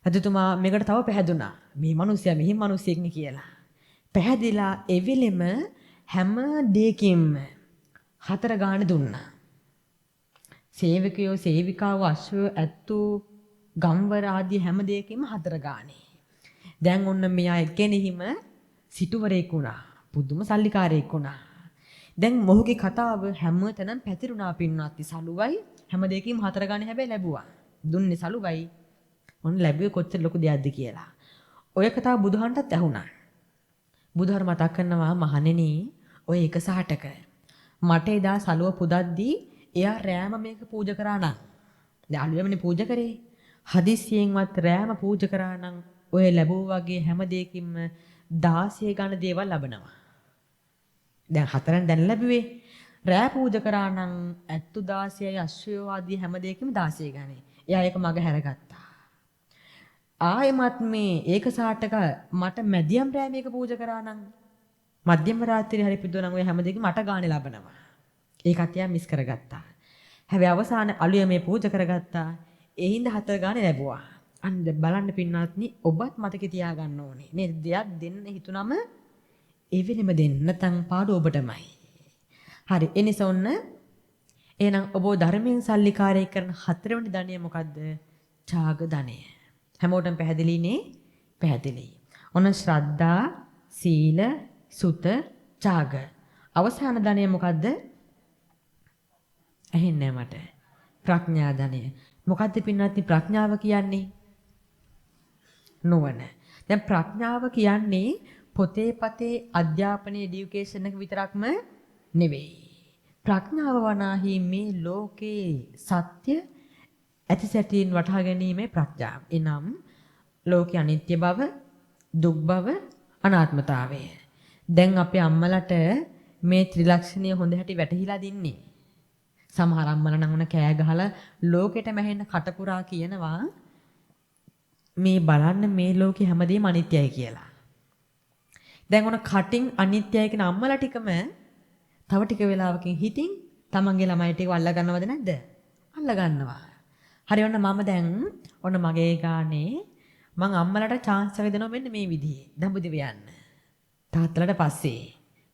රජතුමා මේකට තව පැහැදුනා. මේ මිනිස්සයා මෙහිම මිනිස්සෙක්නේ කියලා. පැහැදිලා එවෙලෙම හැම දෙයකින්ම 4 ගාණ දුන්නා. සේවකයෝ සේවිකාවෝ අශ්වයෝ ඇත්තෝ ගම්වර ආදී හැම දෙයකින්ම 4 ගානේ. දැන් ඔන්න මෙයා එක්කෙනෙහිම සිටුවරයෙක් වුණා. පුදුම සල්ලිකාරයෙක් වුණා. දැන් මොහුගේ කතාව හැමතැනම පැතිරුණා පින්නත් සලුවයි හැම දෙයකින්ම 4 ගානේ හැබැයි ලැබුවා. දුන්නේ සලුවයි. ඔන්න ලැබුවේ කොච්චර ලොකු දෙයක්ද කියලා. ඔය කතාව බුදුහන්ටත් ඇහුණා. බුදුහාර මතක් කරනවා මහණෙනි ඔය එක සහටක මට එදා සලුව පුදද්දී එයා රෑම මේක පූජා කරා නම් දැන් අලුයමනේ පූජා කරේ හදිස්සියෙන්වත් රෑම පූජා කරා නම් ඔය ලැබුව වගේ හැම දෙයකින්ම 16 ගණ දේවල් ලබනවා. දැන් 4න් දැන් ලැබුවේ රෑ පූජා කරා නම් 16යි අශ්වයෝ ආදී හැම දෙයකින්ම 16 ගණනේ. එයා ඒක මග හැරගත්තා. ආයෙමත් මේ ඒක සාටක මට මැදියම් රෑ මේක පූජා කරා නම් මධ්‍යම රාත්‍රියේ හරි පිටුව නම් ඔය හැම දෙයකින්ම 8 ගානේ ලබනවා. ඒකත් එයා මිස් කරගත්තා. හැබැයි අවසාන අලුය මේ පූජා කරගත්තා. ඒ හින්දා 4 ගානේ ලැබුවා. අන්න බලන්න පින්වත්නි ඔබත් මතකේ තියාගන්න ඕනේ. මේ දෙයක් දෙන්න හිතුනම ඒ වෙලෙම දෙන්න නැත්නම් පාඩුව ඔබටමයි. හරි එනිසා ඔන්න එහෙනම් ඔබ ධර්මයෙන් සල්ලිකාරය කරන 4 වෙනි ධනය මොකද්ද? ඡාග ධනය. හැමෝටම පැහැදිලිනේ? පැහැදිලි. ඔන්න ශ්‍රද්ධා, සීල, සුත, ඡාග. අවසාන ධනය මොකද්ද? ඇහෙන්නේ මට. ප්‍රඥා ධනය. මොකද්ද පින්වත්නි ප්‍රඥාව කියන්නේ? නුවණ. දැන් ප්‍රඥාව කියන්නේ පොතේ පතේ අධ්‍යාපනයේ এডুকেෂන් එක විතරක්ම නෙවෙයි. ප්‍රඥාව වනාහි මේ ලෝකේ සත්‍ය ඇති සැටියෙන් වටහා ගැනීමේ ප්‍රඥාව. එනම් ලෝකේ අනිත්‍ය බව, දුක් බව, අනාත්මතාවය. දැන් අපේ අම්මලට මේ ත්‍රිලක්ෂණීය හොඳ හැටි වැටහිලා දින්නේ. සමහර අම්මලා නම් උන කෑ ගහලා ලෝකෙට මැහෙන්න කටපුරා කියනවා මේ බලන්න මේ ලෝකේ හැමදේම අනිත්‍යයි කියලා. දැන් උන කටින් අනිත්‍යයි කියන අම්මලා ටිකම තව ටික වෙලාවකින් හිතින් තමන්ගේ ළමයි ටික අල්ල ගන්නවද නැද්ද? අල්ල ගන්නවා. හරි ඔන්න මම දැන් ඔන්න මගේ ගානේ මං අම්මලාට chance එක දෙනවා මෙන්න මේ විදිහේ. දඹදිව යන්න. තාත්තලාට පස්සේ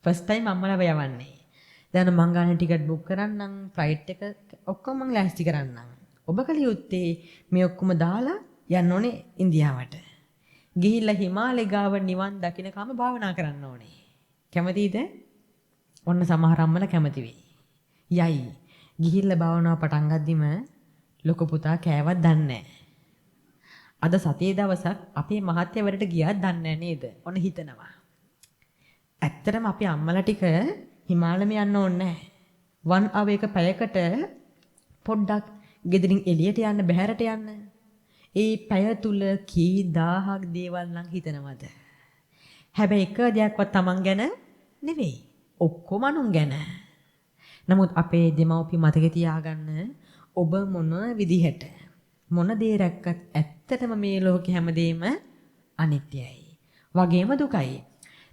first time අම්මලාව යවන්නේ. දැන් මං ගානේ ටිකට් බුක් කරන්නම්, ෆ්ලයිට් එක ඔක්කොම මං ලෑස්ති කරන්නම්. ඔබ කල යුත්තේ මේ ඔක්කොම දාලා යන්න ඕනේ ඉන්දියාවට. ගිහිල්ලා හිමාලය ගාව නිවන් දකින්නකම භාවනා කරන්න ඕනේ. කැමතිද? ඔන්න සමහර අම්මලා කැමති වෙයි. යයි. ගිහිල්ලා භාවනාව පටන් ගද්දිම ලොකු පුතා කෑවත් දන්නේ අද සතියේ දවසක් අපේ මහත්ය වැඩට ගියාත් දන්නේ නේද? ඔන්න හිතනවා. ඇත්තටම අපි අම්මලා ටික හිමාලෙම යන්න ඕනේ වන් අවේක පැයකට පොඩ්ඩක් ගෙදරින් එළියට යන්න බැහැරට යන්න. ඒ පැය තුල කී දහහක් දේවල් නම් හිතනවද? හැබැයි එක දෙයක්වත් Taman ගැන නෙවෙයි. ඔක්කොම අනුන් ගැන. නමුත් අපේ දෙමව්පිය මතක තියාගන්න ඔබ මොන විදිහට මොන දේ රැක්කත් ඇත්තටම මේ ලෝකේ හැමදේම අනිත්‍යයි. වගේම දුකයි.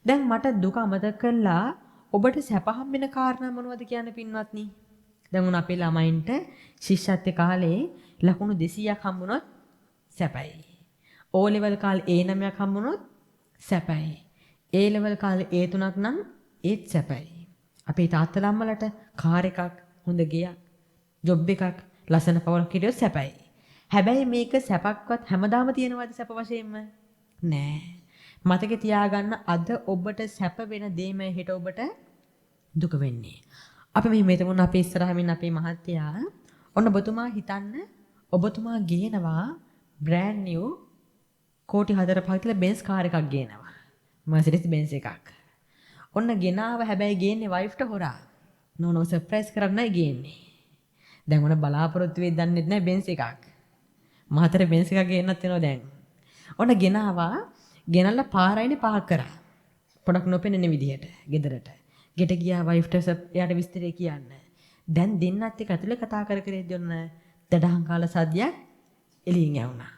දැන් මට දුක අමතක කළා ඔබට සැප හම්බෙන කාරණා මොනවද කියන්නේ පින්වත්නි? දැන් උන් අපේ ළමයින්ට ශිෂ්‍යත්ව කාලේ ලකුණු 200ක් හම්බුනොත් සැපයි. O level කාලේ A9ක් හම්බුනොත් සැපයි. A level කාලේ A3ක් නම් ඒත් සැපයි. අපේ තාත්තලා අම්මලාට කාර් එකක්, හොඳ ගෙයක්, ජොබ් එකක්, ලස්සන පවුලක් හිටියොත් සැපයි. හැබැයි මේක සැපක්වත් හැමදාම තියෙනවද සැප වශයෙන්ම? නෑ. මතක තියාගන්න අද ඔබට සැප වෙන දෙයම හෙට ඔබට දුක වෙන්නේ. අපි මෙහෙම හිතමුන අපේ ඉස්සරහින් අපේ මහත්තයා ඔන්න ඔබතුමා හිතන්න ඔබතුමා ගේනවා brand new කෝටි 4-5 කියලා බෙන්ස් කාර් එකක් ගේනවා. Mercedes Benz එකක්. ඔන්න ගෙනාව හැබැයි ගේන්නේ වයිෆ්ට හොරා. නෝනව සර්ප්‍රයිස් කරන්නයි ගේන්නේ. දැන් ඔන්න බලාපොරොත්තු වෙද්දී දන්නේ නැහැ බෙන්ස් එකක්. මහතර බෙන්ස් එකක් ගේන්නත් වෙනවා දැන්. ඔන්න ගෙනාවා ගෙනල්ලා පාරයිනේ පහක් කරා. පොඩක් නොපෙනෙන විදිහට ගෙදරට. ගෙට ගියා වයිෆ්ට එයාට විස්තරේ කියන්න. දැන් දෙන්නත් එක්ක ඇතුලේ කතා කර කර ඉද්දී ඔන්න දඩහන් කාල සද්දයක් එළියෙන් ඇහුණා.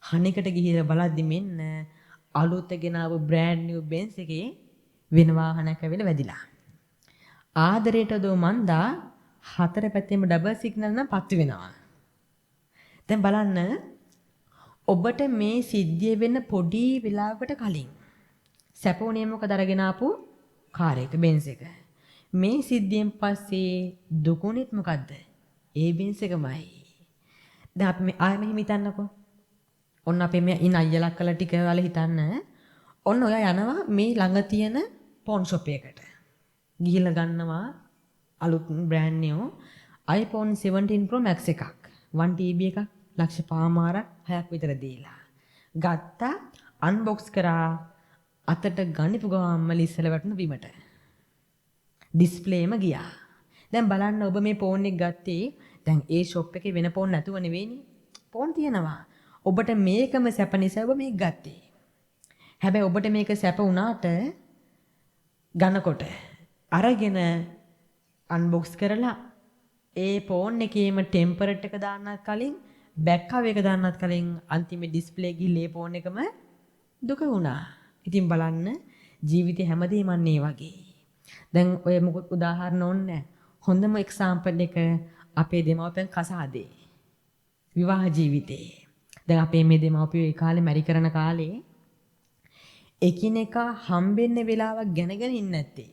හණේකට ගිහිල්ලා බලද්දි මෙන්න අලුත ගෙනාව brand new Benz එකේ වෙන වාහනයක් ඇවිල්ලා වැදිලා. ආදරයට දෝ මන්දා හතර පැත්තෙම ඩබල් සිග්නල් නම් පත්තු වෙනවා. දැන් බලන්න ඔබට මේ සිද්ධිය වෙන්න පොඩි වෙලාවකට කලින් සැපෝනේ මොකද අරගෙන ආපු කාර් එක බෙන්ස් එක. මේ සිද්ධියෙන් පස්සේ දුකුණෙත් මොකද්ද? ඒ බෙන්ස් එකමයි. දැන් අපි ආයෙ මෙහෙම හිතන්නකෝ. ඔන්න අපේ මේ ඉන්න අයියලා කළ ටික වල හිතන්න. ඔන්න ඔයා යනවා මේ ළඟ තියෙන පොන් ෂොප් එකකට. ගිහිල්ලා ගන්නවා අලුත් brand new iPhone 17 Pro Max එකක්. 1 TB එකක් ලක්ෂ 5.5ක් විතර දීලා. ගත්තා අන්බොක්ස් කරා අතට ගනිපු ගාම්ම ඉස්සල වැටුණු බිමට. ඩිස්ප්ලේම ගියා. දැන් බලන්න ඔබ මේ ෆෝන් එක ගත්තේ දැන් ඒ ෂොප් එකේ වෙන ෆෝන් නැතුව නෙවෙයිනේ. ෆෝන් තියෙනවා. ඔබට මේකම සැප නිසා ඔබ මේක ගත්තේ. හැබැයි ඔබට මේක සැප වුණාට ගන්නකොට අරගෙන අන්බොක්ස් කරලා ඒ ෆෝන් එකේම ටෙම්පරේචර් එක දාන්නත් කලින් බෑක්කව් එක දාන්නත් කලින් අන්තිමේ ඩිස්ප්ලේ ගිහලා ෆෝන් එකම දුක වුණා. ඉතින් බලන්න ජීවිතේ හැමදේම අන්නේ වගේ. දැන් ඔය මොකද උදාහරණ ඕනේ හොඳම එක්සැම්පල් එක අපේ දෙමව්පියන් කසාදේ. විවාහ ජීවිතේ. දැන් අපේ මේ දෙමව්පියෝ ඒ කාලේ මැරි කරන කාලේ එකිනෙකා හම්බෙන්න වෙලාවක් ගැනගෙන ඉන්නේ නැත්තේ.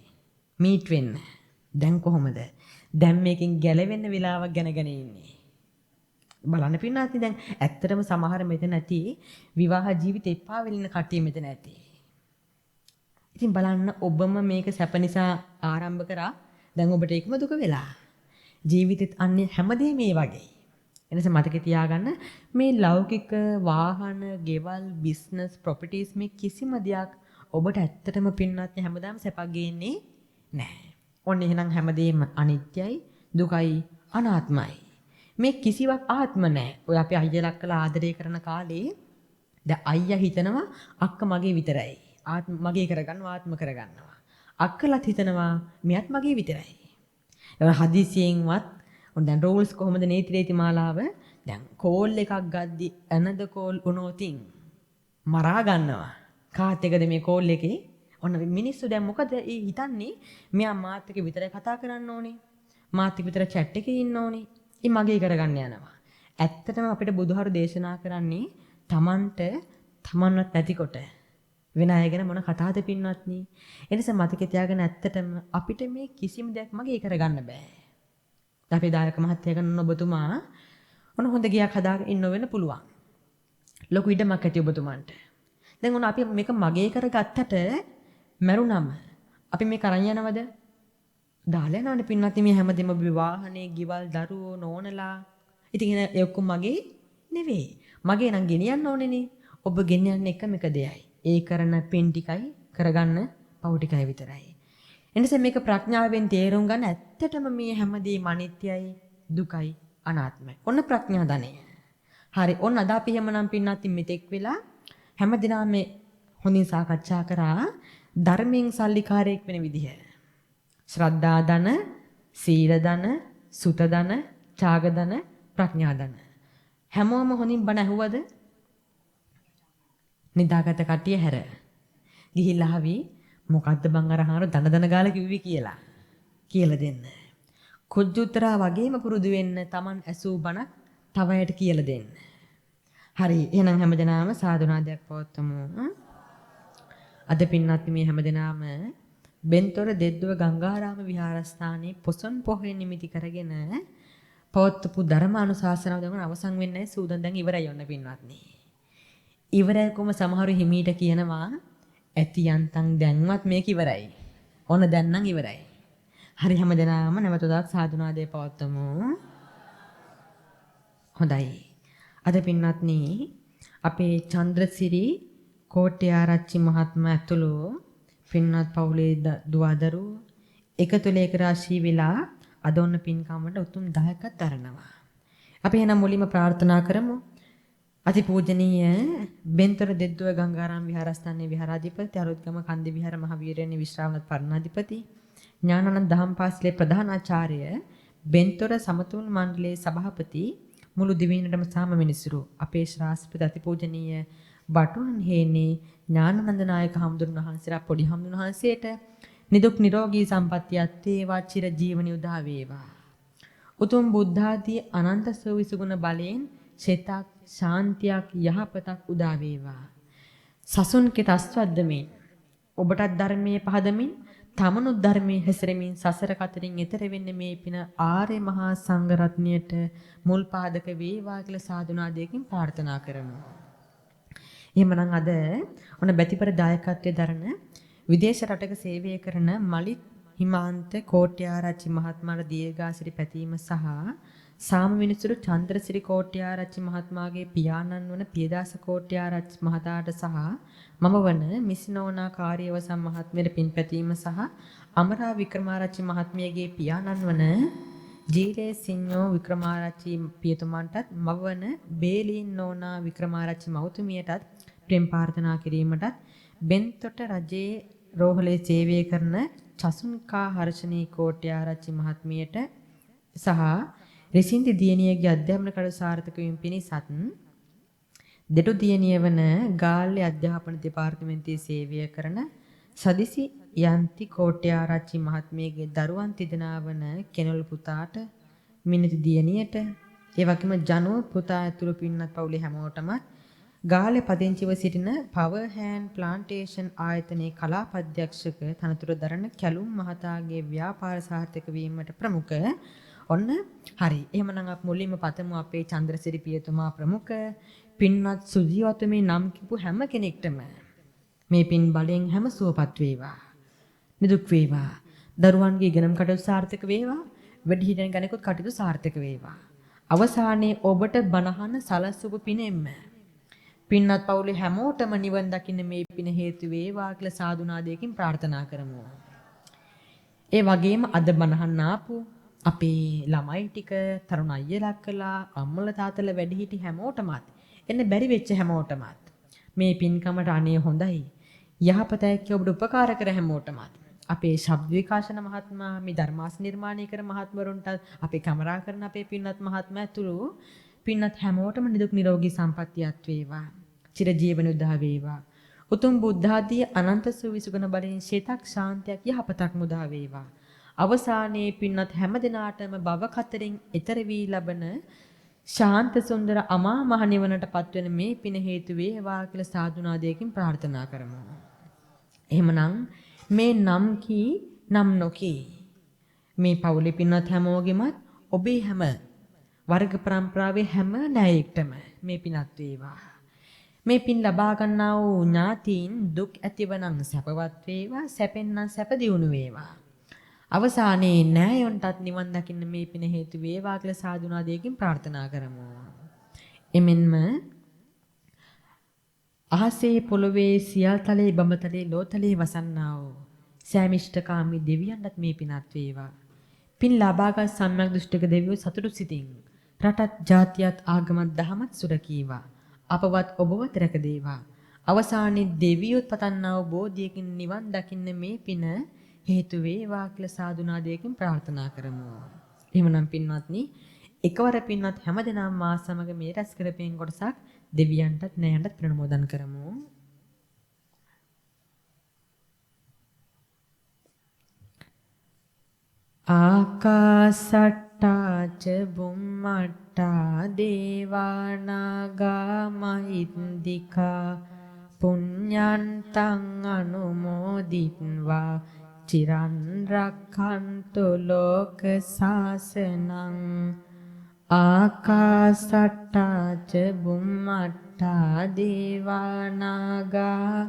මීට් වෙන්න. දැන් කොහොමද? දැන් මේකෙන් ගැලවෙන්න වෙලාවක් ගැනගෙන ඉන්නේ. බලන්න පින්නාත් දැන් ඇත්තටම සමහර මෙතන ඇති විවාහ ජීවිත එපා වෙලින කට්ටිය මෙතන ඇති. ඉතින් බලන්න ඔබම මේක සැප නිසා ආරම්භ කරා දැන් ඔබට ඒකම දුක වෙලා. ජීවිතෙත් අන්නේ හැමදේම මේ වගේ. එනිසා මතක තියාගන්න මේ ලෞකික වාහන, ගෙවල්, බිස්නස්, ප්‍රොපර්ටිස් මේ කිසිම දෙයක් ඔබට ඇත්තටම පින්නත් හැමදාම සැපක් ගේන්නේ නැහැ. ඔන්න එහෙනම් හැමදේම අනිත්‍යයි, දුකයි, අනාත්මයි. මේ කිසිවක් ආත්ම නැහැ. ඔය අපි අයියලා අක්කලා ආදරය කරන කාලේ දැන් අයියා හිතනවා අක්ක මගේ විතරයි. මගේ කරගන්නවා, ආත්ම කරගන්නවා. අක්කලත් හිතනවා මෙයත් මගේ විතරයි. ඒ හදිසියෙන්වත් ඔන්න දැන් රූල්ස් කොහොමද නීති රීති මාලාව දැන් කෝල් එකක් ගද්දි another call උනෝතින් මරා ගන්නවා. කාත් එකද මේ කෝල් එකේ? ඔන්න මිනිස්සු දැන් මොකද හිතන්නේ? මෙයා මාත් එක්ක විතරයි කතා කරන්න ඕනේ. මාත් එක්ක විතර chat එකේ ඉන්න ඕනේ. ඉතින් මගේ කරගන්න යනවා. ඇත්තටම අපිට බුදුහාරු දේශනා කරන්නේ තමන්වත් නැතිකොට වෙන අය ගැන මොන කතාවද පින්වත්නි? එනිසා මතක තියාගෙන ඇත්තටම අපිට මේ කිසිම දෙයක් මගේ කරගන්න බෑ. අපේ දායක මහත්තයා කරන ඔබතුමා ඔන්න හොඳ ගියක් හදාගෙන ඉන්න වෙන්න පුළුවන්. ලොකු ඉඩමක් ඇති ඔබතුමන්ට. දැන් ඔන්න අපි මේක මගේ කරගත්තට මරුණම අපි මේ කරන් යනවද? දාලා යනවනේ පින්වත්නි මේ හැමදේම ඔබේ වාහනේ, ගෙවල්, දරුවෝ, නෝනලා. ඉතින් ඒ ඔක්කොම මගේ නෙවෙයි. මගේ නම් ගෙනියන්න ඕනේනේ. ඔබ ගෙනියන්නේ එකම එක දෙයයි. ඒ කරන පින් ටිකයි කරගන්න පව් ටිකයි විතරයි. එනිසා මේක ප්‍රඥාවෙන් තේරුම් ගන්න ඇත්තටම මේ හැමදේම අනිත්‍යයි, දුකයි, අනාත්මයි. ඔන්න ප්‍රඥා ධනය. හරි. ඔන්න අද අපි හැමනම් පින්නත් මෙතෙක් වෙලා හැමදිනම මේ හොඳින් සාකච්ඡා කරා ධර්මයෙන් සල්ලිකාරයෙක් වෙන විදිහ. ශ්‍රද්ධා ධන, සීල ධන, සුත ධන, ත්‍යාග ධන, ප්‍රඥා ධන. හැමෝම හොඳින් බණ ඇහුවද? නිදාගත කට්ටිය හැර. ගිහිල්ලා ආවි මොකද්ද බං අර හාර දන ගාලා කිව්වි කියලා දෙන්න. කුජුත්‍රා වගේම පුරුදු වෙන්න Taman ඇසූ බණක් තව අයට කියලා දෙන්න. හරි එහෙනම් හැමදෙනාම සාදුනාදයක් පවත්වමු. අද පින්නත් මේ හැමදෙනාම බෙන්තොර දෙද්දුව ගංගාරාම විහාරස්ථානයේ පොසොන් පොහොය නිමිති කරගෙන පවත්වපු ධර්මානුශාසනාව දැන් අවසන් වෙන්නේ සූදන් දැන් ඉවරයි ඔන්න පින්වත්නි. ඉවරයි කොම සමහරු හිමීට කියනවා ඇති යන්තම් දැන්වත් මේක ඉවරයි. ඔන්න දැන් නම් ඉවරයි. හරි හැමදෙනාම නැවතත් සාදුනාදේ පවත්වමු. හොඳයි. අද පින්වත්නි අපේ චන්ද්‍රසිරි කෝට්‍යාරච්චි මහත්මයා ඇතුළු පින්වත් පවුලේ දුවදරු එකතුලේක රාශී වෙලා අද ඔන්න පින්කමට උතුම් 10ක් දරනවා. අපි එහෙනම් මුලින්ම ප්‍රාර්ථනා කරමු. අතිපූජනීය බෙන්තොර දෙද්දුව ගංගාරාම විහාරස්ථානයේ විහාරාධිපති අරුත්ගම කන්දි විහාර මහවීරයන් විශ්‍රාමවත් පරණාධිපති ඥානানন্দ දහම් පාසලේ ප්‍රධානාචාර්ය බෙන්තොර සමතුල් මණ්ඩලයේ සභාපති මුළු දිවයිනටම සාම මිනිසුරු අපේ ශ්‍රාස්ත්‍රිත අතිපූජනීය බටුන් හේනේ ඥානানন্দ නායක හමුදුරුවෝ වහන්සේලා පොඩි හමුදුරුවෝ වහන්සේට නිදුක් නිරෝගී සම්පන්නියත් වේවා චිර ජීවණි උදා වේවා. උතුම් බුද්ධාදී අනන්ත සෝවිසුගුණ බලයෙන් චේතක් ශාන්තියක් යහපතක් උදා වේවා. සසුන් කෙත අස්වද්දමින් ඔබටත් ධර්මයේ පහදමින් තමනුත් ධර්මයේ හැසිරෙමින් සසර කතරින් එතර වෙන්නේ මේ පින ආර්ය මහා සංඝ රත්නයට මුල් පාදක වේවා කියලා සාදුනාදයකින් ප්‍රාර්ථනා කරමු. එහෙමනම් අද ඔන්න බැතිපර දායකත්වයේ දරන විදේශ රටක සේවය කරන මලිත් හිමාන්ත කෝට්‍යාරච්චි මහත්මයාට දීර්ඝාසිරි පැතීම සහ සාම මිනිසුරු චන්ද්‍රසිරි කෝට්‍යාරච්චි මහත්මයාගේ පියාණන් වන පියදාස කෝට්‍යාරච්චි මහතාට සහ මම වන මිසිනෝනා කාර්යවසම් මහත්මියට පින් පැතීම සහ අමරා වික්‍රමාරච්චි මහත්මියගේ පියාණන් වන ජීරේ සිඤ්ඤෝ වික්‍රමාරච්චි පියතුමන්ටත් මම වන බේලින් නෝනා වික්‍රමාරච්චි මවතුමියටත් ප්‍රේම ප්‍රාර්ථනා කිරීමටත් බෙන්තොට රජයේ රෝහලේ සේවය කරන චසුන්කා හර්ෂණී කෝට්‍යාරච්චි මහත්මියට සහ රිසින්ති දියණියගේ අධ්‍යාපන කටයුතු සාර්ථක වීම පිණිසත් දෙටු දියණිය වන ගාල්ලේ අධ්‍යාපන දෙපාර්තමේන්තුවේ සේවය කරන සදිසි යන්ති කෝට්‍යාරච්චි මහත්මියගේ දරුවන් තිදෙනා වන කෙනොල් පුතාට මිනිති දියණියට ඒ වගේම ජනෝ පුතා ඇතුළු පින්වත් පවුලේ හැමෝටම ගාල්ලේ පදිංචිව සිටින පවර් හෑන්ඩ් ප්ලාන්ටේෂන් ආයතනයේ කලාපධ්‍යක්ෂක තනතුර දරන කැලුම් මහතාගේ ව්‍යාපාර සාර්ථක වීමට ප්‍රමුඛ ඔන්න හරි. එහෙමනම් අපි මුලින්ම පතමු අපේ චන්ද්‍රසිරි පියතුමා ප්‍රමුඛ පින්වත් සුජීවත්ව මේ නම් කිපු හැම කෙනෙක්ටම මේ පින් බලෙන් හැම සුවපත් වේවා. නිදුක් වේවා. දරුවන්ගේ ඉගෙනුම් කටයුතු සාර්ථක වේවා. වැඩිහිටියන් ගණකුත් කටයුතු සාර්ථක වේවා. අවසානයේ ඔබට බණහන සලසුප පිනෙන්න. පින්වත් පවුලේ හැමෝටම නිවන් දකින්න මේ පින හේතු වේවා කියලා සාදුනාදයකින් ප්‍රාර්ථනා කරමු. ඒ වගේම අද බණහන් ආපු අපේ ළමයි ටික තරුණ අයියලා කළා අම්මලා තාත්තලා වැඩිහිටි හැමෝටමත් එන්න බැරි වෙච්ච හැමෝටමත් මේ පින්කමට අනේ හොඳයි යහපතයි කියලා ඔබට උපකාර කර හැමෝටමත් අපේ ශබ්ද විකාශන මහත්මයා මේ ධර්මාස නිර්මාණය කර මහත්වරුන්ට අපේ කැමරා කරන අපේ පින්වත් මහත්මයා ඇතුළු පින්වත් හැමෝටම නිදුක් නිරෝගී සම්පන්නියත් වේවා චිරජීවන උදා වේවා උතුම් බුද්ධ ආදී අනන්ත සුවිසුගුණ බලෙන් ශේතක් ශාන්තියක් යහපතක් මුදා වේවා අවසානයේ පින්වත් හැම දිනාටම භව කතරෙන් ඈතර වී ලබන ශාන්ත සුන්දර අමා මහ නිවනට පත්වෙන මේ පින හේතු වේවා කියලා සාදුනාදයකින් ප්‍රාර්ථනා කරමු. එහෙමනම් මේ නම් කී නම් නොකී මේ පවුලේ පින්වත් හැමෝගෙමත් ඔබේ හැම වර්ග પરම්පරාවේ හැම ණයෙක්ටම මේ පිනත් වේවා. මේ පින් ලබා ගන්නා වූ ඥාතීන් දුක් ඇතිවනම් සැපවත් වේවා සැපෙන්නම් සැප දියුණු වේවා. අවසානයේ ණයොන්ටත් නිවන් දකින්න මේ පින හේතු වේවා කියලා සාදුනාදයකින් ප්‍රාර්ථනා කරමු. එමෙන්ම අහසේ පොළවේ සියල්තලේ බඹතලේ ලෝතලේ වසන්නා වූ සෑමිෂ්ඨකාමී දෙවියන්ටත් මේ පිනත් වේවා. පින් ලබාගත් සම්‍යක් දෘෂ්ටික දෙවියෝ සතුටු සිතින් රටත් ජාතියත් ආගමත් දහමත් සුරකීවා. අපවත් ඔබවත් රැකදේවා. අවසානයේ දෙවියොත් පතන්නා වූ බෝධියකින් නිවන් දකින්න මේ පින හේතු වේවා කියලා සාදුනාදයකින් ප්‍රාර්ථනා කරමු. එහෙමනම් පින්වත්නි එකවර පින්වත් හැමදෙනාම මා සමග මේ රැස් කරපෙන් කොටසක් දෙවියන්ටත් නෑයන්ටත් ප්‍රණෝදන් කරමු. ආකාසට්ටා ච බුම්මට්ටා දේවානාගා මහින්దికා පුඤ්ඤන්තං අනුමෝදිත්වා චිරන් රක්ඛන්තු ලෝක සාසනං ආකාසට්ටා ච බුම්මට්ටා දේවානාගා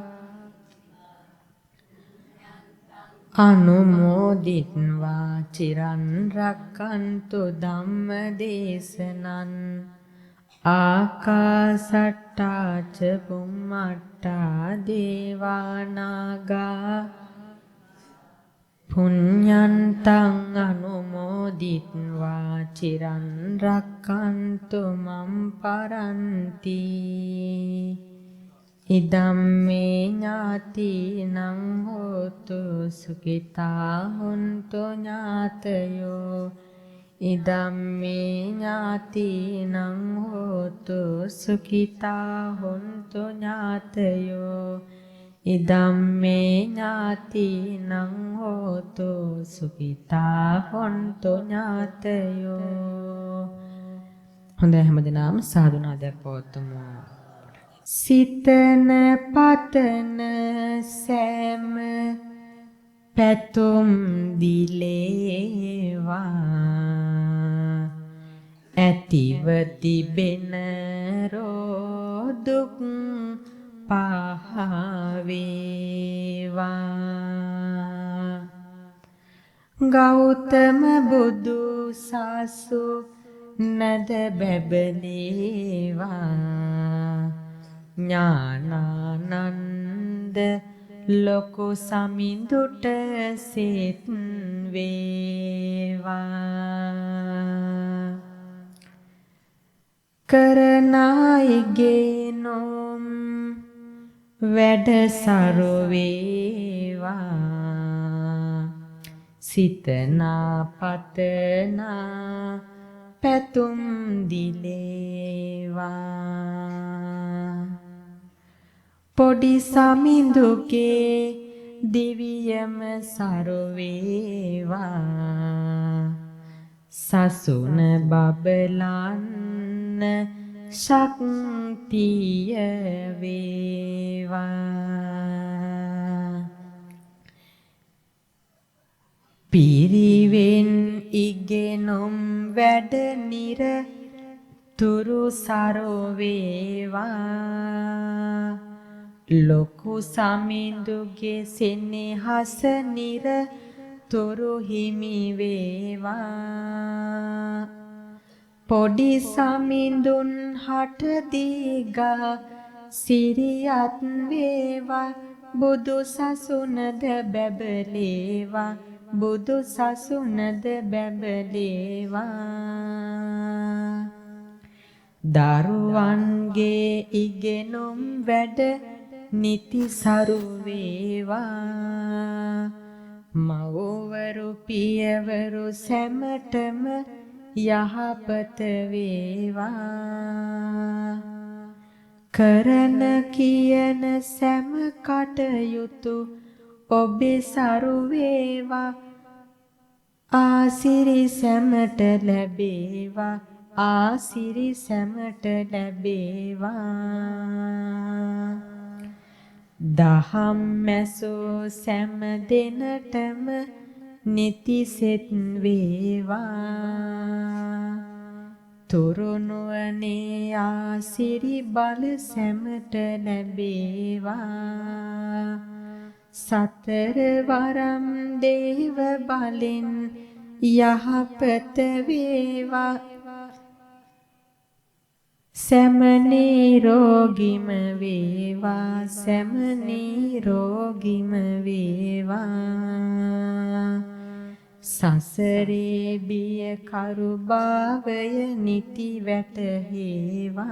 අනුමෝදිත්වා චිරන් රක්ඛන්තු ධම්ම දේශනං ආකාසට්ටා ච බුම්මට්ටා දේවානාගා පුඤ්ඤන්තං අනුමෝදිත්වා චිරන් රක්ඛන්තු මම් පරන්ති ඉදම්මේ ඥාතිනං හෝතු සුඛිතා හොන්තු ඥාතයෝ ඉදම්මේ ඥාතිනං හෝතු සුඛිතා හොන්තු ඥාතයෝ ඉදම්මේ ඥාතිනං හෝතු සුඛිතා හොන්තු ඥාතයෝ. හොඳයි හැමදෙනාම සාදුනාදයක් පවත්වමු. සිතන පතන සෑම පැතුම් දිලේවා ඇතිව තිබෙන රෝදුක් පහවේවා ගෞතම බුදු සසු නද බැබලේවා ඥානානන්ද ලොකු සමිඳුට සෙත් වේවා කරනායිගේ නොම් වැඩ සරු වේවා සිතනා පතනා පැතුම් දිලේවා පොඩි සමිඳුගේ දිවියම සරු වේවා සසුන බබලන්න ශක්තිය වේවා පිරිවෙන් ඉගෙනුම් වැඩ නිර තුරු සරු වේවා ලොකු සමිඳුගේ සෙනෙහස නිර තුරු හිමි වේවා පොඩි සමිඳුන් හට දීගා සිරියත් වේවා බුදු සසුනද බැබලේවා බුදු සසුනද බැබලේවා දරුවන්ගේ ඉගෙනුම් වැඩ නිතිසරු වේවා මව්වරු පියවරු සැමටම යහපත වේවා කරන කියන සෑම කටයුතු ඔබේ සරු වේවා ආසිරි සැමට ලැබේවා ආසිරි සැමට ලැබේවා දහම් මැසෝ සෑම දෙනටම නිතිසෙත් වේවා තුරුණුවනේ ආසිරි බල සැමට ලැබේවා සතර වරම් දේව බලෙන් යහපත වේවා සෑම නිරෝගීම වේවා සෑම නිරෝගීම වේවා සසරේ බිය කරු භාවය නිති වැටහේවා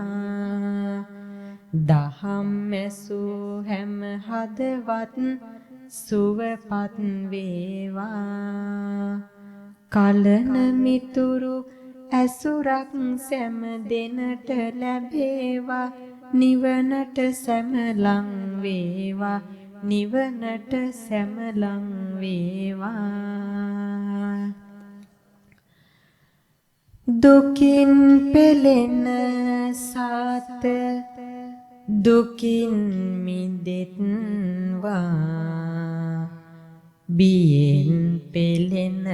දහම් මැසූ හැම හදවත් සුවපත් වේවා කලන මිතුරු ඇසුරක් සෑම දෙනට ලැබේවා නිවනට සැමලං වේවා නිවනට සැමලං වේවා දුකින් පෙළෙන සාත දුකින් මිදෙත්වා බියෙන් පෙළෙන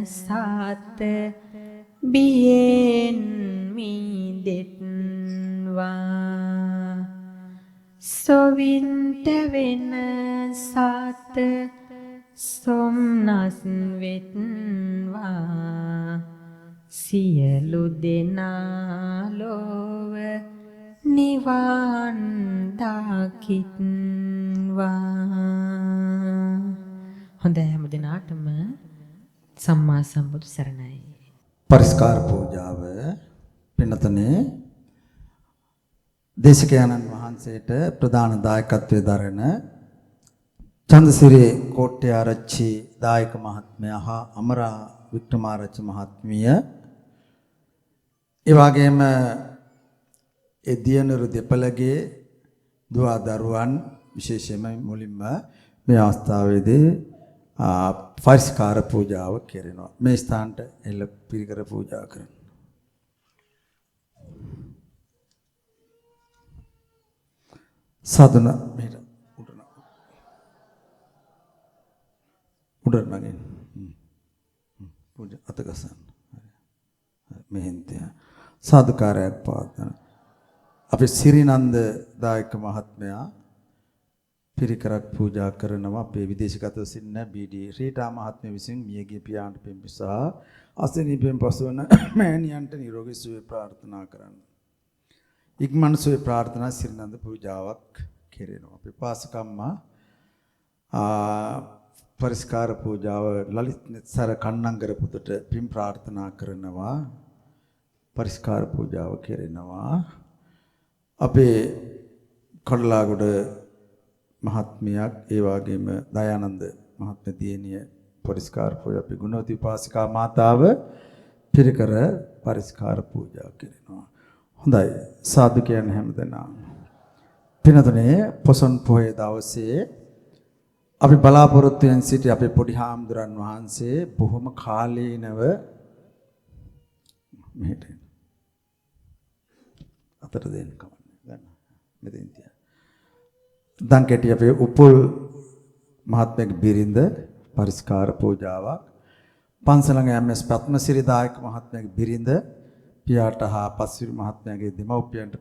සාත බියෙන් මිදෙත්වා සොවින්ට වෙන සාත සොම්නස් වෙත්වා සියලු දෙනා ලොව නිවන් දකිත්වා හොඳයි හැම දිනාටම සම්මා සම්බුදු සරණයි පරිස්කාර පූජාව පින්නතනේ දේශකයන්න් වහන්සේට ප්‍රධාන දායකත්වයේ දරන චන්දසිරි කොට්ටයාරච්චි දායක මහත්මයා හා අමරා වික්‍රමාරච්චි මහත්මිය ඒ වගේම ඒ දියණිරු දෙපළගේ දුව දරුවන් විශේෂයෙන්ම මුලින්ම මේ අවස්ථාවේදී පරිස්කාර පූජාව කෙරෙනවා මේ ස්ථානට එළ පිරිකර පූජා කරනවා සාදුන මෙහෙට උඩ නගින් පූජා අතගසන්න මෙහෙන්තය සාදුකාරයක් පාදන අපි සිරිනන්ද දායක මහත්මයා පිරිකරක් පූජා කරනවා අපේ විදේශගතව සිටින බීඩී රීටා මහත්මිය විසින් මියගිය පියාණන් පෙම්පිසා අසනීපෙන් පසුවන මෑණියන්ට නිරෝගී සුවය ප්‍රාර්ථනා කරන්න. ඉක්මන් සුවය ප්‍රාර්ථනා සිරිනන්ද පූජාවක් කෙරෙනවා. අපි පාසකම්මා පරිස්කාර පූජාව ලලිත් සර කන්නංගර පුතට පින් ප්‍රාර්ථනා කරනවා. පරිස්කාර පූජාව කෙරෙනවා. අපේ කඩලාගොඩ මහත්මියක් ඒ වගේම දයානන්ද මහත්මිය දියණිය පරිස්කාර පූජා අපි ගුණවති උපාසිකා මාතාව පිරිකර පරිස්කාර පූජා කරනවා. හොඳයි සාදු කියන හැමදෙනාම පිනතුනේ පොසොන් පොහේ දවසේ අපි බලාපොරොත්තු වෙන සිටි අපේ පොඩි හාමුදුරන් වහන්සේ බොහොම කාලීනව මෙහෙට අතට දෙන්න කමන්නේ ගන්න මෙතෙන් තියා දන් කැටි අපේ උපුල් මහත්මයාගේ බිරිඳ පරිස්කාර පූජාවක් පන්සලඟ එම්.එස්. පත්මසිරි දායක මහත්මයාගේ බිරිඳ පියාට හා පස්විරි මහත්මයාගේ දෙමව්පියන්ට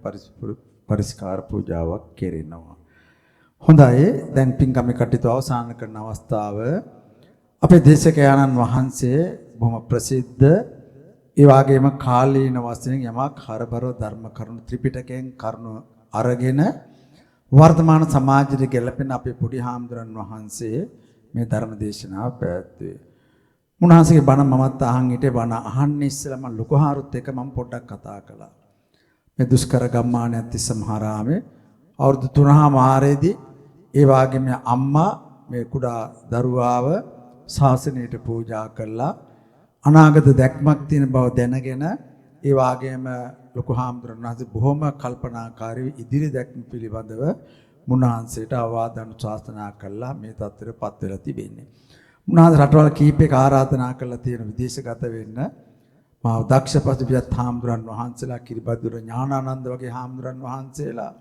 පරිස්කාර පූජාවක් කෙරෙනවා. හොඳයි දැන් පින්කම් කටයුතු අවසන් කරන අවස්ථාව අපේ දේශකයන්න් වහන්සේ බොහොම ප්‍රසිද්ධ ඒ වගේම කාලීන වශයෙන් යමක් හරබර ධර්ම කරුණු ත්‍රිපිටකයෙන් කරුණු අරගෙන වර්තමාන සමාජයට ගැලපෙන අපේ පොඩි හාමුදුරන් වහන්සේ මේ ධර්ම දේශනාව පැවැත්වුවේ. මුන්වහන්සේගේ බණ මමත් අහන් හිටියේ බණ අහන්න ඉස්සෙල්ලා මම ලොකු හාරුත් එක්ක මම පොඩ්ඩක් කතා කළා. මේ දුෂ්කර ගම්මානයේ තිස්ස මහරාමේ අවුරුදු 3මාරේදී ඒ වගේම අම්මා මේ කුඩා දරුවාව ශාසනයට පූජා කළා. අනාගත දැක්මක් තියෙන බව දැනගෙන ඒ වගේම ලොකු හාමුදුරන් වහන්සේ බොහොම කල්පනාකාරී ඉදිරි දැක්ම පිළිබඳව මුන්වහන්සේට අවවාද අනුශාසනා කළා මේ තත්ත්වයටපත් වෙලා තිබෙන්නේ. මුන්වහන්සේ රටවල් කීපයක ආරාධනා කළා තියෙන විදේශගත වෙන්න මා දක්ෂ පසුපියත් හාමුදුරන් වහන්සේලා කිරිබද්දුර ඥානානන්ද වගේ හාමුදුරන් වහන්සේලා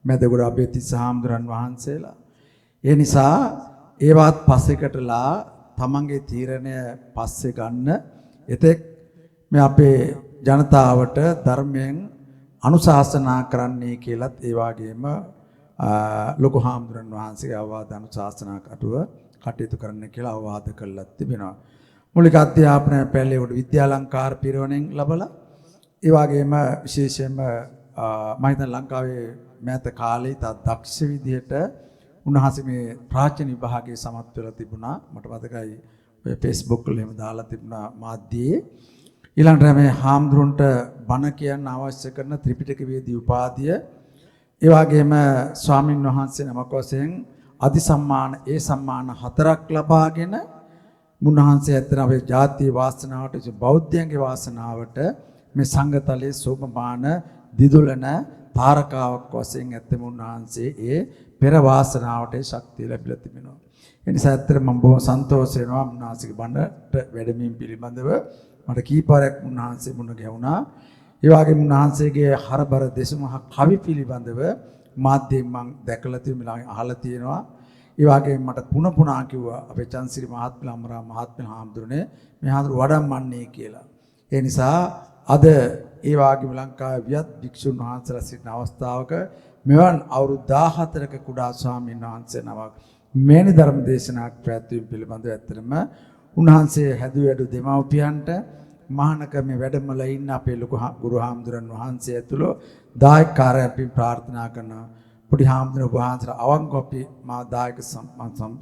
මැදගොඩ අබේතිස්ස හාමුදුරන් වහන්සේලා ඒ නිසා ඒවත් පස්සෙකටලා තමන්ගේ තීරණය පස්සේ ගන්න එතෙක් මේ අපේ ජනතාවට ධර්මයෙන් අනුශාසනා කරන්නයි කියලත් ඒ වගේම ලොකු හාමුදුරන් වහන්සේගේ අවවාද අනුශාසනා කටයුතු කරන්න කියලා අවවාද කළා තිබෙනවා. මූලික අධ්‍යාපන පැලේ උඩ විද්‍යාලංකාර පිරිවෙනෙන් ලැබලා ඒ වගේම විශේෂයෙන්ම මම හිතන ලංකාවේ මෑත කාලේ තා දක්ෂ විදිහට උන්වහන්සේ මේ ප්‍රාචීන විභාගයේ සමත් වෙලා තිබුණා. මට මතකයි ඔය Facebook වල එහෙම දාලා තිබුණා මාධ්‍යයේ. ඊළඟට මේ හාමුදුරන්ට බණ කියන්න අවශ්‍ය කරන ත්‍රිපිටක වේදී උපාධිය ඒ වගේම ස්වාමින් වහන්සේ නමක් වශයෙන් අධි සම්මාන ඒ සම්මාන 4ක් ලබාගෙන මුන්වහන්සේ ඇත්තට අපේ ජාතිය වාසනාවට බෞද්ධයන්ගේ වාසනාවට මේ සංඝතලයේ සෝමමාන දිදුලන තාරකාවක් වශයෙන් ඇත්තම උන්වහන්සේ ඒ පෙර වාසනාවට ශක්තිය ලැබිලා තිබෙනවා. ඒ නිසා ඇත්තට මම බොහොම සන්තෝෂ වෙනවා උන්වහන්සේගේ බණට වැඩමීම් පිළිබඳව මට කීපාරයක් උන්වහන්සේ මුණ ගැහුණා. ඒ වගේම උන්වහන්සේගේ හරබර දෙසුමහ කවි පිළිබඳව මාධ්‍යයෙන් මම දැකලා තියෙනවා අහලා තියෙනවා. ඒ වගේම මට පුනා කිව්වා අපේ චන්සිරි මහත්මයා අමරා මහත්මයා හාමුදුරනේ මේ හාමුදුර වඩම්මන්නේ කියලා. ඒ නිසා අද ඒ වගේම ලංකාවේ වියත් භික්ෂුන් වහන්සේලා සිටින අවස්ථාවක මෙවන් අවුරුදු 14ක කුඩා ස්වාමීන් වහන්සේ නමක් මෙවැනි ධර්ම දේශනාවක් පැවැත්වීම පිළිබඳව ඇත්තටම උන්වහන්සේ හැදුවැඩු දෙමව්පියන්ට මහානකමේ වැඩමල ඉන්න අපේ ලොකු ගුරු හාමුදුරන් වහන්සේ ඇතුළු දායකකාරයන් අපි ප්‍රාර්ථනා කරනවා. පොඩි හාමුදුරුවෝ වහන්සේලා අවංකව අපි මා දායක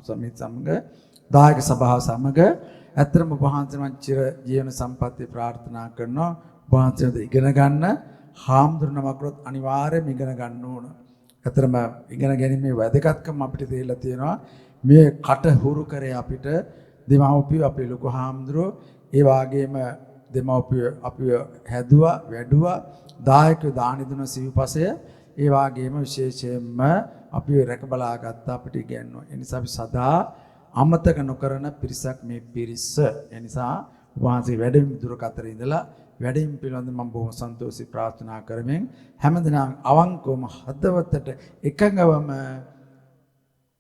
සමිති සමග දායක සභාව සමග ඇත්තටම වහන්සේවන් චිර ජීවන සම්පත්තිය ප්‍රාර්ථනා කරනවා. වහන්සේට ඉගෙන ගන්න හාමුදුරුවනමකරොත් අනිවාර්යයෙන්ම ඉගෙන ගන්න ඕන. ඇත්තටම ඉගෙන ගැනීමේ වැදගත්කම අපිට තේරලා තියෙනවා. මේ කට හුරු කරේ අපිට දෙමව්පියෝ අපේ ලොකු හාමුදුරුවෝ ඒ වගේම දෙමව්පියෝ අපිව හැදුවා වැඩුවා දායකයෝ දානි දුන සිව්පසය ඒ වගේම විශේෂයෙන්ම අපි රැක බලා ගත්ත අපිට ඉගෙනුවා. ඒ නිසා අපි සදා අමතක නොකරන පිරිසක් මේ පිරිස. ඒ නිසා වහන්සේ වැඩිම දුරකතර ඉඳලා වැඩිම පිළිබඳව මම බොහොම සන්තෝෂී ප්‍රාර්ථනා කරමින් හැමදෙනාම අවංකවම හදවතට එකඟවම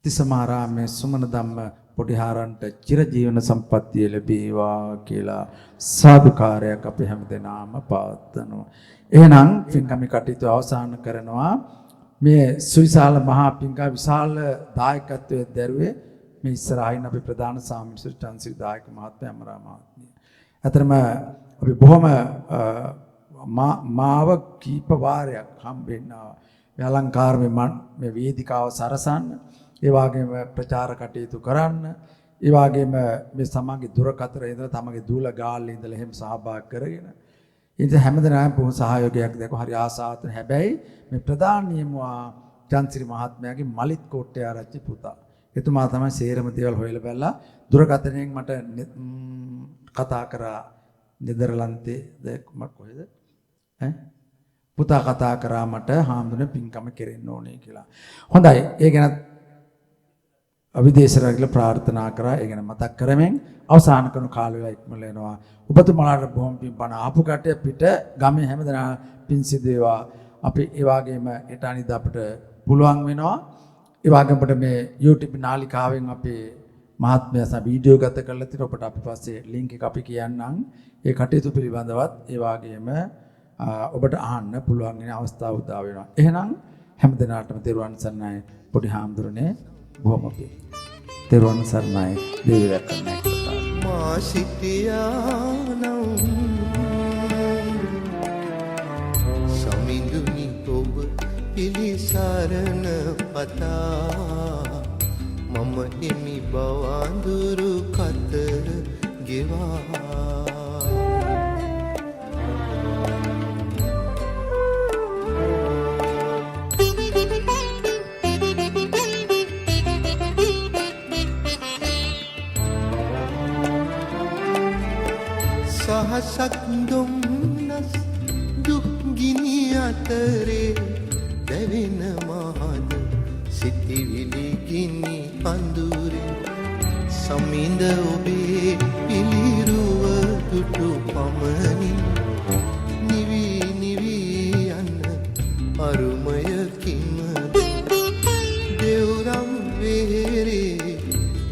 තිසමාරාමේ සුමන ධම්ම පොඩිහාරන්ට චිර ජීවන සම්පත්තිය ලැබේවා කියලා සාදුකාරයක් අපි හැමදෙනාම පවත්වනවා. එහෙනම් පින්කම් කටයුතු අවසන් කරනවා. මේ සුවිශාල මහා පින්කම් විශාල දායකත්වයේ දරුවේ මේ ඉස්සරහින් අපි ප්‍රධාන සාමිසුරු චන්සිරි දායක මහත්මයා අමරා මහත්මිය. අතරම අපි බොහොම මාව කීප වාරයක් හම්බෙන්නා. මේ අලංකාර මේ වේදිකාව සරසන්න, ඒ වගේම ප්‍රචාර කටයුතු කරන්න, ඒ වගේම මේ සමාජයේ දුරකතර ඉඳලා තමගේ දූල ගාල්ලේ ඉඳලා එහෙම සහභාගී කරගෙන ඉතින් හැමදෙනාම බොහොම සහයෝගයක් දැක්ව හරි ආසාවත. හැබැයි මේ ප්‍රධාන නියමුවා චන්සිරි මහත්මයාගේ මලිත් කෝට්ටේ ආරච්චි පුතා. එතුමා තමයි සේරම දේවල් හොයලා බැලලා දුරකථනයෙන් මට කතා කරා. නෙදර්ලන්තේ කොහෙද පුතා කතා කරා මට හාමුදුරනේ පින්කම කෙරෙන්න ඕනේ කියලා. හොඳයි. ඒ ගැන අවිදේශ රැගල ප්‍රාර්ථනා කරා. ඒ ගැන මතක් කරමින් අවසාන කරන කාල වේලා ඉක්මල එනවා. ඔබතුමාලාට බොහොම පින් බණ ආපු කටේ පිට ගමේ හැමදෙනා පින් සිදේවා. අපි ඒ වගේම හෙට අනිද්දා අපිට පුළුවන් වෙනවා. ඒ වගේම අපිට මේ YouTube නාලිකාවෙන් අපේ මහත්මයා සහ වීඩියෝ ගත කරලා තියෙන ඔබට අපි පස්සේ link එක අපි කියන්නම්. ඒ කටයුතු පිළිබඳවත් ඒ වගේම ඔබට අහන්න පුළුවන් වෙන අවස්ථාව උදා වෙනවා. එහෙනම් හැමදෙනාටම තෙරුවන් සරණයි. පොඩි හාමුදුරනේ බොහොම පිං. තෙරුවන් සරණයි. දේවී රැකගන්න. මා සිටියානම් සමිඳුනි ඔබ පිළිසරණ පතා මම එමි බවඳුරු කතර ගෙවා සහසක් දුම්නස් දුක් ගිනි අතරේ දැවෙන මහද සිටිවිලි ගිනි අඳුරේ සමිඳ ඔබේ පිළිරුව දුටු පමණින් නිවි නිවි යන අරුමයකින්ද දෙව්රම් වෙහෙරේ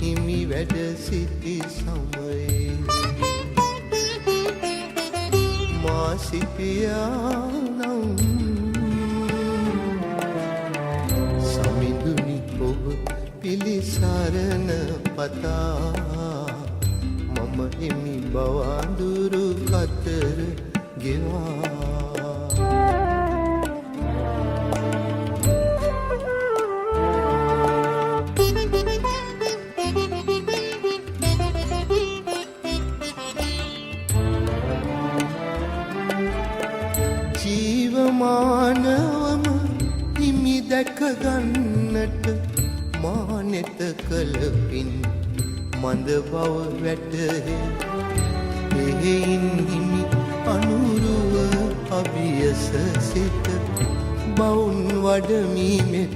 හිමි වැඩ සිටි සමයේ මා සිටියානම් සමිඳුනි ඔබ පිළිසරණ පතා මම එමි බවඳුරු කතර ගෙවා ජීවමානවම හිමි දැක ගන්නට මා නෙත කළ පින් මඳ බව වැටහේ එහෙයින් හිමි අනුරුව අභියස සිත බවුන් වඩමීමෙත්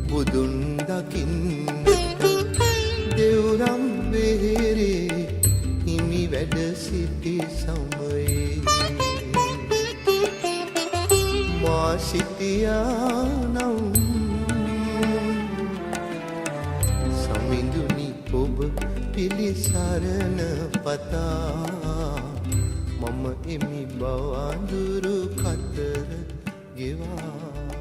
බුදුන් දකින්නට දෙව්රම් වෙහෙරේ හිමි වැඩ සිටි සමයේ මා සිටියානම් සමිඳුනි ඔබ පිළිසරණ පතා මම එමි බවඳුරු කතර ගෙවා